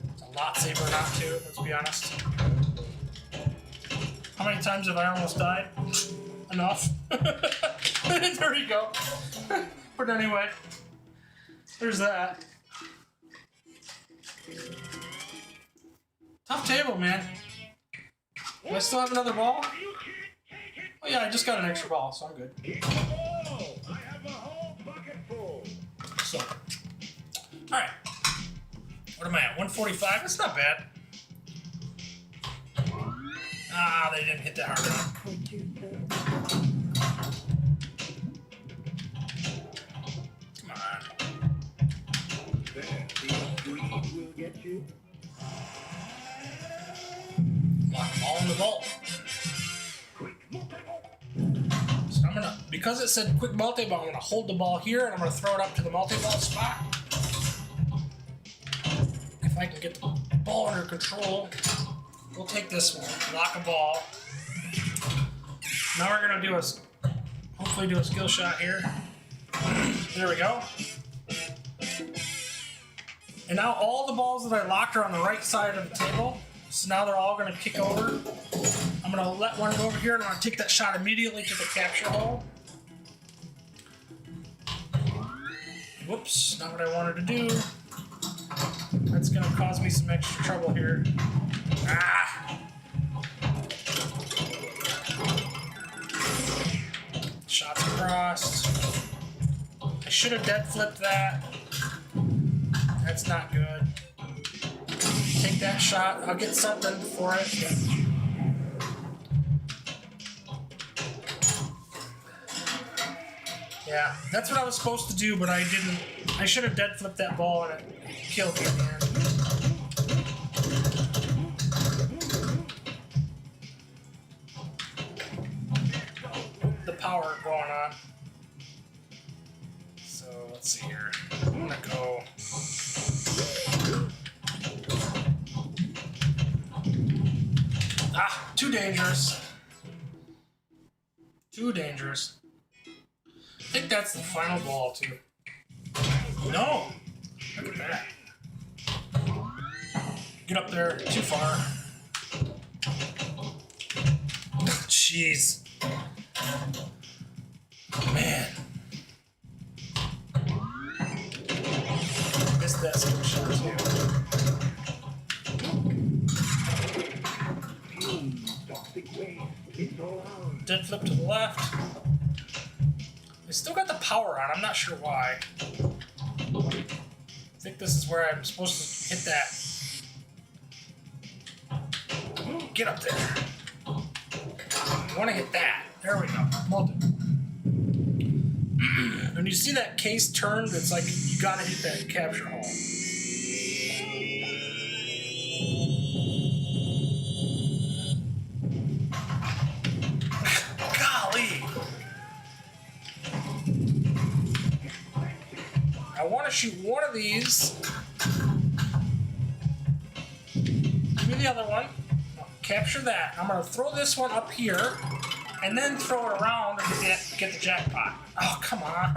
it's a lot safer not to, let's be honest. How many times have I almost died? Enough. There you go. But anyway, there's that. Tough table, man. Do I still have another ball? Oh yeah, I just got an extra ball, so I'm good. So, alright. What am I at? 145? That's not bad. Ah, they didn't hit that hard enough. Come on. Lock them all in the vault. So I'm gonna, because it said quick multi-ball, I'm gonna hold the ball here and I'm gonna throw it up to the multi-ball spot. If I can get the ball under control, we'll take this one, lock a ball. Now we're gonna do hopefully do a skill shot here. There we go. And now all the balls that I locked are on the right side of the table. So now they're all gonna kick over. I'm gonna let one go over here and I'm gonna take that shot immediately to the capture hole. Whoops, not what I wanted to do. That's gonna cause me some extra trouble here. Ah! Shots crossed. I should have dead flipped that. That's not good. Take that shot. I'll get something for it. Yeah, that's what I was supposed to do, but I didn't. I should have dead flipped that ball and it killed me, man. The power going on. So let's see here. I'm gonna go. Ah, too dangerous. Too dangerous. I think that's the final ball, too. No! Look at that. Get up there, too far. Jeez. Man. Missed that skill shot, too. Dead flip to the left. I still got the power on. I'm not sure why. I think this is where I'm supposed to hit that. Get up there. I want to hit that. There we go. Multi. When you see that case turned, it's like you gotta hit that capture hole. I want to shoot one of these. Give me the other one. I'll capture that. I'm going to throw this one up here and then throw it around and get the jackpot. Oh, come on.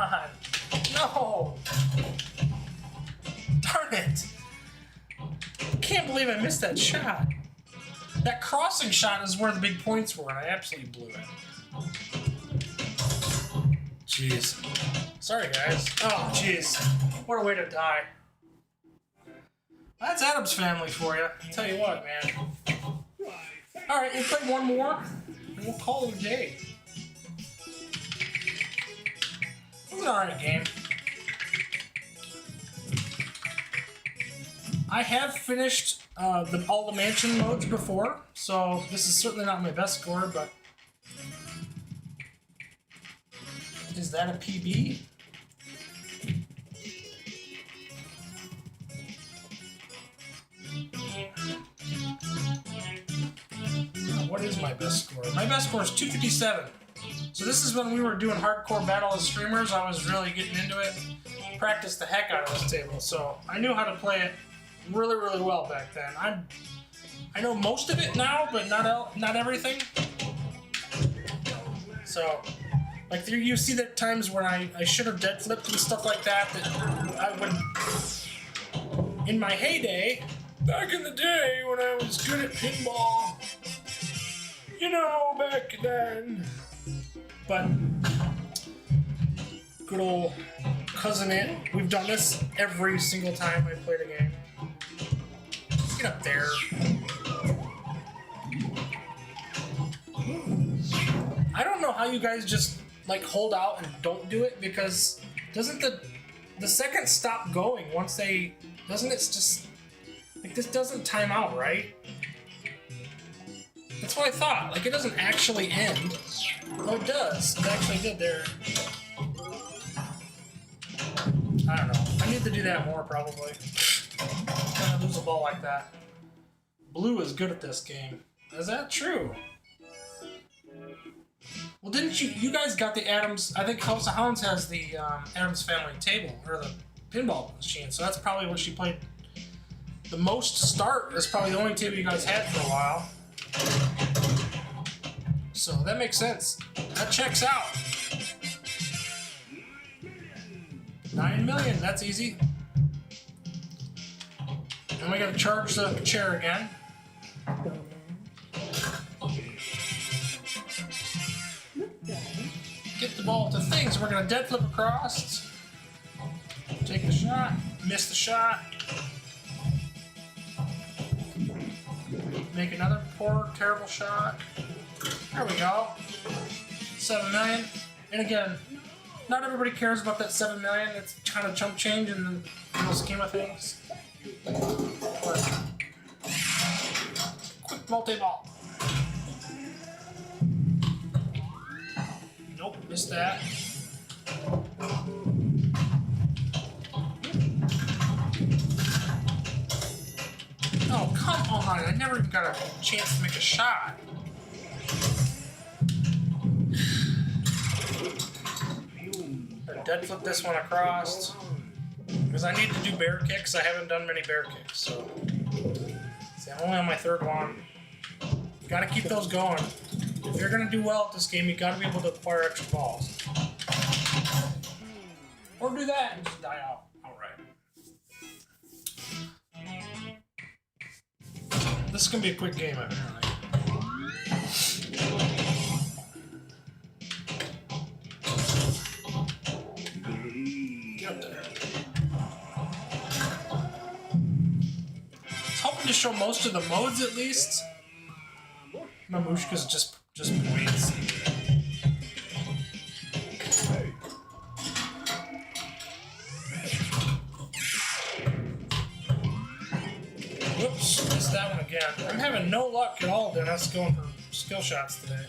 No. Darn it. I can't believe I missed that shot. That crossing shot is where the big points were, and I absolutely blew it. Jeez. Sorry, guys. Oh, jeez. What a way to die. That's Adam's Family for you. I'll tell you what, man. Alright, we'll play one more, and we'll call it a day. It was an alright game. I have finished all the mansion modes before, so this is certainly not my best score, but... Is that a PB? What is my best score? My best score is 257. So this is when we were doing hardcore battle as streamers. I was really getting into it. Practiced the heck out of this table, so I knew how to play it really, really well back then. I know most of it now, but not everything. So, like you see the times when I should have dead flipped and stuff like that. That I would, in my heyday, back in the day when I was good at pinball. You know, back then. But good old cousin it. We've done this every single time I played a game. Get up there. I don't know how you guys just like hold out and don't do it, because doesn't the seconds stop going once they, doesn't it just like, this doesn't time out, right? That's what I thought. Like, it doesn't actually end. Oh, it does. It actually did there. I don't know. I need to do that more, probably. I'm gonna lose a ball like that. Blue is good at this game. Is that true? Well, didn't you guys got the Adams, I think House of Hounds has the Adams Family table, or the pinball machine, so that's probably what she played the most to start. That's probably the only table you guys had for a while. So that makes sense. That checks out. 9 million, that's easy. And we gotta charge the chair again. Get the ball to things. We're gonna dead flip across. Take the shot. Miss the shot. Make another poor, terrible shot. There we go. 7 million. And again, not everybody cares about that 7 million. It's kind of chump change in the scheme of things. But quick multi-ball. Nope, missed that. Oh, come on. I never even got a chance to make a shot. I'll dead flip this one across. Because I need to do bear kicks. I haven't done many bear kicks, so. See, I'm only on my third one. You gotta keep those going. If you're gonna do well at this game, you gotta be able to acquire extra balls. Or do that and just die out outright. This is gonna be a quick game, apparently. Get up there. I was hoping to show most of the modes at least. Mamushka's just points. Whoops, missed that one again. I'm having no luck at all doing us going for skill shots today.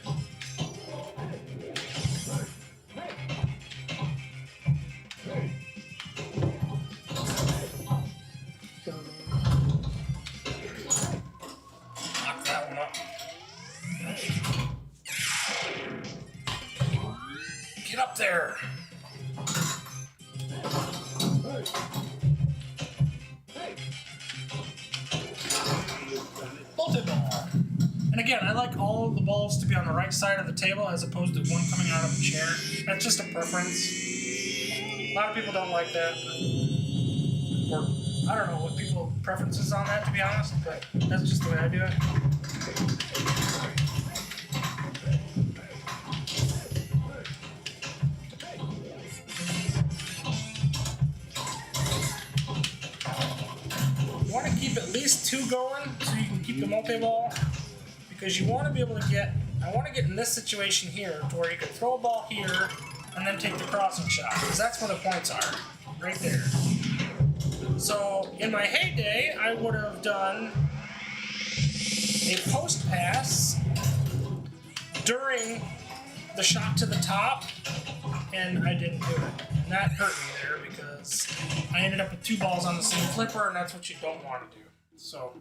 Knock that one up. Get up there! Multi-ball. And again, I like all of the balls to be on the right side of the table as opposed to one coming out of the chair. That's just a preference. A lot of people don't like that. Or, I don't know what people's preferences on that, to be honest, but that's just the way I do it. You want to keep at least 2 going so you can keep the multi-ball, because you want to be able to get, I want to get in this situation here to where you can throw a ball here and then take the crossing shot, because that's where the points are, right there. So in my heyday, I would have done a post pass during the shot to the top, and I didn't do it. And that hurt me there because I ended up with 2 balls on the same flipper, and that's what you don't want to do. So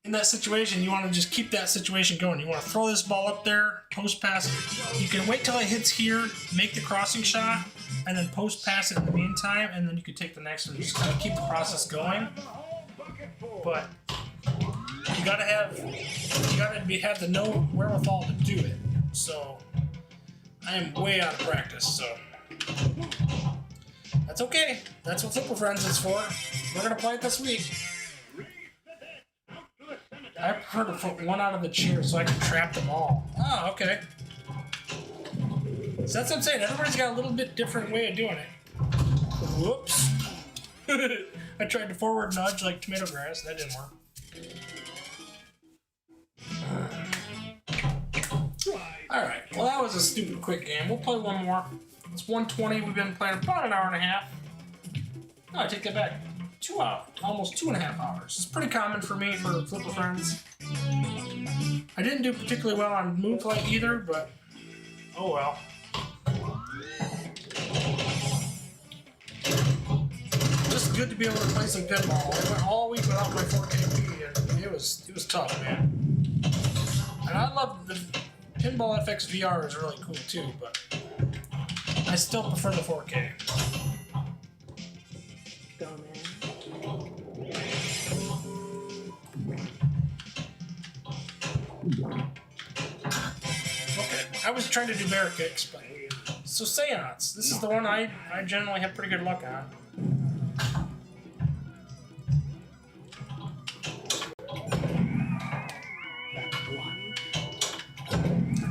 in that situation, you want to just keep that situation going. You want to throw this ball up there, post pass. You can wait till it hits here, make the crossing shot, and then post pass it in the meantime, and then you can take the next one. Just kind of keep the process going. But you gotta have the no wherewithal to do it. So I am way out of practice. So that's okay. That's what Super Friends is for. We're gonna play it this week. I prefer to put one out of the chair so I can trap them all. Oh, okay. So that's what I'm saying. Everybody's got a little bit different way of doing it. Whoops. I tried to forward nudge like tomato grass. That didn't work. Alright, well that was a stupid quick game. We'll play one more. It's 1:20. We've been playing about an hour and a half. No, I take that back. 2 hours. Almost 2.5 hours. It's pretty common for me for Flipper Friends. I didn't do particularly well on Moonflight either, but oh well. Just good to be able to play some pinball. I went all week without my 4K and it was tough, man. And I love the Pinball FX VR is really cool too, but I still prefer the 4K. Go, man. Okay, I was trying to do bear kicks, but so Seance. This is the one I generally have pretty good luck on.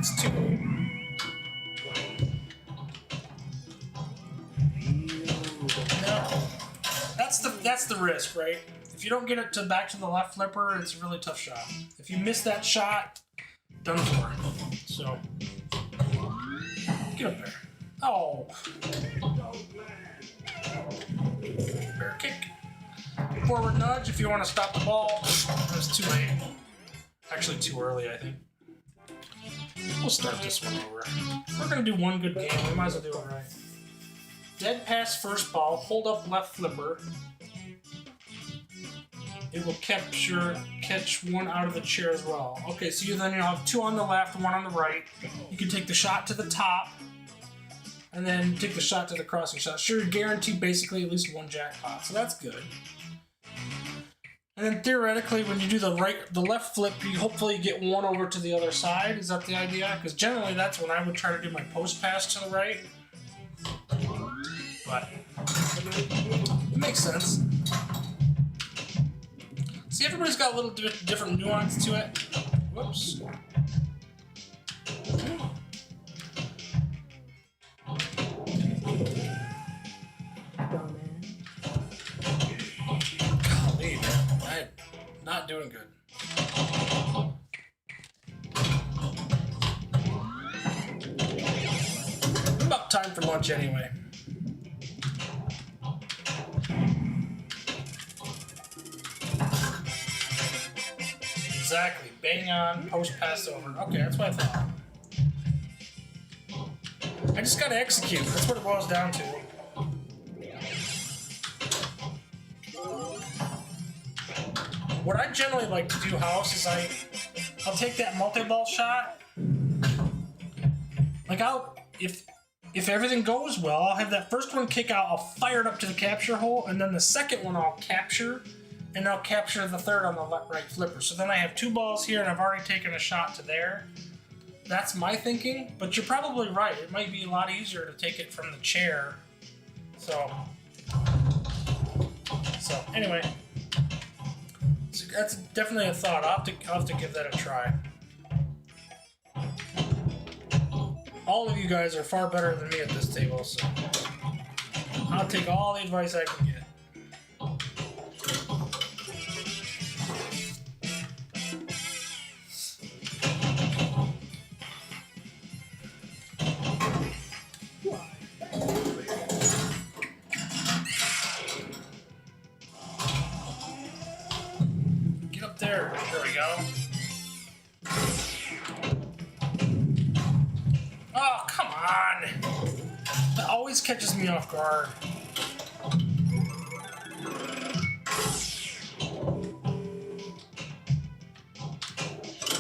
It's 2. No, that's the risk, right? If you don't get it to back to the left flipper, it's a really tough shot. If you miss that shot, done for. So get up there. Oh, bear kick. Forward nudge if you want to stop the ball. That's too late. Actually, too early, I think. We'll start this one over. If we're gonna do one good game, we might as well do it right. Dead pass first ball, hold up left flipper. It will catch one out of the chair as well. Okay, so you'll have 2 on the left, 1 on the right. You can take the shot to the top, and then take the shot to the crossing shot. Sure, guaranteed basically at least 1 jackpot, so that's good. And then theoretically, when you do the left flip, you hopefully get 1 over to the other side. Is that the idea? Because generally that's when I would try to do my post pass to the right. But it makes sense. See, everybody's got a little different nuance to it. Whoops. Go, man. Golly, man. I'm not doing good. About time for lunch anyway. Exactly. Bang on, post pass over. Okay, that's what I thought. I just gotta execute. That's what it boils down to. What I generally like to do, House, is I'll take that multi-ball shot. Like if everything goes well, I'll have that first one kick out, I'll fire it up to the capture hole, and then the second one I'll capture, and I'll capture the third on the right flipper. So then I have 2 balls here, and I've already taken a shot to there. That's my thinking, but you're probably right. It might be a lot easier to take it from the chair. So anyway, so that's definitely a thought. I'll have to give that a try. All of you guys are far better than me at this table, so I'll take all the advice I can get. Get up there. There we go. Oh, come on! That always catches me off guard.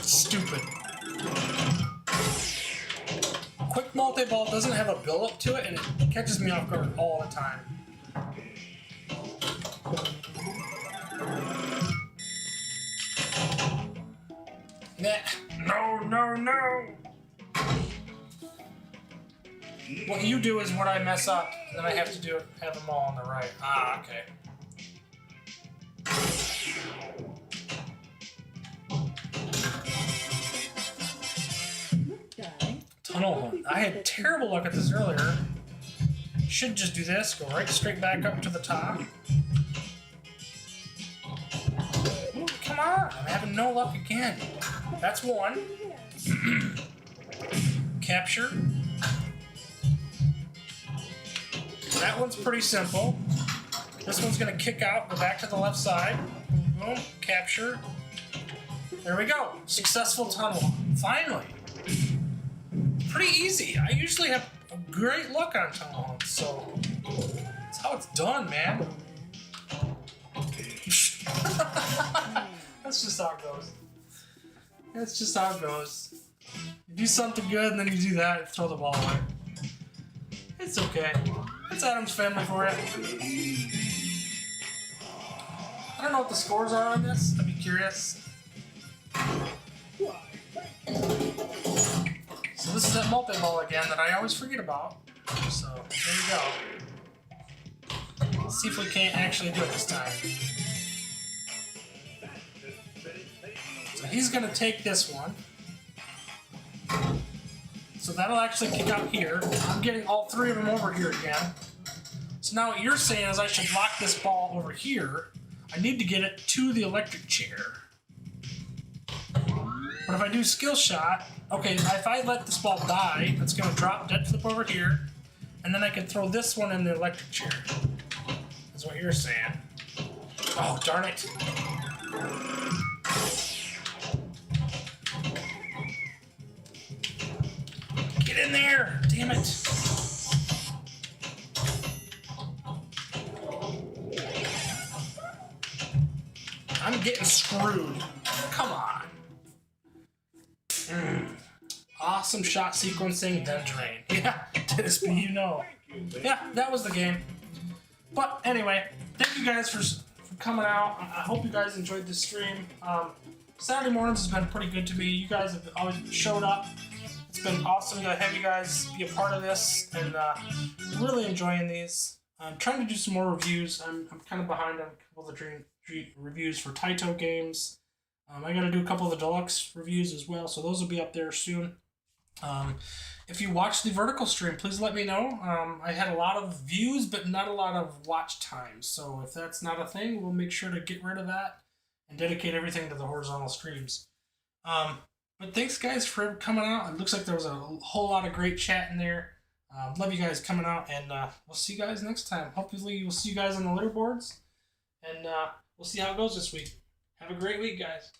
Stupid. Quick multi-ball doesn't have a build-up to it, and it catches me off guard all the time. Nah. No. What you do is what I mess up, then I have to have them all on the right. Ah, okay. tunnel. I had terrible luck at this earlier. Should just do this, go right straight back up to the top. Ooh, come on, I'm having no luck again. That's one. Capture. That one's pretty simple. This one's gonna kick out, go back to the left side. Boom, capture. There we go. Successful tunnel. Finally. Pretty easy. I usually have great luck on tunnel hunts, so that's how it's done, man. That's just how it goes. That's just how it goes. You do something good and then you do that and throw the ball away. It's okay. It's Adam's family for you. I don't know what the scores are on this. I'd be curious. So this is that multi-ball again that I always forget about. So there we go. Let's see if we can't actually do it this time. So he's gonna take this one. So that'll actually kick out here. I'm getting all three of them over here again. So now what you're saying is I should lock this ball over here. I need to get it to the electric chair. But if I do skill shot, okay, if I let this ball die, it's going to drop dead flip over here, and then I can throw this one in the electric chair. That's what you're saying. Oh, darn it. Get in there! Damn it! I'm getting screwed. Come on. Awesome shot sequencing, then drain. Yeah, Tisby, you know. Yeah, that was the game. But anyway, thank you guys for coming out. I hope you guys enjoyed this stream. Saturday mornings has been pretty good to me. You guys have always showed up. It's been awesome to have you guys be a part of this, and really enjoying these. I'm trying to do some more reviews. I'm kind of behind on a couple of the reviews for Taito games. I got to do a couple of the deluxe reviews as well, so those will be up there soon. If you watch the vertical stream, please let me know. I had a lot of views, but not a lot of watch time. So if that's not a thing, we'll make sure to get rid of that and dedicate everything to the horizontal streams. But thanks, guys, for coming out. It looks like there was a whole lot of great chat in there. Love you guys coming out, and we'll see you guys next time. Hopefully, we'll see you guys on the leaderboards, and we'll see how it goes this week. Have a great week, guys.